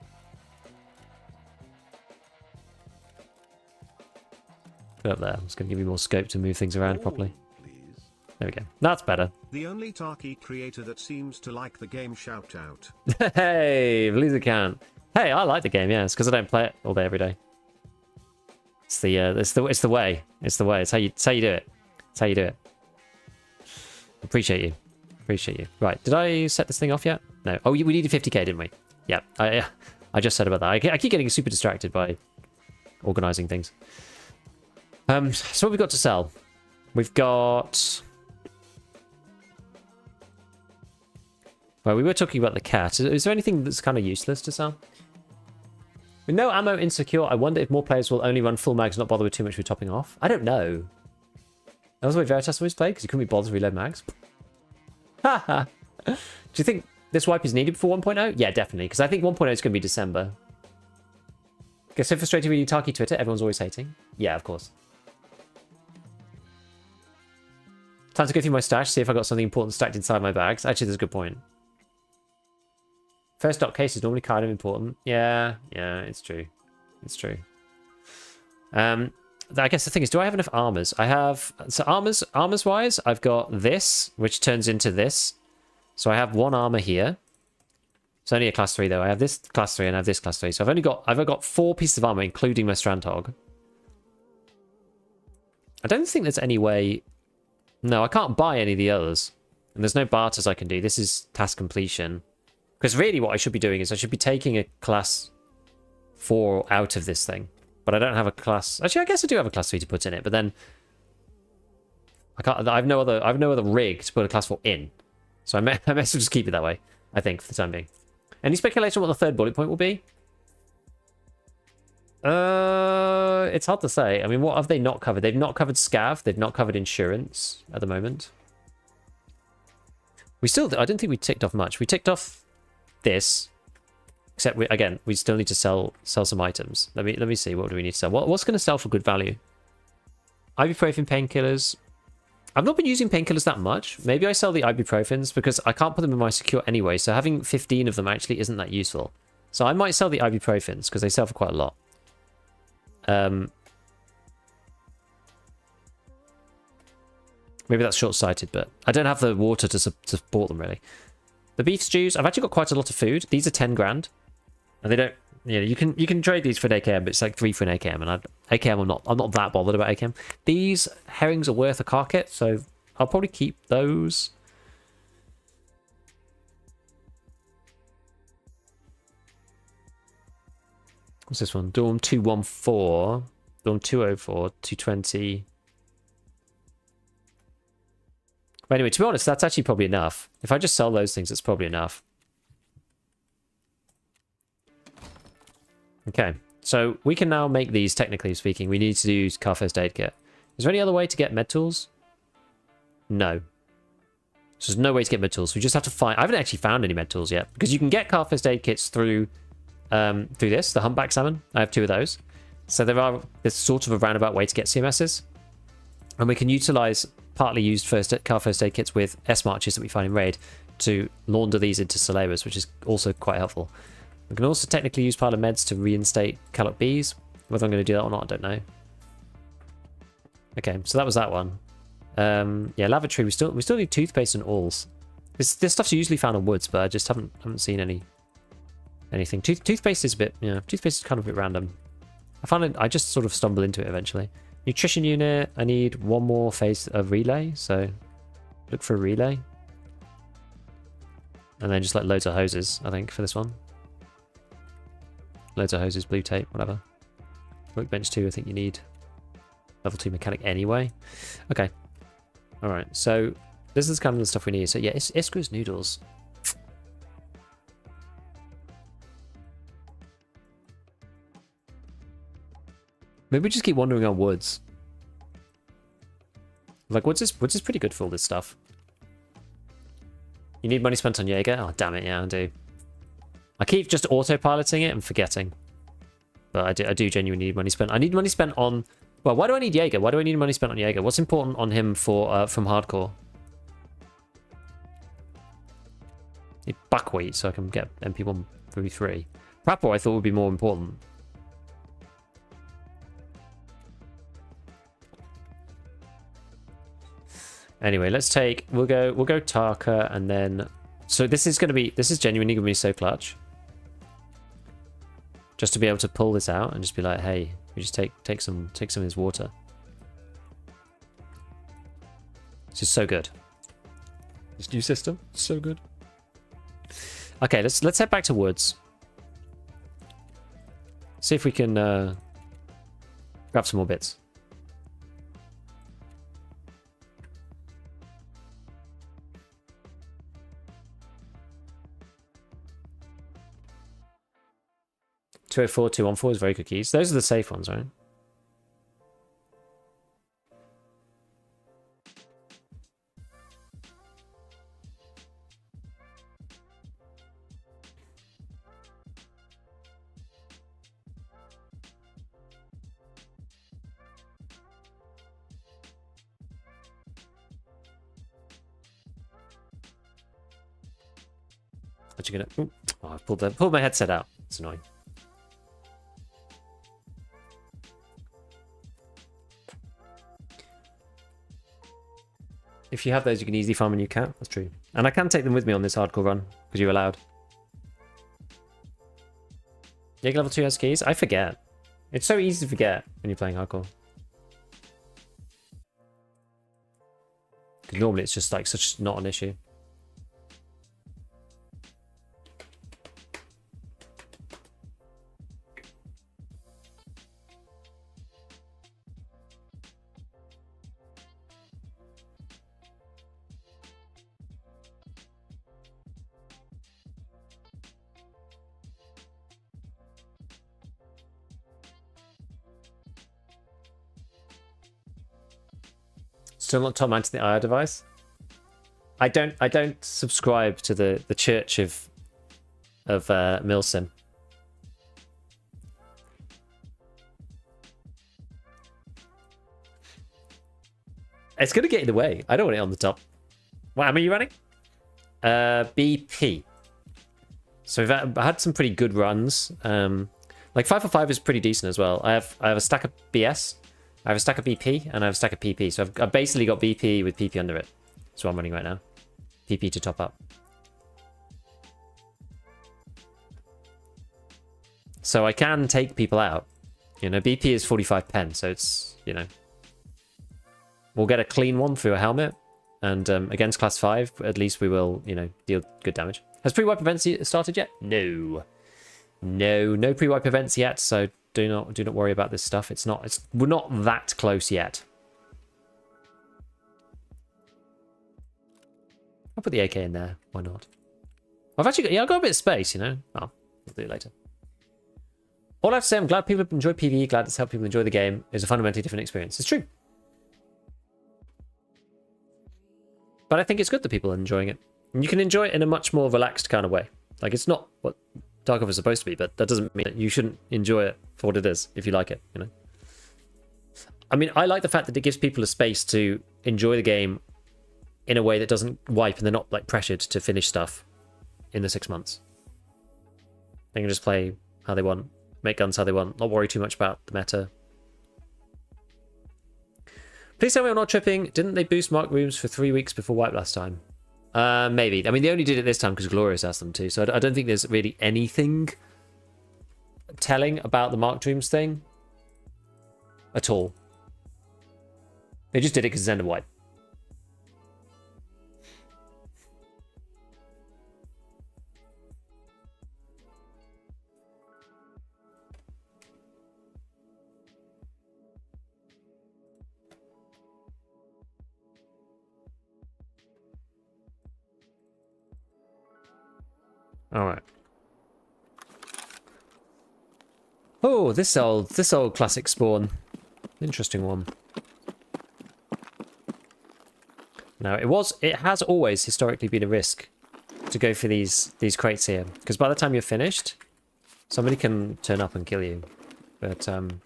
Put it up there. It's going to give you more scope to move things around properly. There we go. That's better. The only Tarky creator that seems to like the game, shout out. Hey, believe it can. Hey, I like the game. Yeah, it's because I don't play it all day every day. It's the way. It's the way. It's how you do it. It's how you do it. Appreciate you. Appreciate you. Right. Did I set this thing off yet? No. Oh, we needed 50k, didn't we? Yeah. I just said about that. I keep getting super distracted by organizing things. So what we've got to sell? We've got. Well, we were talking about the cat. Is there anything that's kind of useless to sell? With no ammo insecure, I wonder if more players will only run full mags, not bother with too much for topping off. I don't know. That was the way Veritas always played, because you couldn't be bothered to reload mags. Haha. Do you think this wipe is needed for 1.0? Yeah, definitely, because I think 1.0 is going to be December. Gets so frustrating reading Tarky Twitter, everyone's always hating. Yeah, of course. Time to go through my stash, see if I got something important stacked inside my bags. Actually, that's a good point. First dock case is normally kind of important. Yeah, it's true. It's true. I guess the thing is, do I have enough armors? I have... So armors wise, I've got this, which turns into this. So I have 1 armor here. It's only a class 3 though. I have this class 3 and I have this class 3. So I've got 4 pieces of armor, including my Strandhog. I don't think there's any way... No, I can't buy any of the others. And there's no barters I can do. This is task completion. Because really what I should be doing is I should be taking a class 4 out of this thing. But I don't have a class... Actually, I guess I do have a class 3 to put in it, but then... I have no other rig to put a class 4 in. So I may as well just keep it that way, I think, for the time being. Any speculation on what the 3rd bullet point will be? It's hard to say. I mean, what have they not covered? They've not covered scav. They've not covered insurance at the moment. We still, I don't think we ticked off much. We ticked off this, except we still need to sell some items. Let me see. What do we need to sell? What's going to sell for good value? Ibuprofen, painkillers. I've not been using painkillers that much. Maybe I sell the ibuprofens because I can't put them in my secure anyway. So having 15 of them actually isn't that useful. So I might sell the ibuprofens because they sell for quite a lot. Maybe that's short-sighted, but I don't have the water to support them really. The beef stews. I've actually got quite a lot of food. These are 10 grand, and they don't. You know, you can trade these for an AKM, but it's like 3 for an AKM, and AKM I'm not that bothered about AKM. These herrings are worth a car kit, so I'll probably keep those. What's this one? Dorm 214, Dorm 204, 220. But anyway, to be honest, that's actually probably enough. If I just sell those things, it's probably enough. Okay, so we can now make these, technically speaking. We need to use car first aid kit. Is there any other way to get med tools? No. So there's no way to get med tools. We just have to find... I haven't actually found any med tools yet, because you can get car first aid kits through this, the humpback salmon. I have 2 of those. So there's sort of a roundabout way to get CMSs. And we can utilize partly used car first aid kits with S-marches that we find in Raid to launder these into Solaris, which is also quite helpful. We can also technically use pile of meds to reinstate Callot Bees. Whether I'm going to do that or not, I don't know. Okay, so that was that one. Yeah, lavatory. We still need toothpaste and oils. This stuff's usually found in woods, but I just haven't seen anything. Toothpaste is a bit, yeah. Toothpaste is kind of a bit random. I found it. I just sort of stumble into it eventually. Nutrition unit. I need one more phase of relay, so look for a relay, and then just like loads of hoses. I think for this one. Loads of hoses, blue tape, whatever. Workbench 2, I think you need level 2 mechanic anyway. Okay. Alright, so this is kind of the stuff we need. So yeah, Iskra's noodles. Maybe we just keep wandering on woods. Like, woods is pretty good for all this stuff. You need money spent on Jaeger? Oh, damn it, yeah, I do. I keep just autopiloting it and forgetting. But I do genuinely need money spent. I need money spent on... Well, why do I need Jaeger? Why do I need money spent on Jaeger? What's important on him for from hardcore? Need buckwheat so I can get MP133. Prapor I thought would be more important. Anyway, let's take... We'll go Tarka and then... So this is genuinely gonna be so clutch. Just to be able to pull this out and just be like, hey, we just take some of this water. This is so good. This new system, so good. Okay, let's head back to woods. See if we can grab some more bits. .204, 214 is very good keys. Those are the safe ones, right? What you gonna? Ooh. Oh, I pulled my headset out. It's annoying. If you have those, you can easily farm a new cat. That's true. And I can take them with me on this hardcore run, because you're allowed. Jaeger level 2 has keys? I forget. It's so easy to forget when you're playing hardcore. Because normally it's just like such not an issue. Still not top mounting the IR device? I don't subscribe to the Church of Milsim. It's gonna get in the way. I don't want it on the top. What am I running? BP. So we've had some pretty good runs. Like 5 for 5 is pretty decent as well. I have a stack of BS, I have a stack of BP, and I have a stack of PP. So I've basically got BP with PP under it. That's what I'm running right now. PP to top up. So I can take people out. You know, BP is 45 pen, so it's, you know. We'll get a clean one through a helmet. And against class 5, at least we will, you know, deal good damage. Has pre-wipe events started yet? No. No pre-wipe events yet, so do not worry about this stuff. We're not that close yet. I'll put the AK in there. Why not? I've got a bit of space, you know. Oh, we'll do it later. All I have to say, I'm glad people enjoy PvE, glad it's helped people enjoy the game. It's a fundamentally different experience. It's true. But I think it's good that people are enjoying it. And you can enjoy it in a much more relaxed kind of way. Like, it's not what Tarkov is supposed to be, but that doesn't mean that you shouldn't enjoy it for what it is, if you like it, you know? I mean, I like the fact that it gives people a space to enjoy the game in a way that doesn't wipe, and they're not, like, pressured to finish stuff in the 6 months. They can just play how they want, make guns how they want, not worry too much about the meta. Please tell me I'm not tripping. Didn't they boost mark rooms for 3 weeks before wipe last time? Maybe. I mean, they only did it this time because Glorious asked them to, so I don't think there's really anything telling about the marked rooms thing at all. They just did it because it's end of wipe. All right. Oh, this old classic spawn. Interesting one. Now, it has always historically been a risk to go for these crates here, because by the time you're finished, somebody can turn up and kill you. But another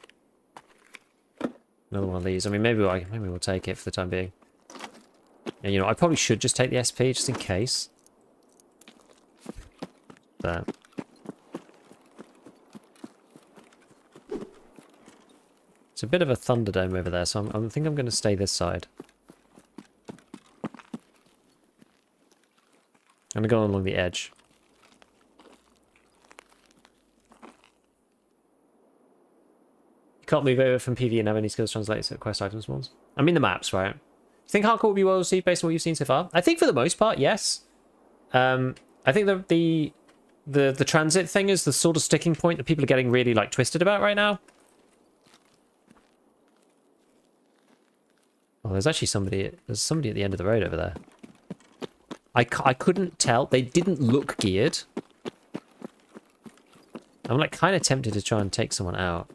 one of these. I mean, maybe we'll take it for the time being. And you know, I probably should just take the SP just in case. There. It's a bit of a Thunderdome over there, so I think I'm going to stay this side. I'm going to go along the edge. You can't move over from PV and have any skills translated to quest items ones. I mean the maps, right? You think hardcore will be well received based on what you've seen so far? I think for the most part, yes. I think the transit thing is the sort of sticking point that people are getting really like twisted about right now. Oh, there's actually somebody at the end of the road over there. I couldn't tell. They didn't look geared. I'm like kind of tempted to try and take someone out.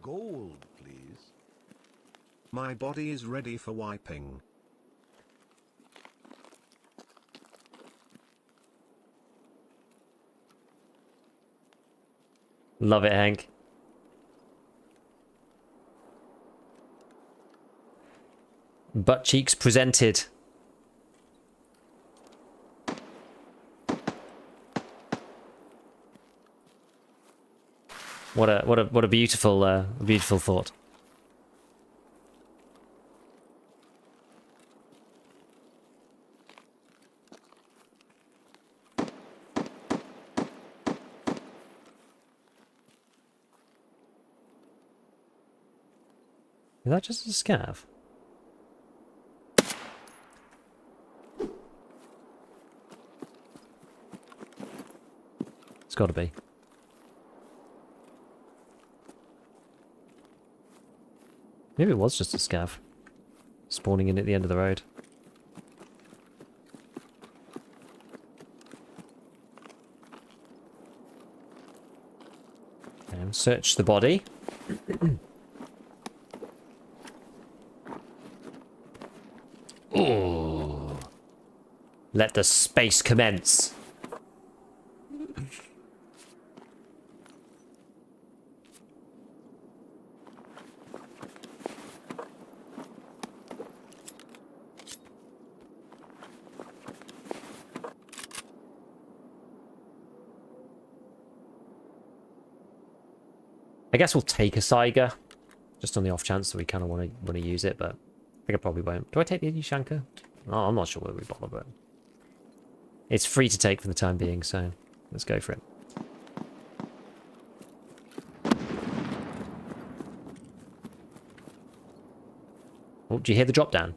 Gold, please. My body is ready for wiping. Love it, Hank. Butt cheeks presented. What a beautiful beautiful thought. Is that just a scav? It's got to be. Maybe it was just a scav spawning in at the end of the road. Search the body. Ooh. Let the space commence. I guess we'll take a Saiga, just on the off chance that we kind of want to use it, but I think I probably won't. Do I take the Ushanka? Oh, I'm not sure whether we bother, but it's free to take for the time being, so let's go for it. Oh, do you hear the drop down?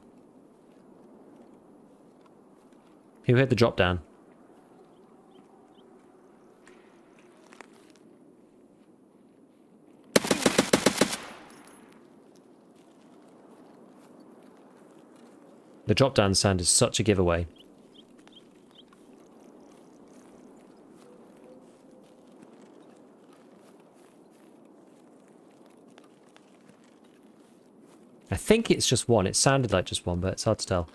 Who heard the drop down? The drop down sound is such a giveaway. I think it's just one. It sounded like just one, but it's hard to tell.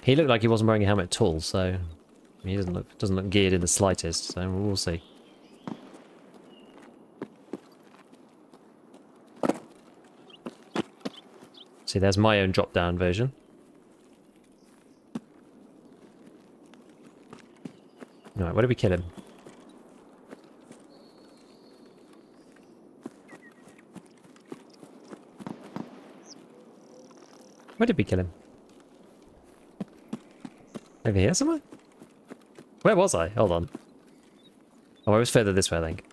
He looked like he wasn't wearing a helmet at all, so he doesn't look geared in the slightest, so we'll see. See, there's my own drop-down version. Alright, where did we kill him? Where did we kill him? Over here somewhere? Where was I? Hold on. Oh, I was further this way, I think.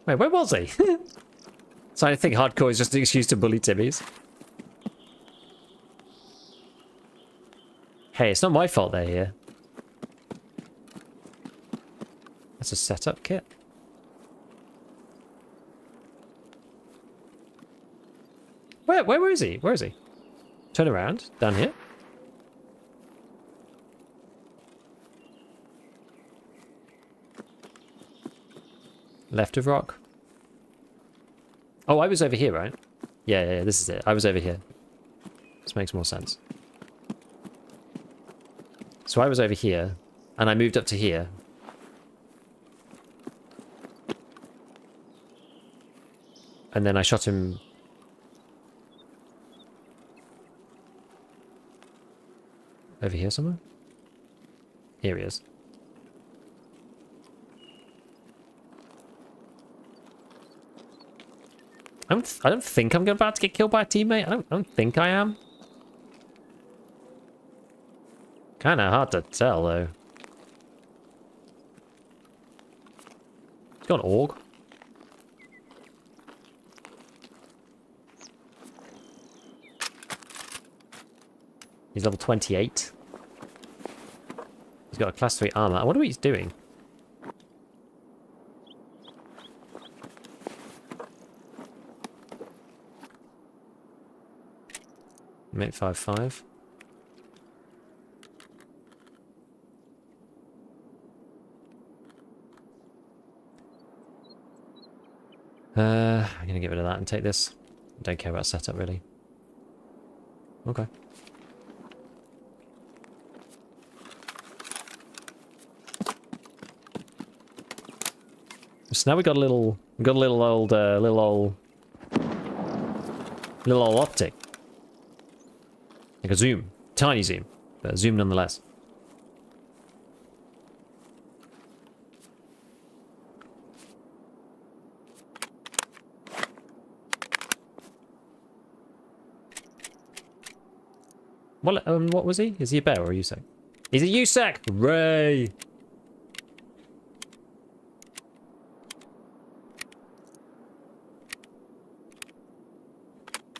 Wait, where was he? So I think hardcore is just an excuse to bully Timmies. Hey, it's not my fault they're here. That's a setup kit. Where is he? Where is he? Turn around. Down here. Left of rock. Oh, I was over here, right? Yeah, this is it. I was over here. This makes more sense. So I was over here, and I moved up to here. And then I shot him... over here somewhere? Here he is. I don't think I'm about to get killed by a teammate. I don't think I am. Kind of hard to tell, though. He's got an org. He's level 28. He's got a class 3 armor. I wonder what he's doing. Mate 5-5. I'm gonna get rid of that and take this. I don't care about setup really. Okay. So now we got a little old optic. Like a zoom. Tiny zoom. But a zoom nonetheless. What was he? Is he a bear or a USAC? He's a USAC! Hooray!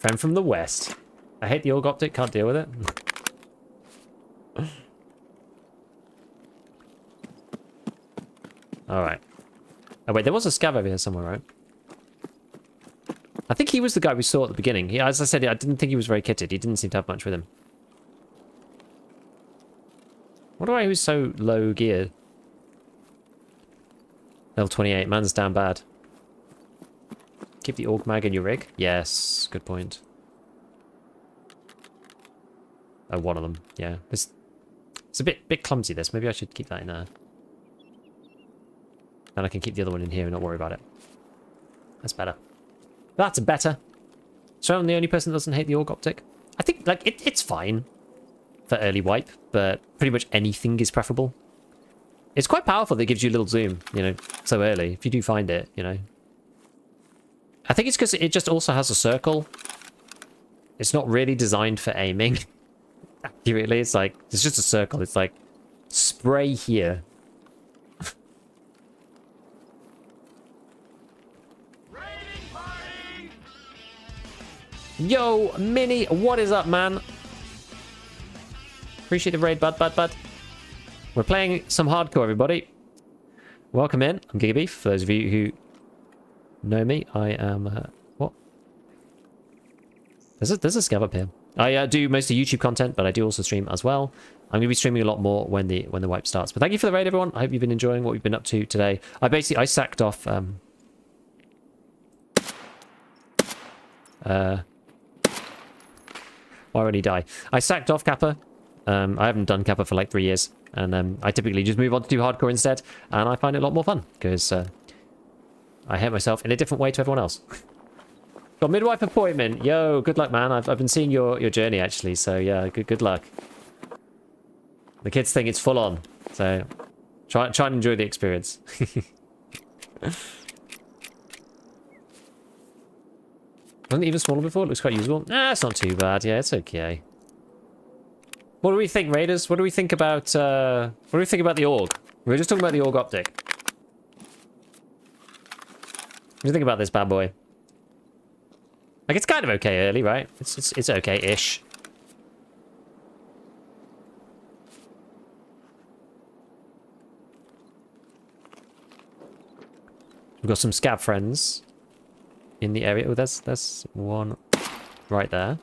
Friend from the west. I hate the org optic, can't deal with it. Alright. Oh, wait, there was a scav over here somewhere, right? I think he was the guy we saw at the beginning. He, as I said, I didn't think he was very kitted. He didn't seem to have much with him. Wonder why he was so low geared. Level 28. Man's damn bad. Keep the orc mag in your rig. Yes, good point. Oh, one of them. Yeah. It's a bit clumsy, this. Maybe I should keep that in there. And I can keep the other one in here and not worry about it. That's better. That's better. So I'm the only person that doesn't hate the orc optic. I think, like, it's fine for early wipe, but pretty much anything is preferable. It's quite powerful that it gives you a little zoom, you know, so early. If you do find it, you know. I think it's because it just also has a circle. It's not really designed for aiming. Accurately, it's like, it's just a circle. It's like, spray here. Yo, Mini, what is up, man? Appreciate the raid, bud. We're playing some hardcore, everybody. Welcome in. I'm Gigabeef. For those of you who know me, I am... what? There's a scav up here. I do mostly YouTube content, but I do also stream as well. I'm going to be streaming a lot more when the wipe starts. But thank you for the raid, everyone. I hope you've been enjoying what we've been up to today. I sacked off... why would he die? I sacked off Kappa. I haven't done Kappa for like 3 years. And I typically just move on to do hardcore instead. And I find it a lot more fun. Because I hate myself in a different way to everyone else. Got midwife appointment. Yo, good luck, man. I've been seeing your journey, actually. So, yeah, good luck. The kids think it's full on. So, try and enjoy the experience. Wasn't it even smaller before? It looks quite usable. Nah, it's not too bad. Yeah, it's okay. What do we think, Raiders? What do we think about the org? We were just talking about the org optic. What do you think about this bad boy? Like, it's kind of okay early, right? It's okay-ish. We've got some scav friends in the area. Oh, there's one right there.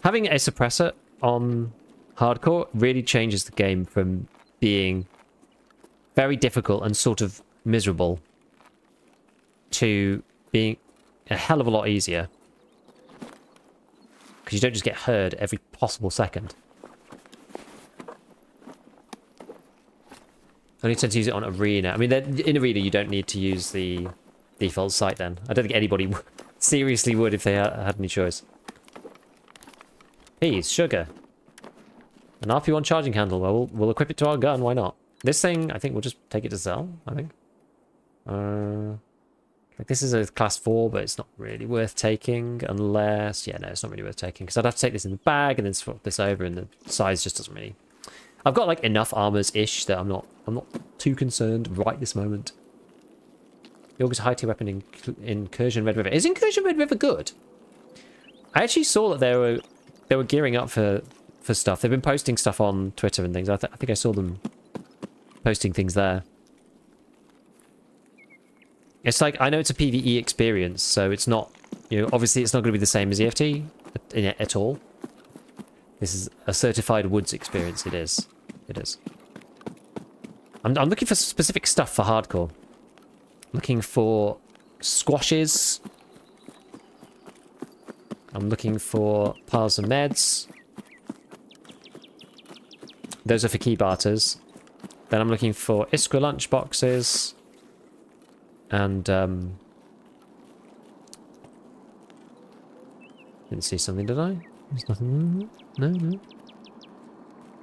Having a suppressor on hardcore really changes the game from being very difficult and sort of miserable to being a hell of a lot easier. Because you don't just get heard every possible second. I only tend to use it on Arena. I mean, in Arena, you don't need to use the default sight then. I don't think anybody seriously would if they had any choice. Peas, sugar. An RP1 charging handle. Well, we'll equip it to our gun. Why not? This thing, I think we'll just take it to sell, I think. Like, this is a class 4, but it's not really worth taking unless... Yeah, no, it's not really worth taking. Because I'd have to take this in the bag and then swap this over, and the size just doesn't really... I've got, like, enough armors-ish that I'm not too concerned right this moment. The August high tier weapon in Incursion Red River. Is Incursion Red River good? I actually saw that they were gearing up for stuff. They've been posting stuff on Twitter and things. I think I saw them posting things there. It's like, I know it's a PvE experience, so it's not, you know, obviously it's not going to be the same as EFT at all. This is a certified woods experience. It is. It is. I'm looking for specific stuff for hardcore. Looking for squashes. I'm looking for piles of meds. Those are for key barters. Then I'm looking for Iskra lunch boxes. And, didn't see something, did I? There's nothing. No.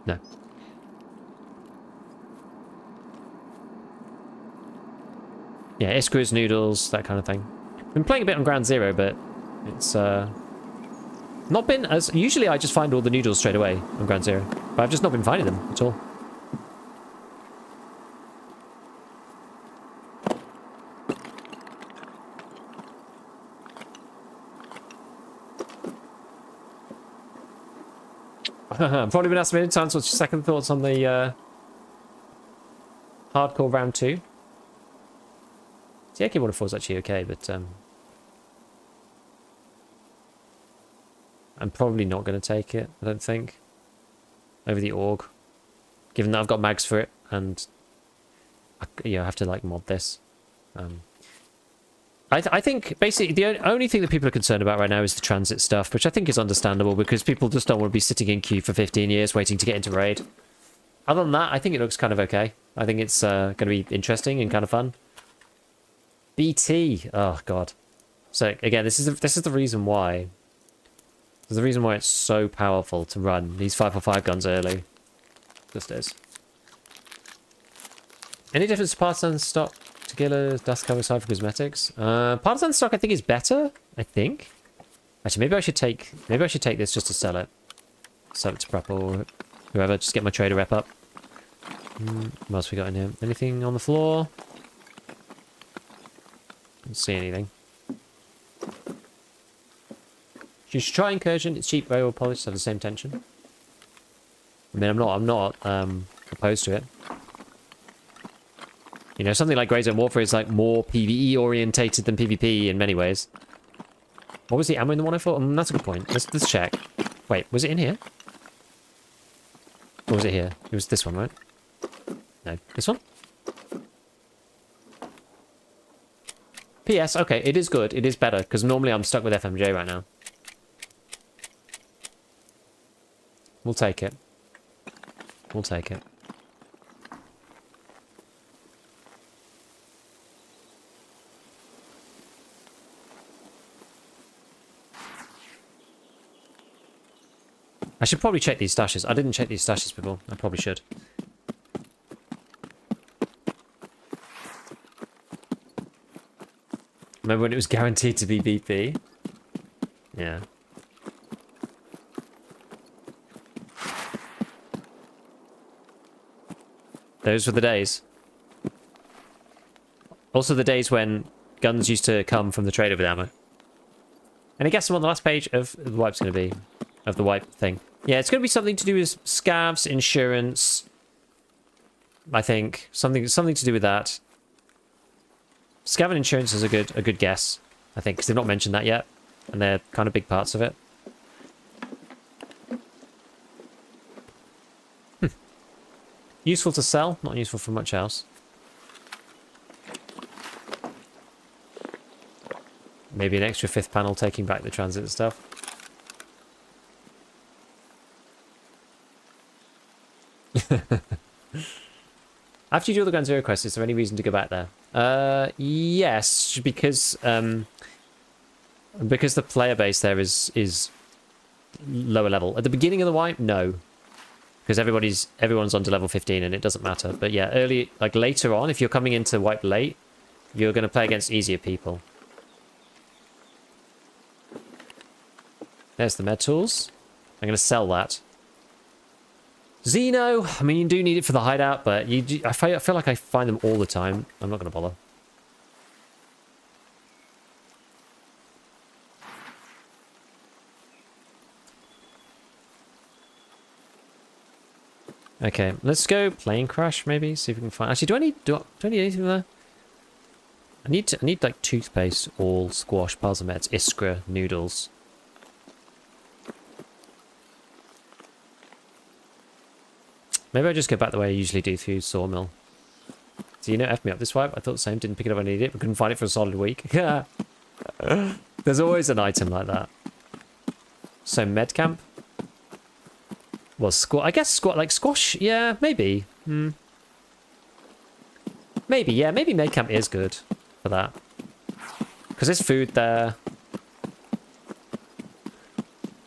No. Yeah, Iskra's noodles, that kind of thing. Been playing a bit on Ground Zero, but it's not been as... Usually I just find all the noodles straight away on Ground Zero, but I've just not been finding them at all. I've probably been asked many times, what's your second thoughts on the hardcore round 2? The AK-104 is actually okay, but I'm probably not going to take it, I don't think, over the AUG, given that I've got mags for it, and I have to like mod this. I think basically the only thing that people are concerned about right now is the transit stuff, which I think is understandable because people just don't want to be sitting in queue for 15 years waiting to get into raid. Other than that, I think it looks kind of okay. I think it's going to be interesting and kind of fun. BT, oh god. So again, this is the reason why. There's the reason why it's so powerful to run these 545 guns early. Just is. Any difference to partisan stock, tequila, dust cover aside for cosmetics? Partisan stock I think is better. I think. Actually, maybe I should take this just to sell it. Sell it to Prep or whoever. Just get my trader rep up. What else we got in here? Anything on the floor? Don't see anything. You should try Incursion. It's cheap, very well polished, have the same tension. I mean, I'm not opposed to it. You know, something like Grey Zone Warfare is like more PvE orientated than PvP in many ways. What was the ammo in the 104? That's a good point. Let's check. Wait, was it in here? Or was it here? It was this one, right? No, this one? PS, okay, it is good. It is better, because normally I'm stuck with FMJ right now. We'll take it. We'll take it. I should probably check these stashes. I didn't check these stashes before. I probably should. Remember when it was guaranteed to be BP? Yeah. Those were the days. Also the days when guns used to come from the trader with ammo. And I guess I'm on the last page of the wipe's going to be. Of the wipe thing. Yeah, it's going to be something to do with scavs, insurance. I think. Something to do with that. Scav and insurance is a good guess, I think, because they've not mentioned that yet. And they're kind of big parts of it. Useful to sell, not useful for much else. Maybe an extra 5th panel taking back the transit stuff. After you do all the Ground Zero quests, is there any reason to go back there? Yes, because the player base there is lower level. At the beginning of the wipe, no. Because everyone's on to level 15 and it doesn't matter. But yeah, later on, if you're coming into wipe late, you're going to play against easier people. There's the med tools. I'm going to sell that. Xeno, I mean, you do need it for the hideout, but I feel like I find them all the time. I'm not going to bother. Okay, let's go plane crash maybe. See if we can find. Actually, do I need anything there? I need like toothpaste, all squash, piles of meds, iskra, noodles. Maybe I just go back the way I usually do through Sawmill. So, you know, F me up this wipe. I thought the same, didn't pick it up when I needed it, but couldn't find it for a solid week. There's always an item like that. So, med camp. Well, I guess squash, yeah, maybe. Maybe, yeah, maybe med camp is good for that. Because there's food there.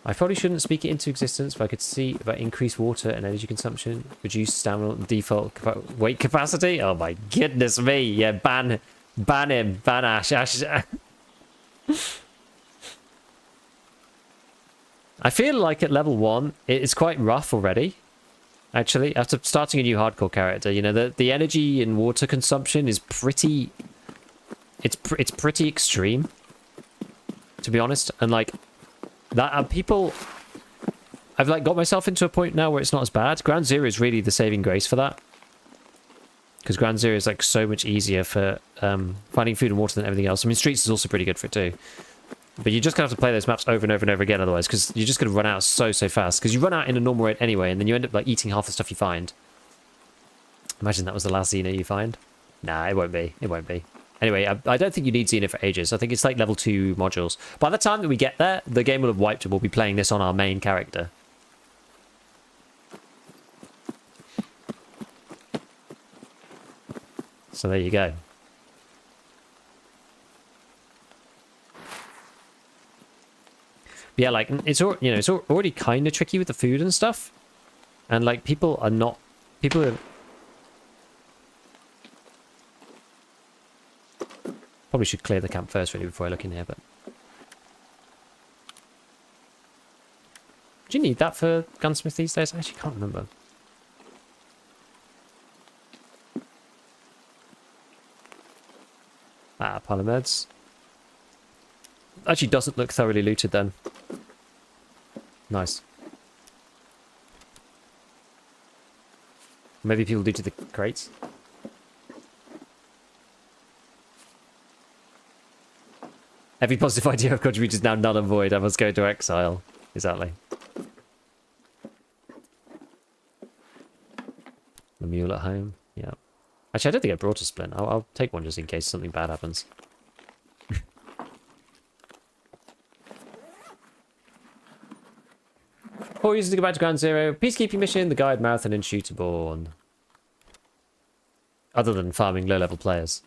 I probably shouldn't speak it into existence, but I could see about increased water and energy consumption, reduced stamina and default weight capacity. Oh my goodness me! Yeah, ban him, ban Ash. I feel like at level 1, it's quite rough already. Actually, after starting a new hardcore character, you know, the energy and water consumption is pretty. It's pretty extreme, to be honest, and like. That people I've like got myself into a point now where it's not as bad. Ground Zero is really the saving grace for that. Because Ground Zero is like so much easier for finding food and water than everything else. I mean, Streets is also pretty good for it too. But you're just going to have to play those maps over and over and over again otherwise, because you're just going to run out so fast. Because you run out in a normal rate anyway, and then you end up like eating half the stuff you find. Imagine that was the last Xeno you find. Nah, it won't be. It won't be. Anyway, I don't think you need Xeno for ages. I think it's like level 2 modules. By the time that we get there, the game will have wiped and we'll be playing this on our main character. So there you go. But yeah, like it's it's already kind of tricky with the food and stuff, and like people are probably should clear the camp first really before I look in here. But do you need that for gunsmith these days? I actually can't remember. Ah, pile of meds. Actually doesn't look thoroughly looted then. Nice. Maybe people looted the crates. Every positive idea I've contributed is now null and void. I must go to exile. Exactly. The mule at home. Yeah. Actually, I don't think I brought a splint. I'll take one just in case something bad happens. Four users to go back to Ground Zero. Peacekeeping mission, the guide, marathon, and shooterborn. Other than farming low-level players.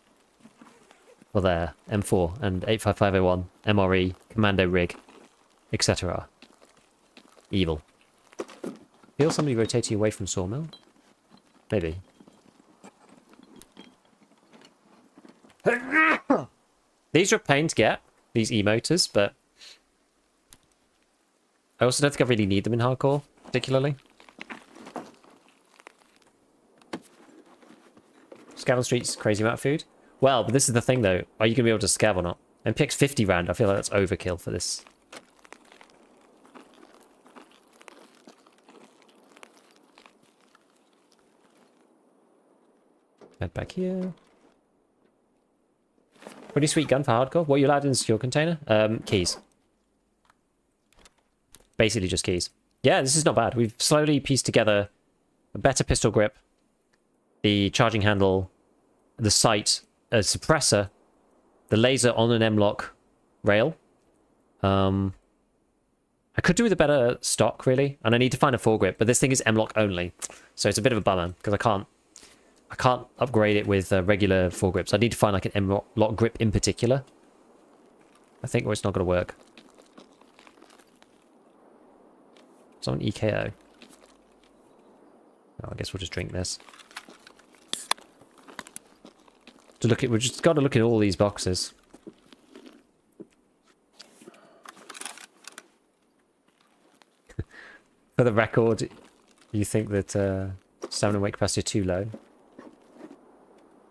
Well, there. M4 and 85501, MRE, Commando Rig, etc. Evil. Feel somebody rotating away from Sawmill? Maybe. These are a pain to get, these emotors, but I also don't think I really need them in hardcore, particularly. Scav on streets, crazy amount of food. Well, but this is the thing though. Are you going to be able to scav or not? MPX 50 round, I feel like that's overkill for this. Head back here. Pretty sweet gun for hardcore. What are you allowed in the secure container? Keys. Basically just keys. Yeah, this is not bad. We've slowly pieced together a better pistol grip, the charging handle, the sight, a suppressor, the laser on an M-lock rail. I could do with a better stock, really, and I need to find a foregrip, but this thing is M-lock only, so it's a bit of a bummer because I can't upgrade it with regular foregrips. I need to find like an M-lock grip in particular, I think, or it's not going to work. Someone EKO. Oh, I guess we'll just drink this. We've just got to look at all these boxes. For the record, you think that stamina and weight capacity are too low?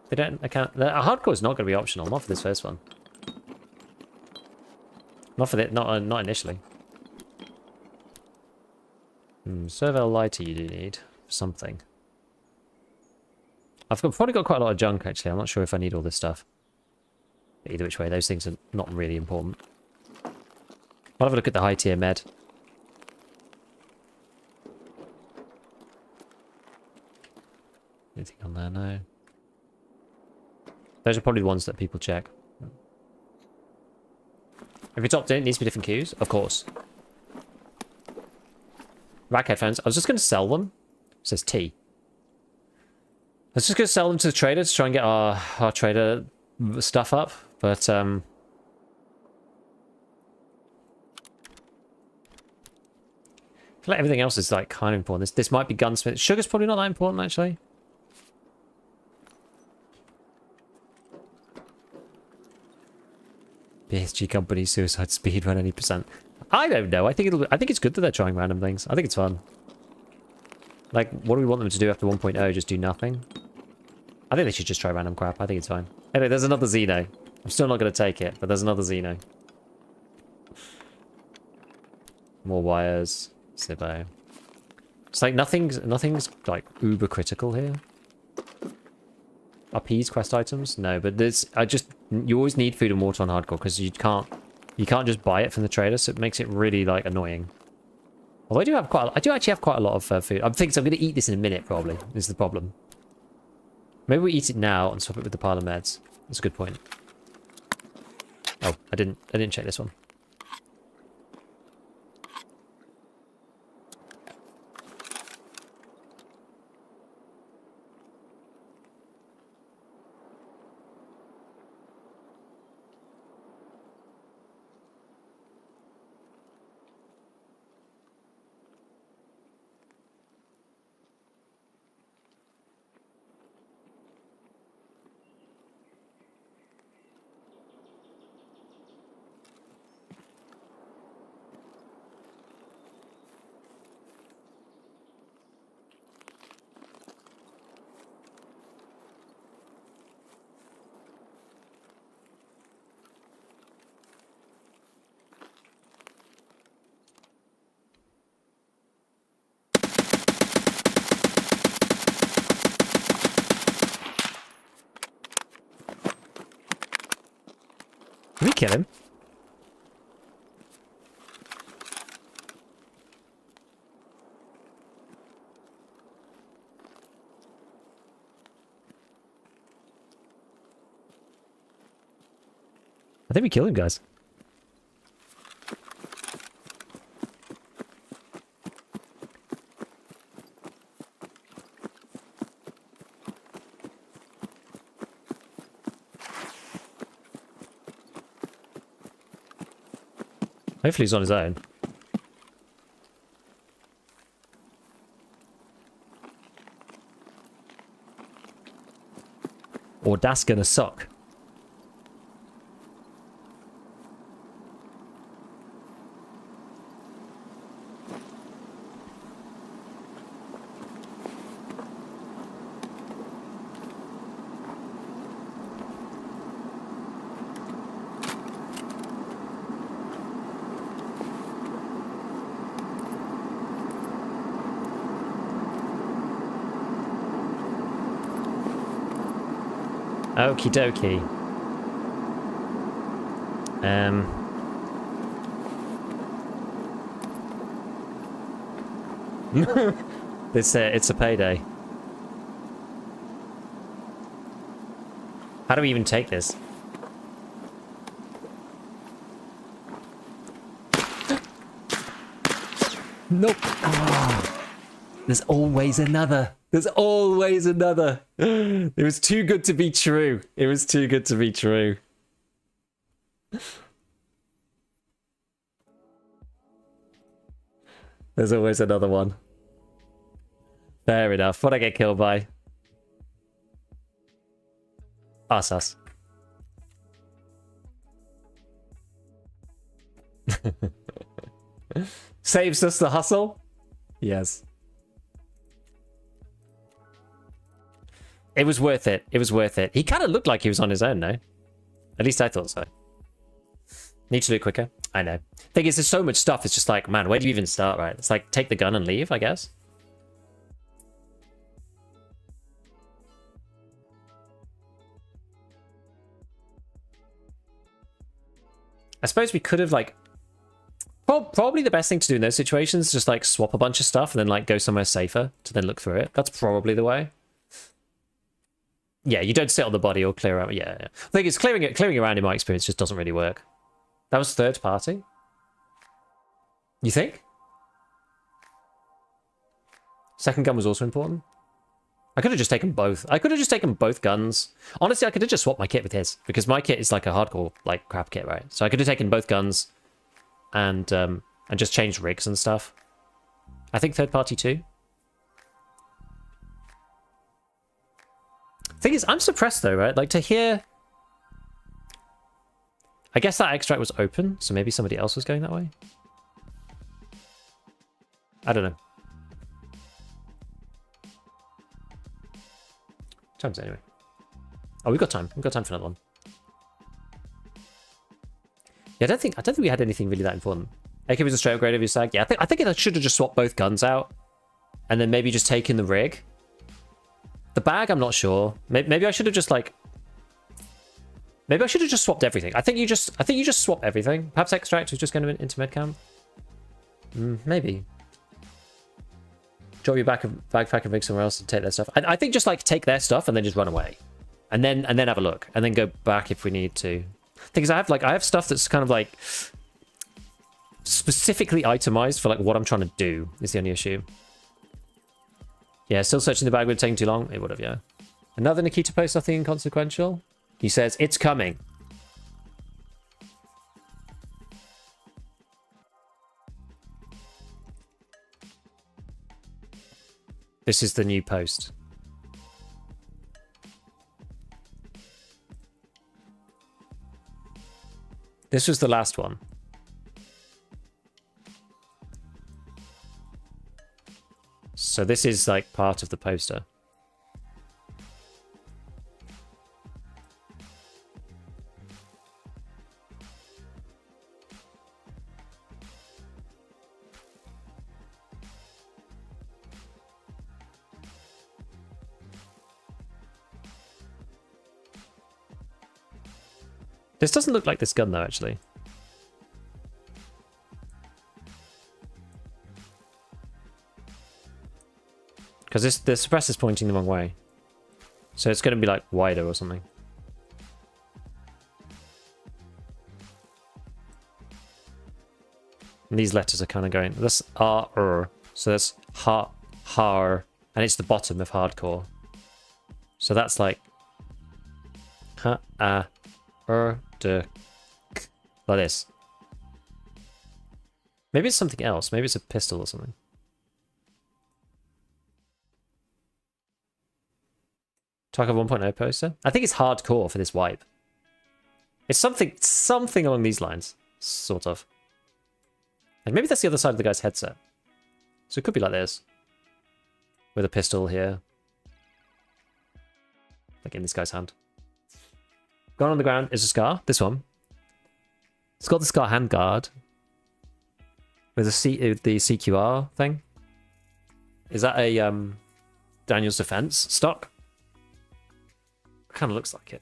They don't account. Hardcore is not going to be optional. Not for this first one. Not for it. Not initially. Serval lighter you do need for something. I've probably got quite a lot of junk actually. I'm not sure if I need all this stuff. But either which way, those things are not really important. I'll have a look at the high tier med. Anything on there? No. Those are probably the ones that people check. If it's opted in, it needs to be different queues, of course. Rack headphones. I was just going to sell them. It says T. I was just going to sell them to the trader to try and get our trader stuff up, but I feel like everything else is like kind of important. This might be gunsmith. Sugar's probably not that important actually. PSG company suicide speed run any percent. I don't know. I think it's good that they're trying random things. I think it's fun. Like, what do we want them to do after 1.0? Just do nothing? I think they should just try random crap. I think it's fine. Anyway, there's another Xeno. I'm still not going to take it, but there's another Xeno. More wires. Sibo. It's like nothing's like uber critical here. RPs, quest items? No, but you always need food and water on hardcore because you can't just buy it from the trader, so it makes it really like annoying. Although I do actually have quite a lot of food. I'm thinking I'm going to eat this in a minute, probably, is the problem. Maybe we eat it now and swap it with the pile of meds. That's a good point. Oh, I didn't check this one. Did we kill him? I think we killed him, guys. Hopefully he's on his own. Or that's gonna suck. Okie dokie. It's a payday. How do we even take this? Nope. Oh. There's always another. There's always another. It was too good to be true. It was too good to be true. There's always another one. Fair enough. What'd I get killed by? Us. Saves us the hustle? Yes. It was worth it. It was worth it. He kind of looked like he was on his own, no? At least I thought so. Need to do it quicker? I know. Thing is, there's so much stuff. It's just like, man, where do you even start, right? It's like, take the gun and leave, I guess. I suppose we could have, like... Probably the best thing to do in those situations is just, like, swap a bunch of stuff and then, like, go somewhere safer to then look through it. That's probably the way. Yeah, you don't sit on the body or clear out. Yeah. The thing is, clearing around in my experience just doesn't really work. That was third party? You think? Second gun was also important? I could have just taken both. I could have just taken both guns. Honestly, I could have just swapped my kit with his, because my kit is like a hardcore, like, crap kit, right? So I could have taken both guns and just changed rigs and stuff. I think third party too. Thing is, I'm suppressed though, right? Like, to hear... I guess that extract was open, so maybe somebody else was going that way? I don't know. Time's anyway. Oh, we've got time. We've got time for another one. Yeah, I don't think we had anything really that important. AK was a straight upgrade of your SAG. Yeah, I think I should have just swapped both guns out. And then maybe just taken the rig. The bag, I'm not sure. Maybe I should have just like... Maybe I should have just swapped everything. I think you just swap everything. Perhaps Extract was just going to into medcam. Maybe. Drop your backpack and rig somewhere else and take their stuff. I think just like take their stuff and then just run away. And then have a look. And then go back if we need to. Because I have stuff that's kind of like specifically itemized for like what I'm trying to do is the only issue. Yeah, still searching the bag would have taken too long. It would have, yeah. Another Nikita post, nothing inconsequential. He says, it's coming. This is the new post. This was the last one. So this is like part of the poster. This doesn't look like this gun though, actually. Because the suppressor's pointing the wrong way. So it's going to be like wider or something. And these letters are kind of going, that's R, so that's har, and it's the bottom of hardcore. So that's like d, k, like this. Maybe it's something else. Maybe it's a pistol or something. Tarkov 1.0 poster. I think it's hardcore for this wipe. It's something along these lines, sort of. And maybe that's the other side of the guy's headset. So it could be like this. With a pistol here. Like in this guy's hand. Gone on the ground is a Scar. This one. It's got the Scar handguard. With the CQR thing. Is that a Daniel's Defense stock? Kind of looks like it.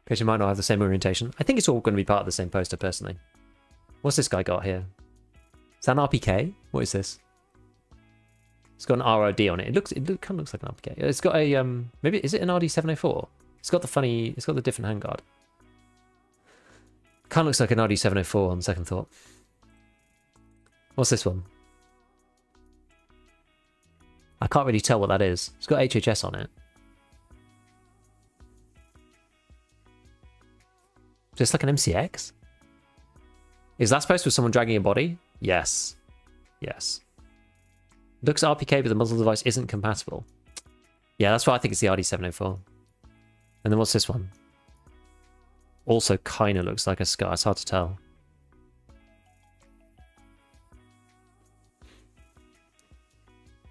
Because you might not have the same orientation. I think it's all going to be part of the same poster, personally. What's this guy got here? Is that an RPK? What is this? It's got an ROD on it. It kind of looks like an RPK. It's got a maybe is it an RD704? It's got the different handguard. Kind of looks like an RD704 on second thought. What's this one? I can't really tell what that is. It's got HHS on it. Is this like an MCX? Is that supposed to be someone dragging a body? Yes. Yes. Looks RPK, but the muzzle device isn't compatible. Yeah, that's why I think it's the RD704. And then what's this one? Also kind of looks like a Scar. It's hard to tell.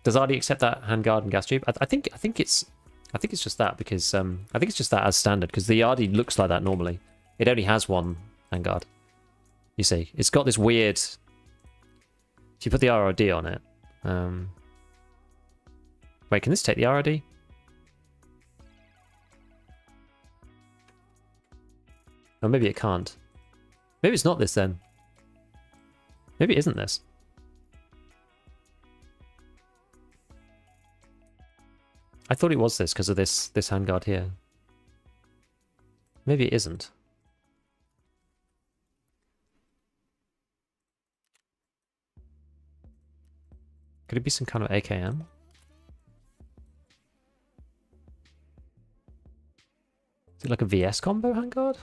Does RD accept that handguard and gas tube? I think it's just that because I think it's just that as standard because the RD looks like that normally. It only has one handguard. You see, it's got this weird. If you put the ROD on it, wait, can this take the ROD? Oh, maybe it can't. Maybe it's not this then. Maybe it isn't this. I thought it was this because of this handguard here. Maybe it isn't. Could it be some kind of AKM? Is it like a VS combo handguard?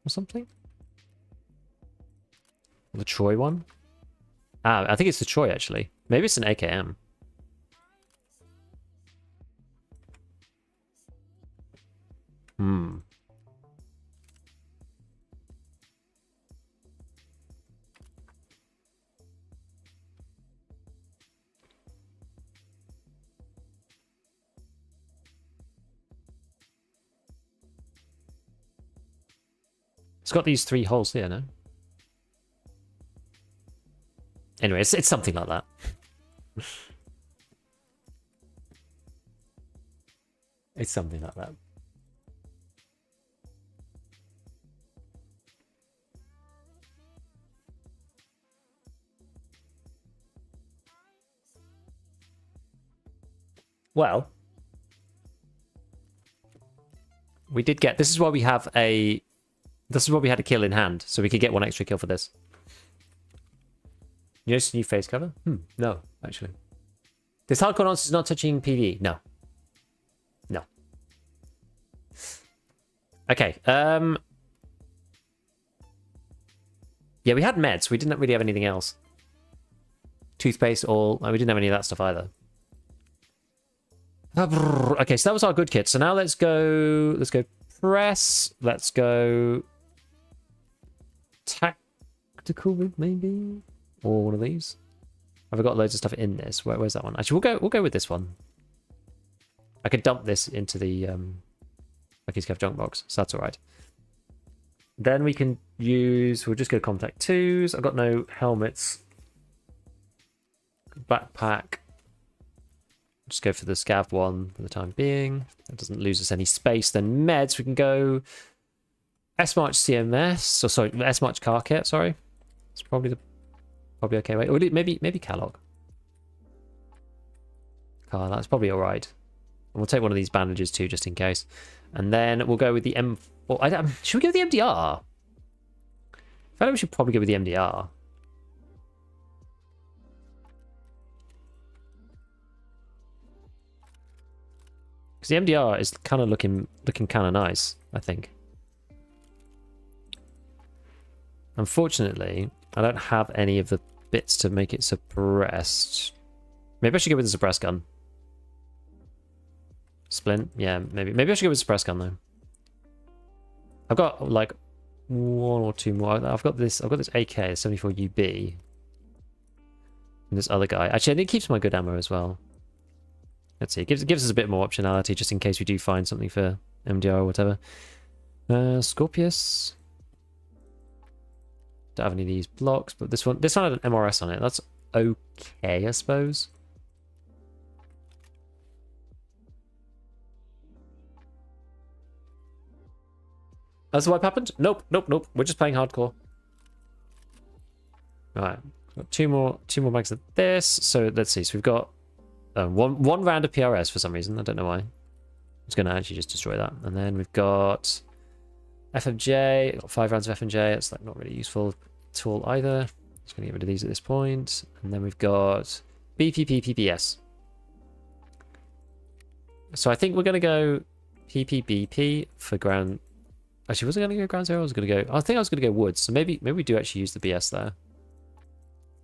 Or something? The Troy one? Ah, I think it's the Troy actually. Maybe it's an AKM. It's got these 3 holes here, no? Anyway, it's something like that. It's something like that. Well, we did get... This is why we have a... This is why we had a kill in hand, so we could get 1 extra kill for this. You notice a new face cover? No, actually. This hardcore nonsense is not touching PvE. No. No. Okay. Yeah, we had meds. We didn't really have anything else. Toothpaste, all. We didn't have any of that stuff either. Okay, so that was our good kit. So now let's go press. Let's go tactical, maybe, or one of these. I've got loads of stuff in this. Where's that one? Actually, we'll go with this one. I could dump this into the Lucky's Cave junk box, so that's all right. Then we can use. We'll just go contact 2s. I've got no helmets. Backpack. Just go for the scav one for the time being. That doesn't lose us any space. Then meds, we can go S-March CMS, or sorry, S-March car kit, sorry. It's probably okay, wait. Or maybe Calog. Car, that's probably alright. And we'll take one of these bandages too, just in case. And then we'll go with the M4. Should we go with the MDR? I feel like we should probably go with the MDR. Because the MDR is kind of looking kind of nice, I think. Unfortunately, I don't have any of the bits to make it suppressed. Maybe I should go with the suppress gun. Splint? Yeah, maybe. Maybe I should go with the suppress gun though. I've got like 1 or 2 more. I've got this AK 74 UB. And this other guy. Actually, I think it keeps my good ammo as well. Let's see. It gives us a bit more optionality just in case we do find something for MDR or whatever. Scorpius. Don't have any of these blocks, but this one had an MRS on it. That's okay, I suppose. That's the wipe happened? Nope. We're just playing hardcore. Alright. Got two more bags of this. So let's see. So we've got one round of PRS for some reason. I don't know why. I'm just going to actually just destroy that. And then we've got FMJ. Got 5 rounds of FMJ. It's like not really useful at all either. Just going to get rid of these at this point. And then we've got BPP PPS. So I think we're going to go PPBP for ground. Actually, was I going to go ground zero? I think I was going to go woods. So maybe we do actually use the BS there.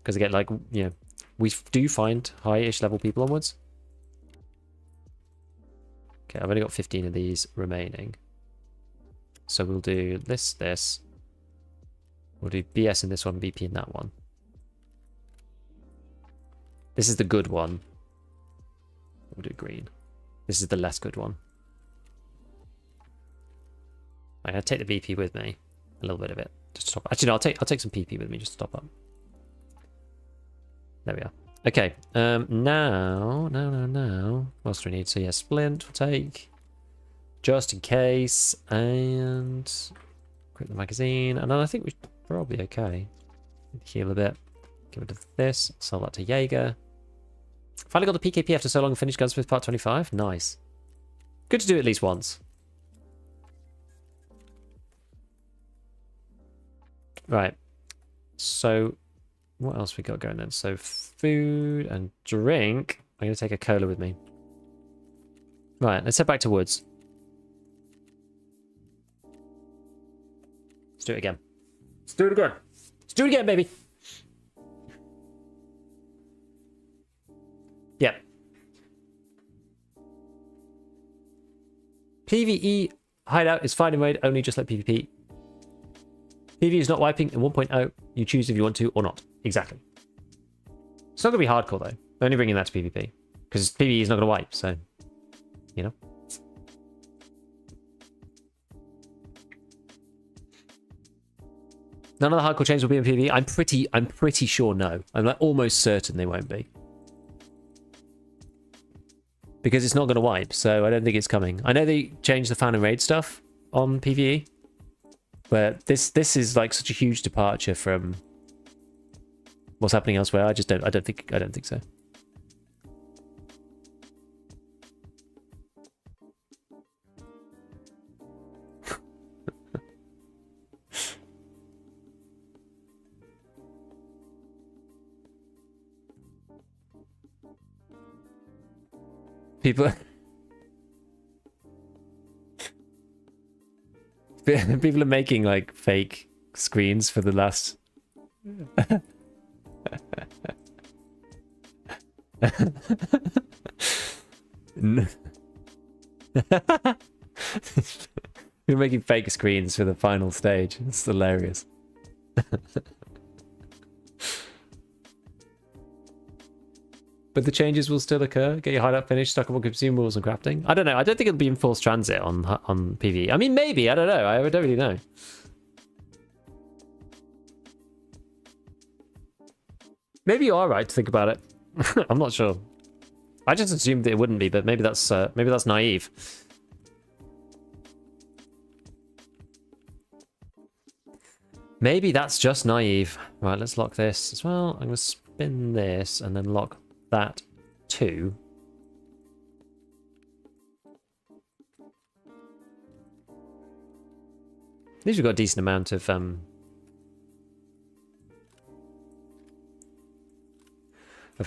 Because again, like, you know, we do find high-ish level people on woods. Okay, I've only got 15 of these remaining. So we'll do this. We'll do BS in this one, BP in that one. This is the good one. We'll do green. This is the less good one. I'm gonna take the BP with me, a little bit of it, just to top up. Actually, no, I'll take some PP with me just to top up. There we are. Okay. Now. What else do we need? So yeah, splint we'll take, just in case, and equip the magazine. And then I think we're probably okay. Heal a bit. Get rid of this. Sell that to Jaeger. Finally got the PKP after so long. Finished Gunsmith Part 25. Nice. Good to do it at least once. Right, so what else we got going then? So food and drink. I'm going to take a cola with me. Right, let's head back to woods. Let's do it again. Let's do it again. Let's do it again, baby. Yeah. PvE hideout is fighting mode, only just like PvP. PvE is not wiping in 1.0. You choose if you want to or not. Exactly. It's not going to be hardcore, though. I'm only bringing that to PvP. Because PvE is not going to wipe, so... You know? None of the hardcore changes will be in PvE. I'm pretty sure no. I'm like almost certain they won't be. Because it's not going to wipe, so I don't think it's coming. I know they changed the fan and raid stuff on PvE, but this is like such a huge departure from what's happening elsewhere. I don't think so. People are making like fake screens for the last You're making fake screens for the final stage. It's hilarious. But the changes will still occur. Get your hideout finished, stock up on consumables and crafting. I don't know. I don't think it'll be in forced transit on PvE. I mean, maybe. I don't know. I don't really know. Maybe you are right to think about it. I'm not sure. I just assumed that it wouldn't be, but maybe that's naive. Maybe that's just naive. Right, let's lock this as well. I'm going to spin this and then lock that too. At least we've got a decent amount of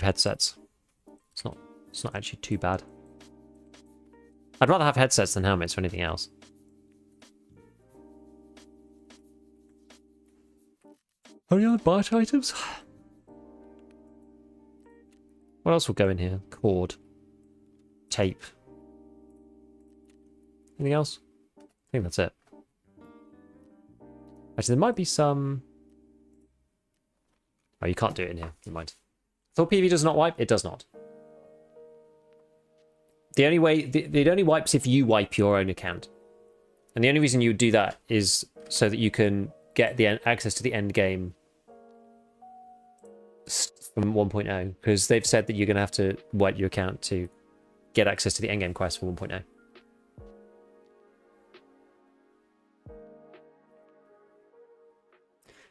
headsets. It's not actually too bad. I'd rather have headsets than helmets or anything else. Only on bite items? What else will go in here? Cord. Tape. Anything else? I think that's it. Actually, there might be some... Oh, you can't do it in here. Never mind. Thought PV does not wipe? It does not. The only way... It only wipes if you wipe your own account. And the only reason you would do that is so that you can get the access to the end game from 1.0, because they've said that you're going to have to wipe your account to get access to the endgame quest for 1.0.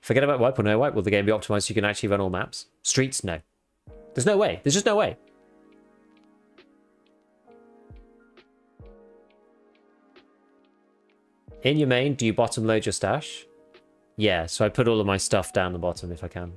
Forget about wipe or no wipe. Will the game be optimized so you can actually run all maps? Streets? No. There's no way. There's just no way. In your main, do you bottom load your stash? Yeah, so I put all of my stuff down the bottom if I can.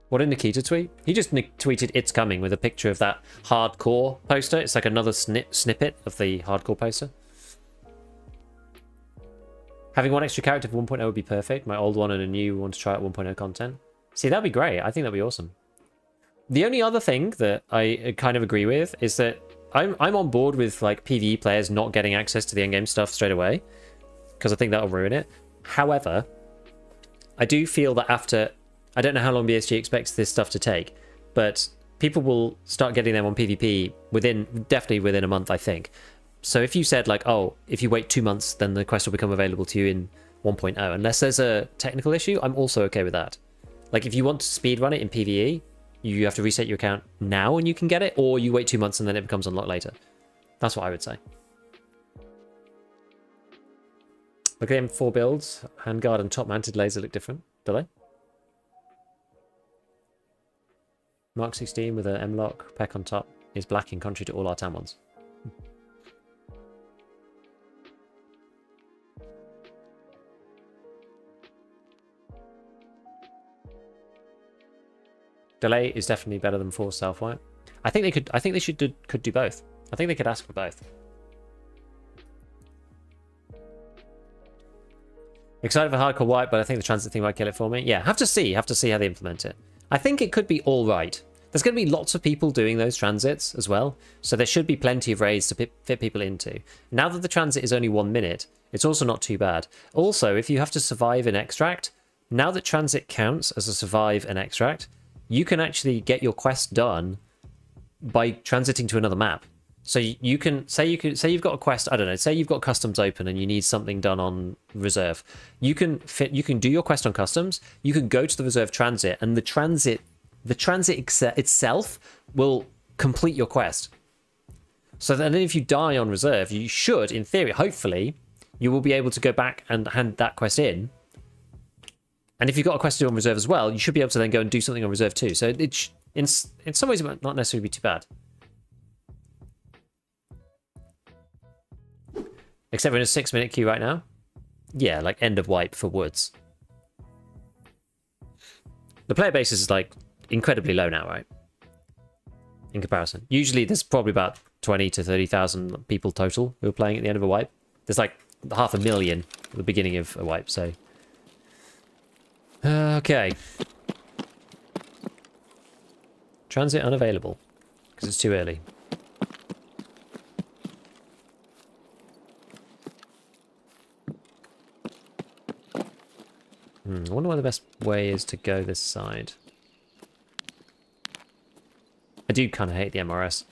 What did Nikita tweet? He just tweeted "It's coming" with a picture of that hardcore poster. It's like another snippet of the hardcore poster. Having one extra character for 1.0 would be perfect. My old one and a new one to try out 1.0 content. See, that'd be great. I think that'd be awesome. The only other thing that I kind of agree with is that I'm on board with like PvE players not getting access to the endgame stuff straight away, because I think that'll ruin it. However, I do feel that after... I don't know how long BSG expects this stuff to take, but people will start getting them on PvP definitely within a month, I think. So if you said like, oh, if you wait 2 months, then the quest will become available to you in 1.0, unless there's a technical issue, I'm also okay with that. Like if you want to speedrun it in PvE, you have to reset your account now and you can get it, or you wait 2 months and then it becomes unlocked later. That's what I would say. Look at them 4 builds. Handguard and top mounted laser look different, do they? Mark 16 with an M-lock, peck on top, is black in contrary to all our tan ones. Delay is definitely better than forced self-wipe. I think they could do both. I think they could ask for both. Excited for hardcore wipe, but I think the transit thing might kill it for me. Yeah, have to see how they implement it. I think it could be all right. There's going to be lots of people doing those transits as well, so there should be plenty of raids to fit people into. Now that the transit is only 1 minute, it's also not too bad. Also, if you have to survive an extract, now that transit counts as a survive an extract, you can actually get your quest done by transiting to another map. So you can say you've got a quest, I don't know, say you've got customs open and you need something done on reserve. You can do your quest on customs, you can go to the reserve transit, and the transit itself will complete your quest. So then if you die on reserve, you should, in theory, hopefully, you will be able to go back and hand that quest in. And if you've got a quest to do on reserve as well, you should be able to then go and do something on reserve too. So in some ways it might not necessarily be too bad. Except we're in a 6-minute queue right now. Yeah, like end of wipe for woods. The player base is like incredibly low now, right? In comparison. Usually there's probably about 20 to 30,000 people total who are playing at the end of a wipe. There's like 500,000 at the beginning of a wipe, so... Okay. Transit unavailable. Because it's too early. I wonder what the best way is to go this side. I do kind of hate the MRS.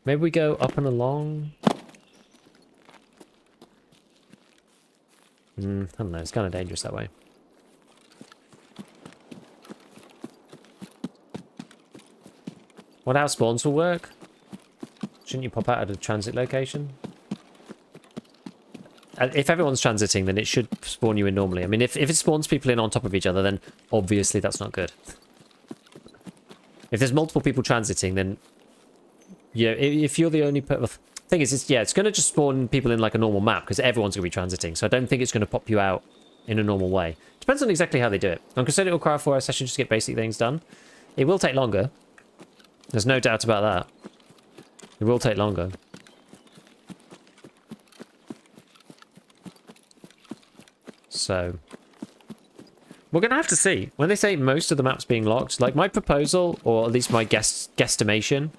Maybe we go up and along? I don't know, it's kind of dangerous that way. What how spawns will work? Shouldn't you pop out at a transit location? If everyone's transiting, then it should spawn you in normally. I mean, if it spawns people in on top of each other, then obviously that's not good. If there's multiple people transiting, then... Yeah, if you're the only... Thing is, it's going to just spawn people in like a normal map, because everyone's going to be transiting, so I don't think it's going to pop you out in a normal way. Depends on exactly how they do it. I'm concerned it will require 4 hour session just to get basic things done. It will take longer. There's no doubt about that. It will take longer. So, we're going to have to see. When they say most of the maps being locked, like my proposal, or at least my guesstimation,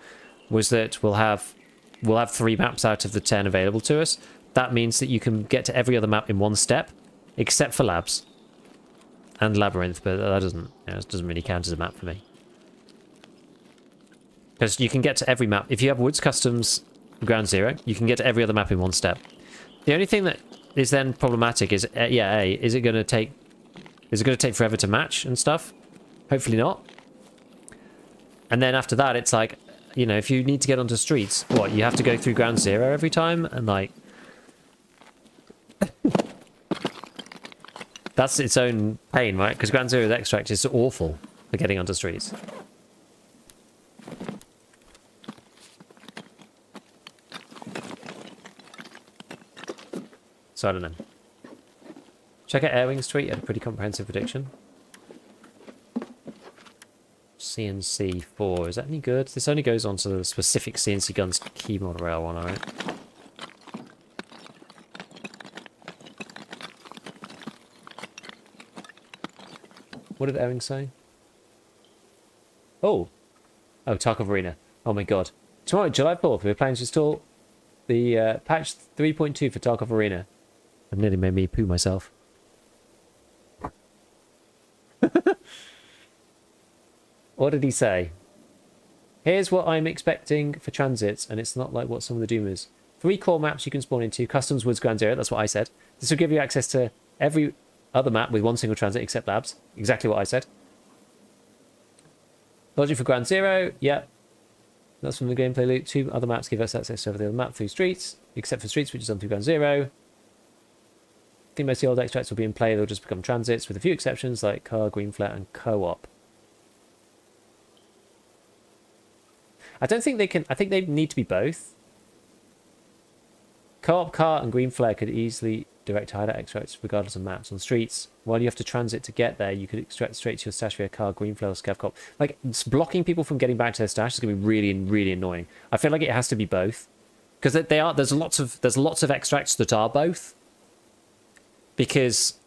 was that we'll have 3 maps out of the 10 available to us. That means that you can get to every other map in one step, except for labs and labyrinth, but that doesn't really count as a map for me. Because you can get to every map. If you have Woods Customs Ground Zero, you can get to every other map in one step. The only thing that is then problematic is, is it going to take forever to match and stuff? Hopefully not. And then after that, it's like, you know, if you need to get onto streets, what, you have to go through Ground Zero every time? And like... That's its own pain, right? Because Ground Zero's extract is awful for getting onto streets. So I don't know. Check out Airwing's tweet, had a pretty comprehensive prediction. CNC 4, is that any good? This only goes on to the specific CNC guns key model rail one, alright? What did Ewing say? Oh, Tarkov Arena. Oh my god. Tomorrow, July 4th, we're planning to install the patch 3.2 for Tarkov Arena. I've nearly made me poo myself. What did he say? Here's what I'm expecting for transits, and it's not like what some of the Doomers. 3 core maps you can spawn into. Customs, Woods, Ground Zero, that's what I said. This will give you access to every other map with 1 single transit except labs. Exactly what I said. Logic for Ground Zero, yep. That's from the gameplay loop. 2 other maps give us access to every other map through streets, except for streets, which is done through Ground Zero. I think most of the old extracts will be in play. They'll just become transits, with a few exceptions like car, green flat, and co-op. I don't think they can... I think they need to be both. Co-op, car, and green flare could easily direct hideout extracts regardless of maps. On streets, while you have to transit to get there, you could extract straight to your stash via car, green flare, or ScavTalk. Like, blocking people from getting back to their stash is going to be really, really annoying. I feel like it has to be both. Because there's lots of extracts that are both. Because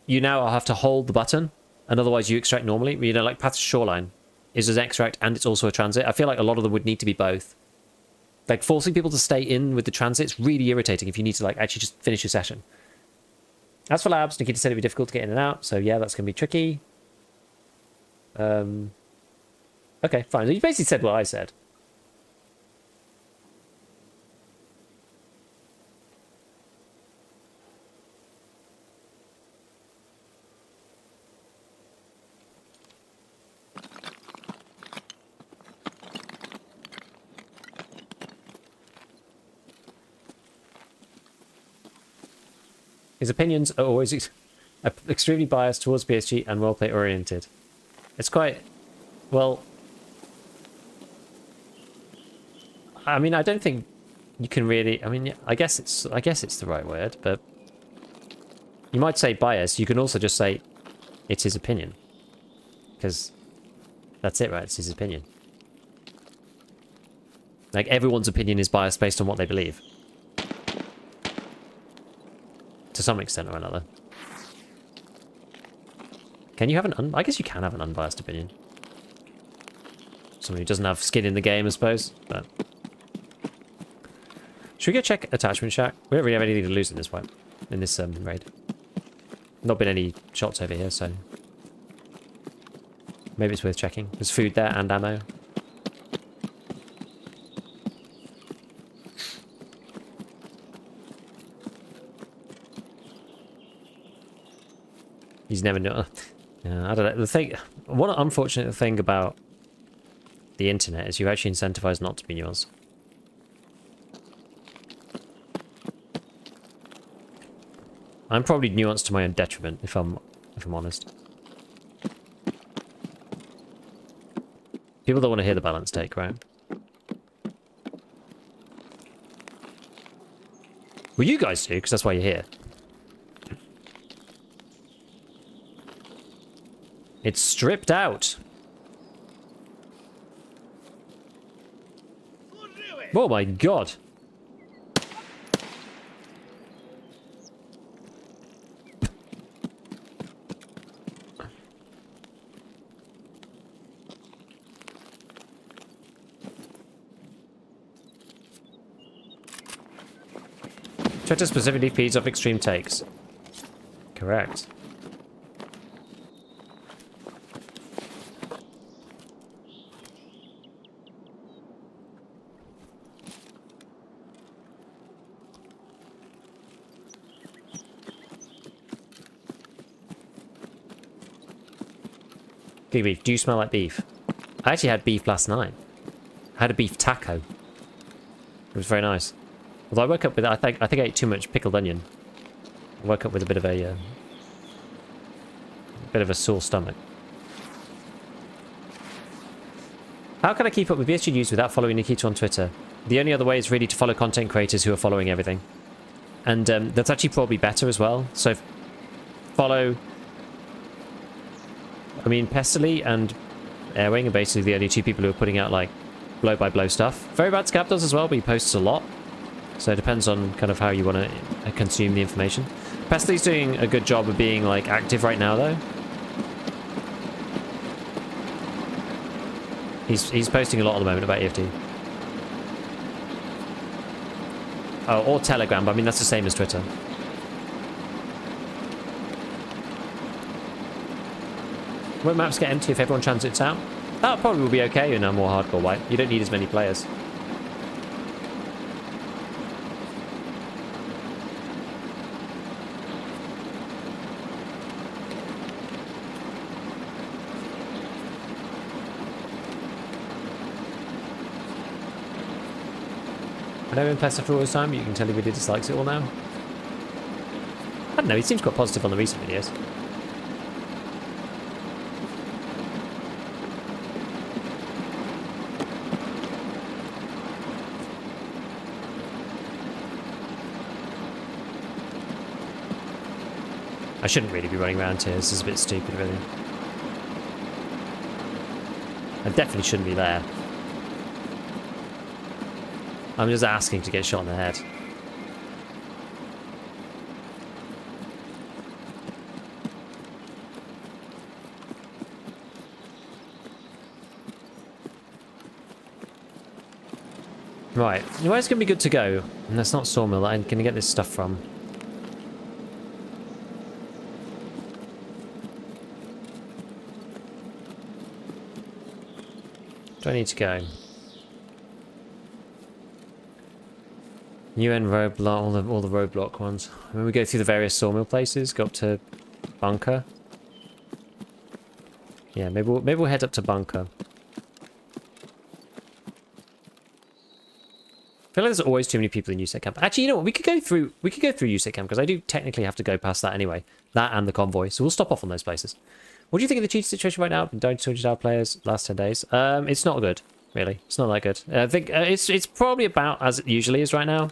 you now have to hold the button, and otherwise you extract normally. You know, like Path to Shoreline is an extract and it's also a transit. I feel like a lot of them would need to be both. Like, forcing people to stay in with the transit's really irritating if you need to, like, actually just finish your session. As for labs, Nikita said it'd be difficult to get in and out, so yeah, that's going to be tricky. Okay, fine. So you basically said what I said. His opinions are always extremely biased towards PSG and roleplay oriented. It's quite, well, I mean, I don't think you can really, I mean, I guess it's the right word, but you might say biased. You can also just say it's his opinion, because that's it, right? It's his opinion. Like, everyone's opinion is biased based on what they believe. To some extent or another. Can you have an I guess you can have an unbiased opinion. Someone who doesn't have skin in the game, I suppose, but... Should we go check attachment shack? We don't really have anything to lose in this fight. In this raid. Not been any shots over here, so... Maybe it's worth checking. There's food there and ammo. He's never know. I don't know. The thing, one unfortunate thing about the internet is you're actually incentivized not to be nuanced. I'm probably nuanced to my own detriment, if I'm honest. People don't want to hear the balance take, right? Well, you guys do, because that's why you're here. It's stripped out. Oh my god. Twitter specifically feeds off extreme takes. Correct. Good beef. Do you smell like beef? I actually had beef last night. I had a beef taco. It was very nice. Although I woke up with, I think I ate too much pickled onion. I woke up with a bit of a sore stomach. How can I keep up with BSG news without following Nikito on Twitter? The only other way is really to follow content creators who are following everything. And that's actually probably better as well. So follow... I mean, Pestily and Airwing are basically the only two people who are putting out, like, blow-by-blow stuff. Very bad Scap does as well, but he posts a lot. So it depends on kind of how you want to consume the information. Pestily's doing a good job of being, like, active right now, though. He's posting a lot at the moment about EFT. Oh, or Telegram, but I mean, that's the same as Twitter. Won't maps get empty if everyone transits out? That probably will be okay in a more hardcore wipe. You don't need as many players. I know him Pester for all this time, but you can tell he really dislikes it all now. I don't know, he seems quite positive on the recent videos. I shouldn't really be running around here, this is a bit stupid really. I definitely shouldn't be there. I'm just asking to get shot in the head. Right, where's going to be good to go? And that's not Sawmill, I'm going to get this stuff from. Do I need to go? UN roadblock, all the roadblock ones. When we go through the various sawmill places, go up to Bunker. Yeah, maybe we'll head up to Bunker. I feel like there's always too many people in USEC camp. Actually, you know what? We could go through USEC camp because I do technically have to go past that anyway. That and the convoy. So we'll stop off on those places. What do you think of the cheat situation right now? Been down to 200 hour players last 10 days. It's not good, really. It's not that good. I think it's probably about as it usually is right now.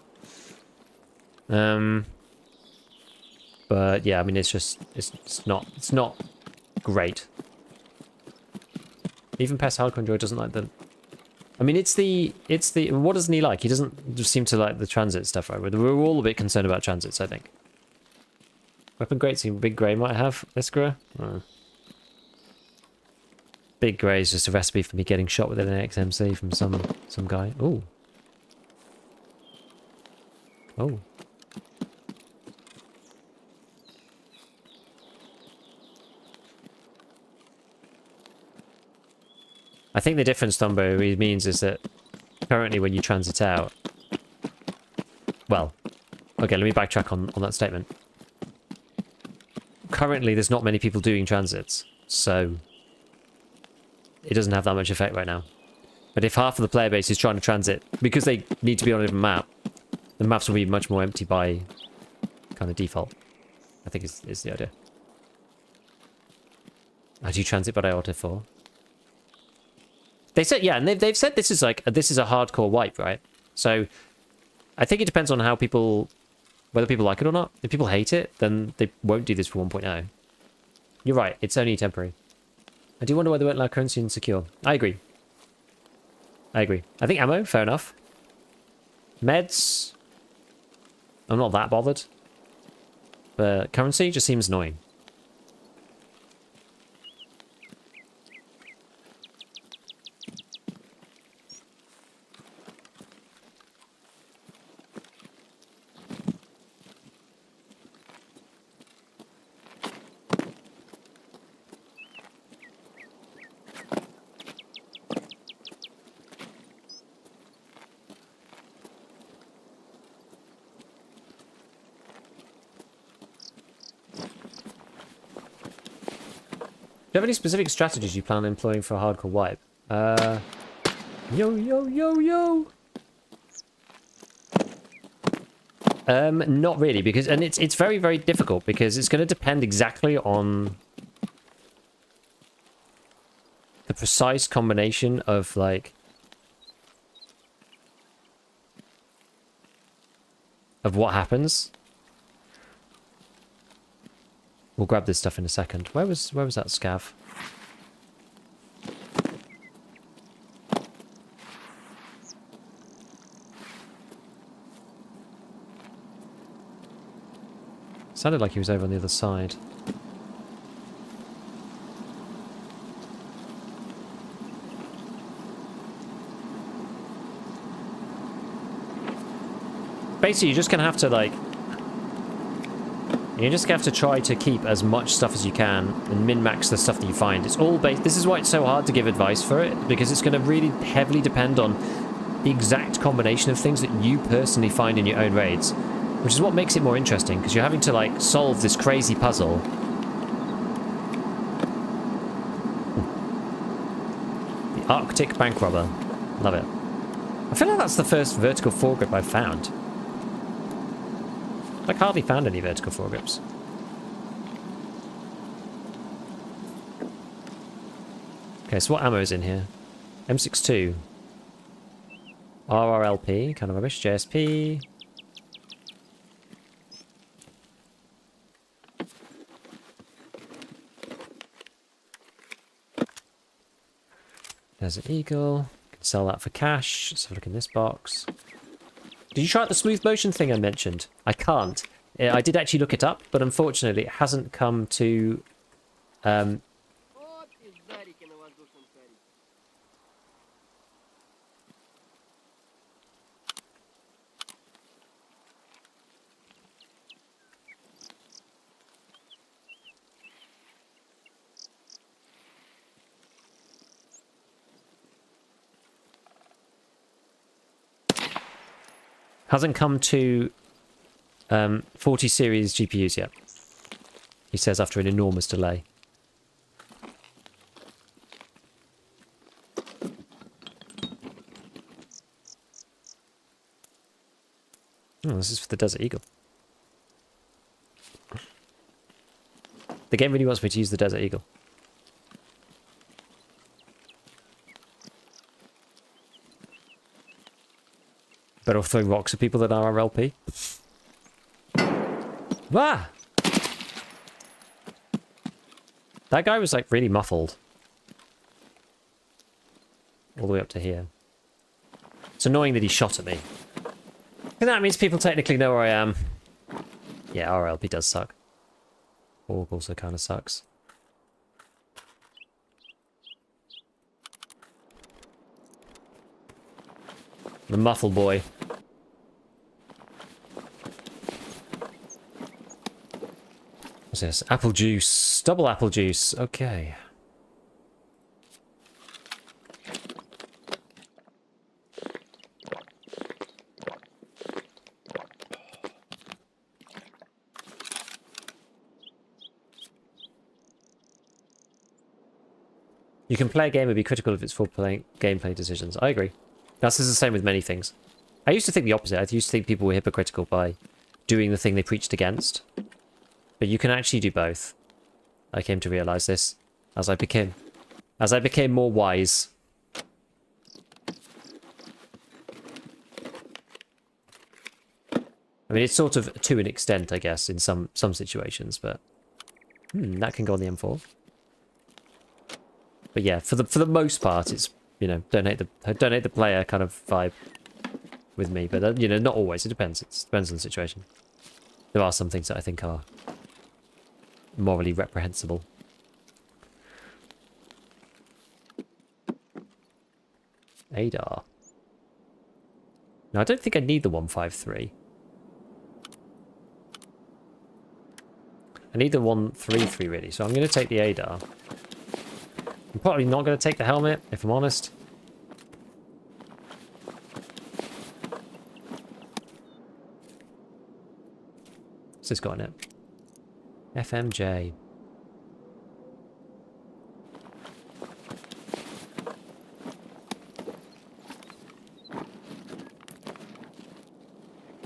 But yeah, I mean, it's not great. Even Pest Hardcore Enjoy doesn't like the. I mean, it's the. What doesn't he like? He doesn't just seem to like the transit stuff, right? We're all a bit concerned about transits, I think. Weapon grade seem Big Grey might have Iskra. Big Grey is just a recipe for me getting shot with an XMC from some guy. Ooh. Oh. I think the difference, Thumbo, means is that currently when you transit out... Well, okay, let me backtrack on that statement. Currently, there's not many people doing transits, so it doesn't have that much effect right now. But if half of the player base is trying to transit, because they need to be on a different map, the maps will be much more empty by kind of default, I think is the idea. I do transit, but I auto 4. They said, yeah, and they've said this is a hardcore wipe, right? So I think it depends on how whether people like it or not. If people hate it, then they won't do this for 1.0. You're right, it's only temporary. I do wonder why they won't allow currency insecure. I agree. I think ammo, fair enough. Meds, I'm not that bothered. But currency just seems annoying. Do you have any specific strategies you plan on employing for a hardcore wipe? Yo. Not really, because it's very, very difficult because it's going to depend exactly on the precise combination of like of what happens. We'll grab this stuff in a second. Where was that scav? Sounded like he was over on the other side. Basically, you're just gonna have to like. You just have to try to keep as much stuff as you can and min-max the stuff that you find. It's all based... This is why it's so hard to give advice for it, because it's going to really heavily depend on the exact combination of things that you personally find in your own raids, which is what makes it more interesting, because you're having to, like, solve this crazy puzzle. The Arctic Bank Robber. Love it. I feel like that's the first vertical foregrip I've found. Like, hardly found any vertical foregrips. Okay, so what ammo is in here? M62. RRLP, kind of rubbish. JSP. There's an eagle. Can sell that for cash. Let's have a look in this box. Did you try out the smooth motion thing I mentioned? I can't. I did actually look it up, but unfortunately it hasn't come to... Hasn't come to 40 series GPUs yet. He says after an enormous delay. Oh, this is for the Desert Eagle. The game really wants me to use the Desert Eagle. Better off throwing rocks at people than RRLP. Ah! That guy was like really muffled. All the way up to here. It's annoying that he shot at me. And that means people technically know where I am. Yeah, RLP does suck. Org also kind of sucks. The muffle boy. What's this? Apple juice. Double apple juice. Okay. You can play a game and be critical of its full gameplay decisions. I agree. That's the same with many things. I used to think the opposite. I used to think people were hypocritical by doing the thing they preached against. But you can actually do both. I came to realize this as I became more wise. I mean, it's sort of to an extent, I guess, in some situations, but that can go on the M4. But yeah, for the most part, it's, you know, don't hate the player kind of vibe with me. But you know, not always. It depends. It depends on the situation. There are some things that I think are morally reprehensible. ADAR. No, I don't think I need the 153. I need the 133 really, so I'm going to take the ADAR. I'm probably not going to take the helmet, if I'm honest. What's this got in it? FMJ.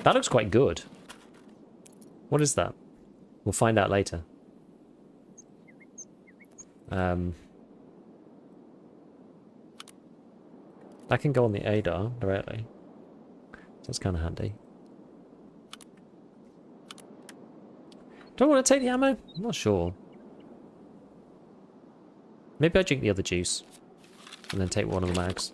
That looks quite good. What is that? We'll find out later. I can go on the ADAR directly. That's kind of handy. Do I want to take the ammo? I'm not sure. Maybe I drink the other juice. And then take one of the mags.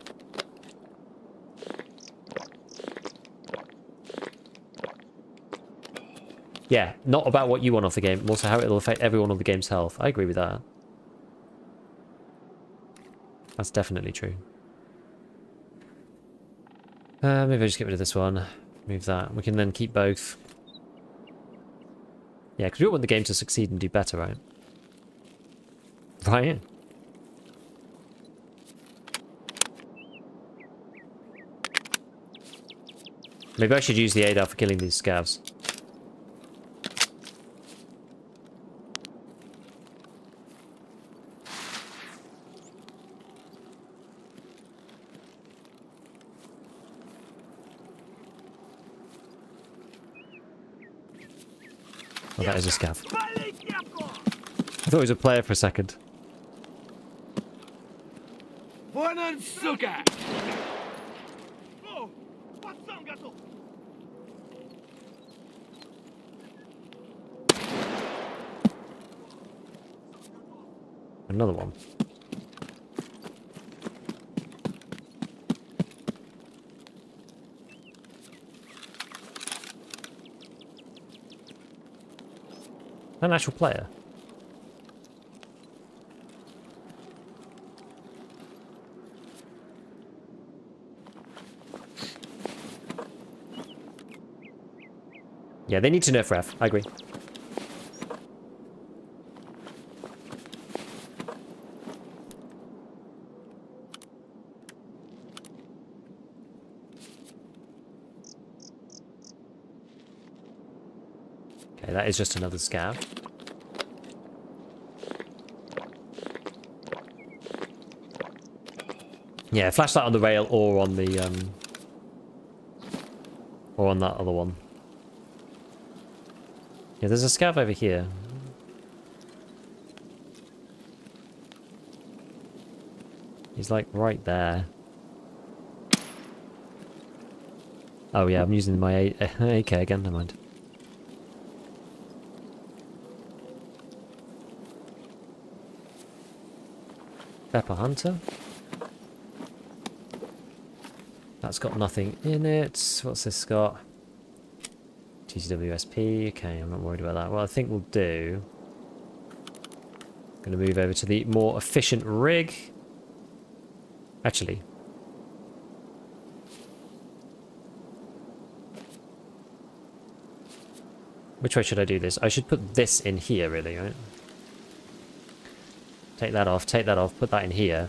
Yeah, not about what you want off the game, also how it'll affect everyone on the game's health. I agree with that. That's definitely true. Maybe I just get rid of this one. Move that. We can then keep both. Yeah, because we all want the game to succeed and do better, right? Right. Maybe I should use the ADAR for killing these scavs. Oh, that is a scav. I thought it was a player for a second. Another one. An actual player. Yeah, they need to nerf ref. I agree. Okay, that is just another scav. Yeah, flashlight on the rail or on the or on that other one. Yeah, there's a scav over here. He's like right there. Oh yeah, I'm using my AK again, never mind. Pepper Hunter. That's got nothing in it. What's this got? TCWSP. Okay, I'm not worried about that. Well, I think we'll do... Going to move over to the more efficient rig. Actually. Which way should I do this? I should put this in here, really, right? Take that off, put that in here.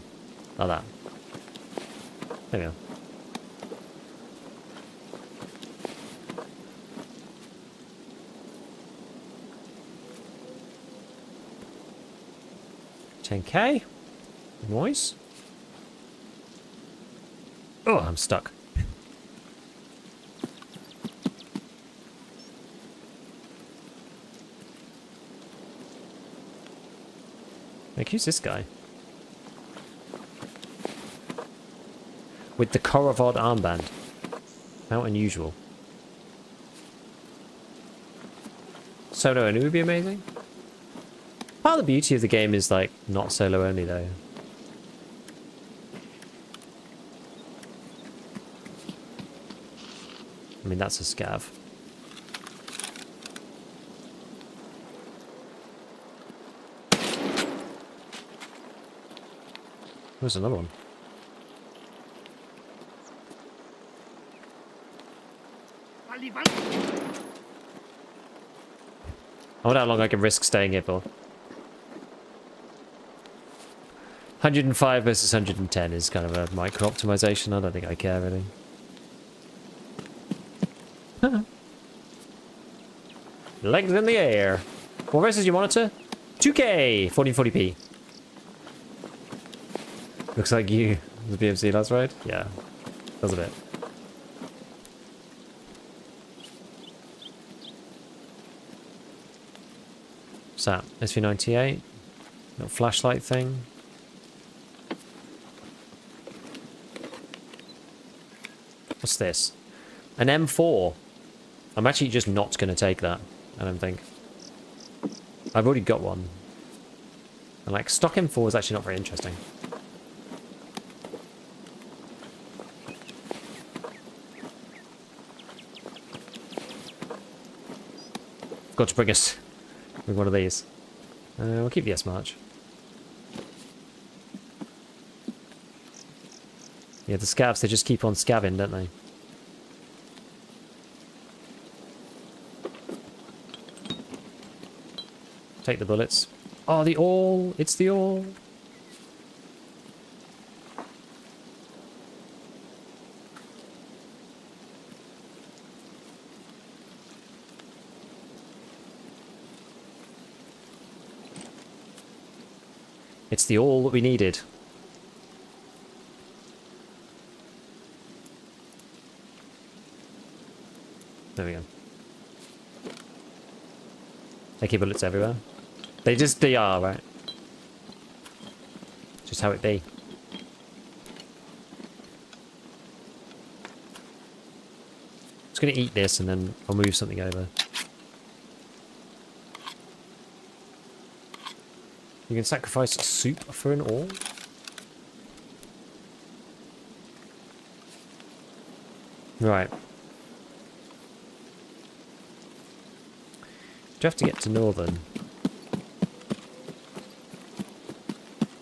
Like that. There we go. $10K. Noise. Oh, I'm stuck. Like, who's this guy? With the Korovod armband. How unusual. Solo only would be amazing. Part of the beauty of the game is, like, not solo only, though. I mean, that's a scav. There's another one. I wonder how long I can risk staying here for. 105 versus 110 is kind of a micro optimization. I don't think I care really. Legs in the air. What versus your monitor? 2K 1440p. Looks like you the BMC last ride. Yeah, does a bit. What's that? SV98. Little flashlight thing. What's this? An M4. I'm actually just not going to take that, I don't think. I've already got one. And like, stock M4 is actually not very interesting. Got to bring us with one of these. We'll keep the S-March. Yeah, the scavs, they just keep on scavving, don't they? Take the bullets. Oh, the all! It's the all! It's the all that we needed. There we go. They keep bullets everywhere. They are, right? Just how it be. Just gonna eat this and then I'll move something over. You can sacrifice soup for an all? Right. Do you have to get to Northern?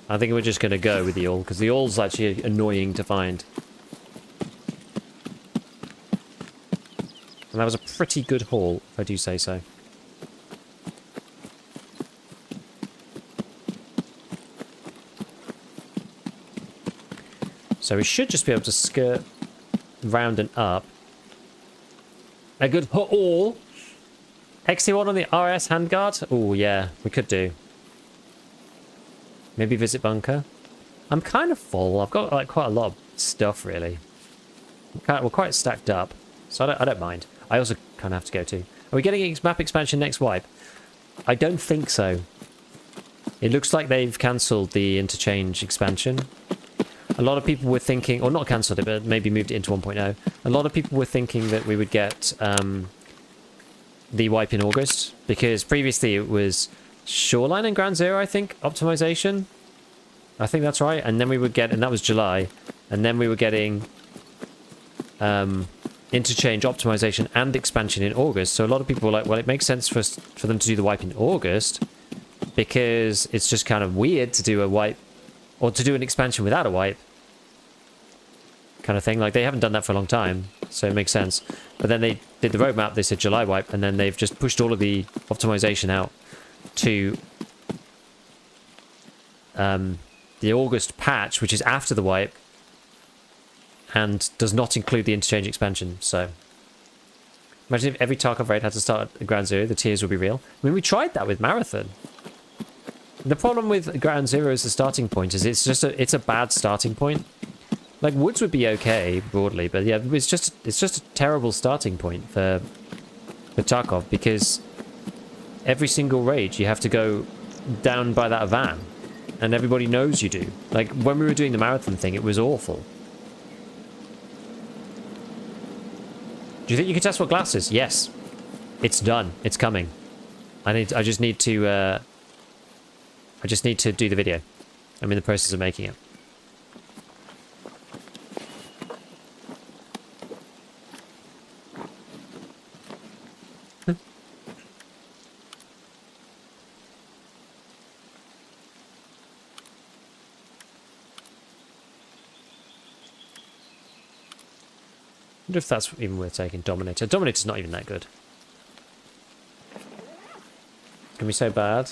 I think we're just going to go with the all, because the all's actually annoying to find. And that was a pretty good haul, if I do say so. So we should just be able to skirt round and up. A good haul. XT1 on the RS handguard? Oh, yeah, we could do. Maybe visit bunker. I'm kind of full. I've got like quite a lot of stuff, really. We're quite stacked up, so I don't mind. I also kind of have to go too. Are we getting map expansion next wipe? I don't think so. It looks like they've cancelled the interchange expansion. A lot of people were thinking, or not cancelled it, but maybe moved it into 1.0. A lot of people were thinking that we would get the wipe in August, because previously it was Shoreline and Ground Zero, I think, optimization. I think that's right. And then we would get, and that was July, and then we were getting interchange optimization and expansion in August. So a lot of people were like, well, it makes sense for them to do the wipe in August, because it's just kind of weird to do a wipe, or to do an expansion without a wipe kind of thing. Like, they haven't done that for a long time, so it makes sense. But then they did the roadmap, they said July wipe, and then they've just pushed all of the optimization out to the August patch, which is after the wipe, and does not include the interchange expansion. So imagine if every Tarkov raid had to start at Ground Zero, the tiers would be real. I mean, we tried that with Marathon. The problem with Ground Zero as the starting point is it's a bad starting point. Like, Woods would be okay broadly, but yeah, it's just a terrible starting point for Tarkov, because every single raid you have to go down by that van, and everybody knows you do. Like, when we were doing the Marathon thing, it was awful. Do you think you can test what glass is? Yes. It's done. It's coming. I just need to do the video. I'm in the process of making it. I wonder if that's even worth taking. Dominator. Dominator's not even that good. Can we say bad?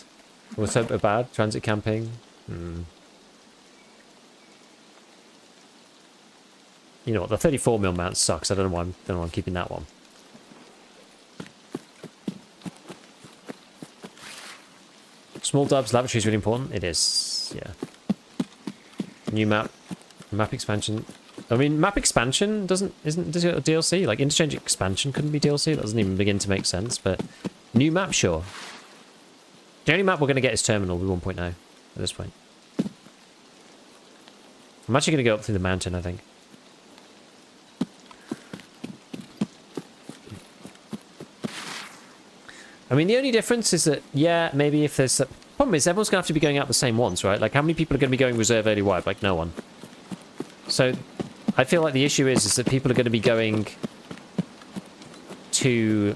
Or so bad? Transit camping? You know what? The 34mm mount sucks. I don't know why I'm keeping that one. Small dubs. Lavatory is really important. It is. Yeah. New map. Map expansion. I mean, map expansion does it a DLC? Like, interchange expansion couldn't be DLC? That doesn't even begin to make sense, but new map, sure. The only map we're going to get is Terminal with 1.0 at this point. I'm actually going to go up through the mountain, I think. I mean, the only difference is that, yeah, maybe if there's... Problem is, everyone's going to have to be going out the same ones, right? Like, how many people are going to be going reserve early wipe? Like, no one. So, I feel like the issue is that people are going to be going to...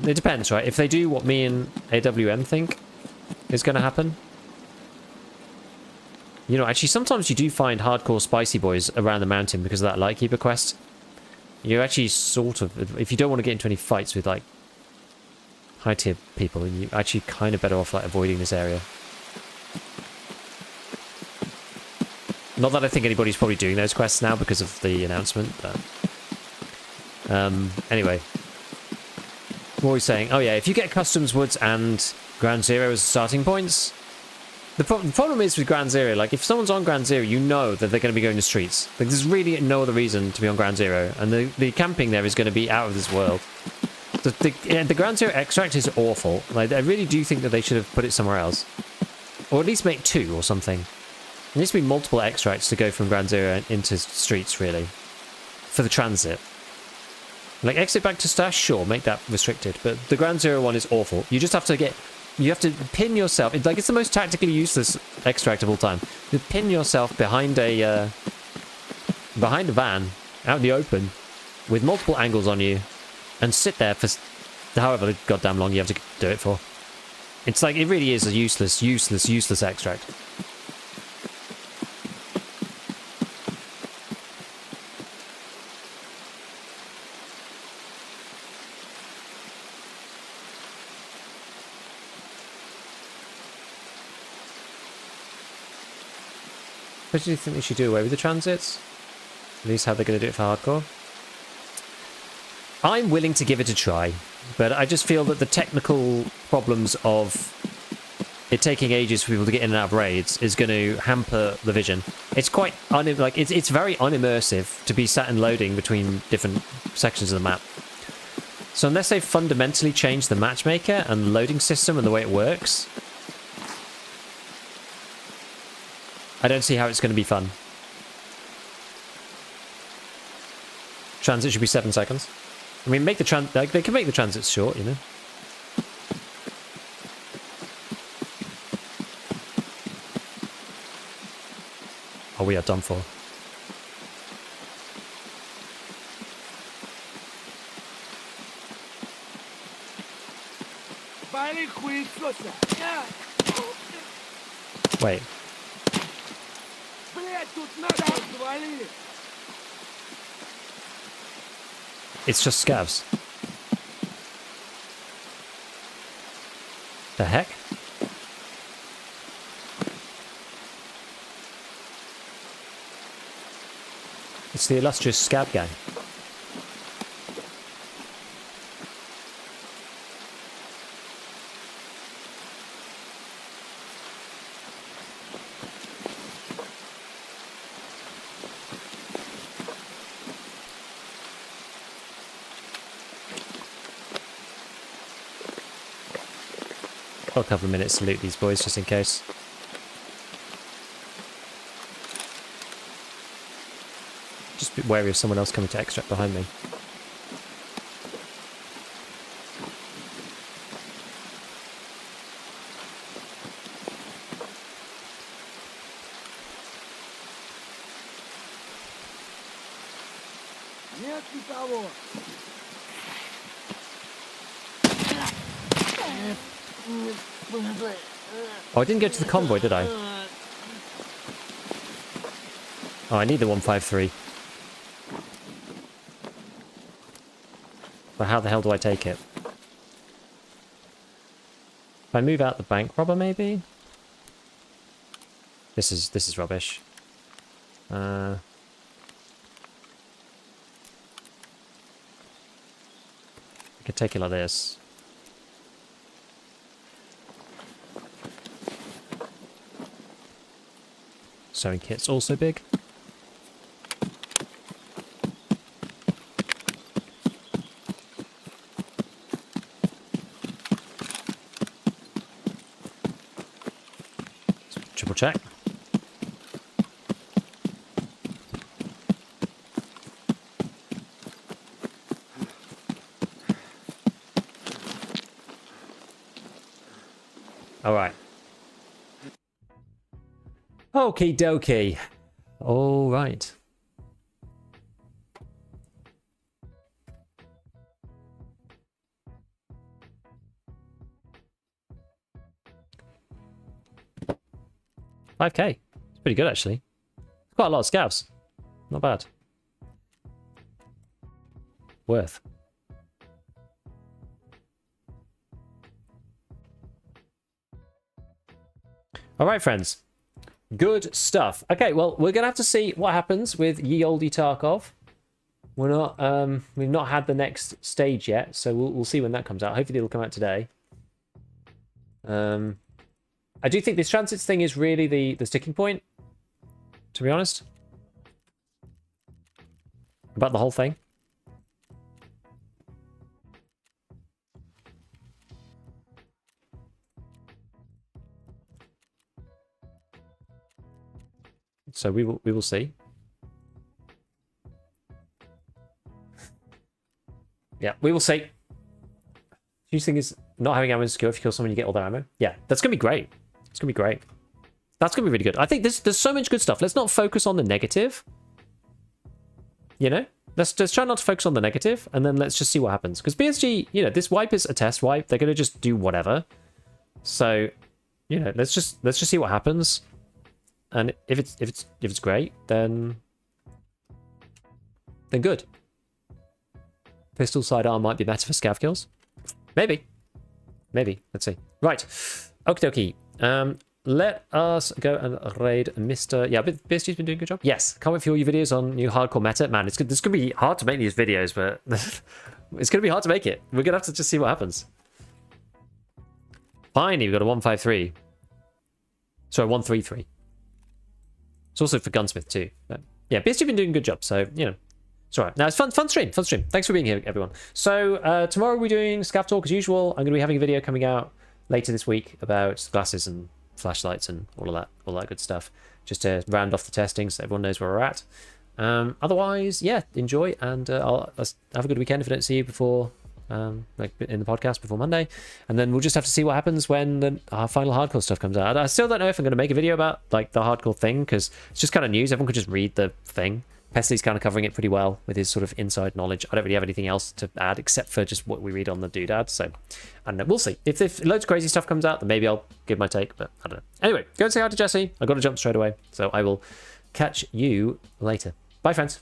It depends, right? If they do what me and AWM think is going to happen. You know, actually, sometimes you do find hardcore spicy boys around the mountain because of that Lightkeeper quest. You actually sort of... If you don't want to get into any fights with, like, high-tier people, you're actually kind of better off, like, avoiding this area. Not that I think anybody's probably doing those quests now because of the announcement, but... anyway. What were we saying? Oh yeah, if you get Customs, Woods, and Ground Zero as starting points... The problem is with Ground Zero, like, if someone's on Ground Zero, you know that they're going to be going to streets. Like, there's really no other reason to be on Ground Zero, and the camping there is going to be out of this world. The Ground Zero extract is awful. Like, I really do think that they should have put it somewhere else. Or at least make 2 or something. There needs to be multiple extracts to go from Ground Zero into streets, really. For the transit. Like, exit back to stash, sure, make that restricted. But the Ground Zero one is awful. You just have to get... You have to pin yourself... It's the most tactically useless extract of all time. You pin yourself behind a van, out in the open, with multiple angles on you, and sit there for however goddamn long you have to do it for. It's like, it really is a useless extract. But do you think they should do away with the transits? At least how they're going to do it for hardcore? I'm willing to give it a try. But I just feel that the technical problems of it taking ages for people to get in and out of raids is going to hamper the vision. It's quite it's very unimmersive to be sat and loading between different sections of the map. So unless they've fundamentally changed the matchmaker and loading system and the way it works, I don't see how it's going to be fun. Transit should be 7 seconds. I mean, make the they can make the transits short, you know. Oh, we are done for. Wait. It's just scavs. The heck? It's the illustrious scab gang. Got a couple of minutes to loot these boys just in case. Just be wary of someone else coming to extract behind me. Oh, I didn't go to the convoy, did I? Oh, I need the 153. But how the hell do I take it? If I move out the bank robber, maybe? This is rubbish. I could take it like this. Sewing kit's also big. Triple check. All right. Okie dokie. All right. $5K. It's pretty good, actually. Quite a lot of scavs. Not bad. Worth. All right, friends. Good stuff. Okay, well, we're gonna have to see what happens with ye olde Tarkov. We're not, we've not had the next stage yet, so we'll see when that comes out. Hopefully, it'll come out today. I do think this transits thing is really the sticking point, to be honest, about the whole thing. So we will see. Yeah, we will see. Huge thing is not having ammo secure. If you kill someone, you get all their ammo. Yeah, that's gonna be great. It's gonna be great. That's gonna be really good. I think there's so much good stuff. Let's not focus on the negative. You know, let's just try not to focus on the negative, and then let's just see what happens. Because BSG, you know, this wipe is a test wipe. They're gonna just do whatever. So, you know, let's just see what happens. And if it's great, then good. Pistol sidearm might be better for scav kills. Maybe. Let's see. Right. Okie dokie. let us go and raid Mr. Yeah, but BSG's been doing a good job. Yes, can't wait for all your videos on new hardcore meta. Man, it's good. This could be hard to make these videos, but it's going to be hard to make it. We're going to have to just see what happens. Finally, we've got a 153. Sorry, 133. It's also for Gunsmith too. But yeah, BSG been doing a good job, so, you know, it's all right. Now, it's fun stream. Thanks for being here, everyone. So, tomorrow we're doing ScavTalk as usual. I'm going to be having a video coming out later this week about glasses and flashlights and all that good stuff, just to round off the testing so everyone knows where we're at. Otherwise, yeah, enjoy, and I'll have a good weekend if I don't see you before, like in the podcast before Monday, and then we'll just have to see what happens when the final hardcore stuff comes out. I still don't know if I'm going to make a video about like the hardcore thing, because it's just kind of news. Everyone could just read the thing. Pesley's kind of covering it pretty well with his sort of inside knowledge. I don't really have anything else to add except for just what we read on the doodad. So, I don't know. We'll see. If loads of crazy stuff comes out, then maybe I'll give my take, but I don't know. Anyway, go and say hi to Jesse. I've got to jump straight away. So I will catch you later. Bye, friends.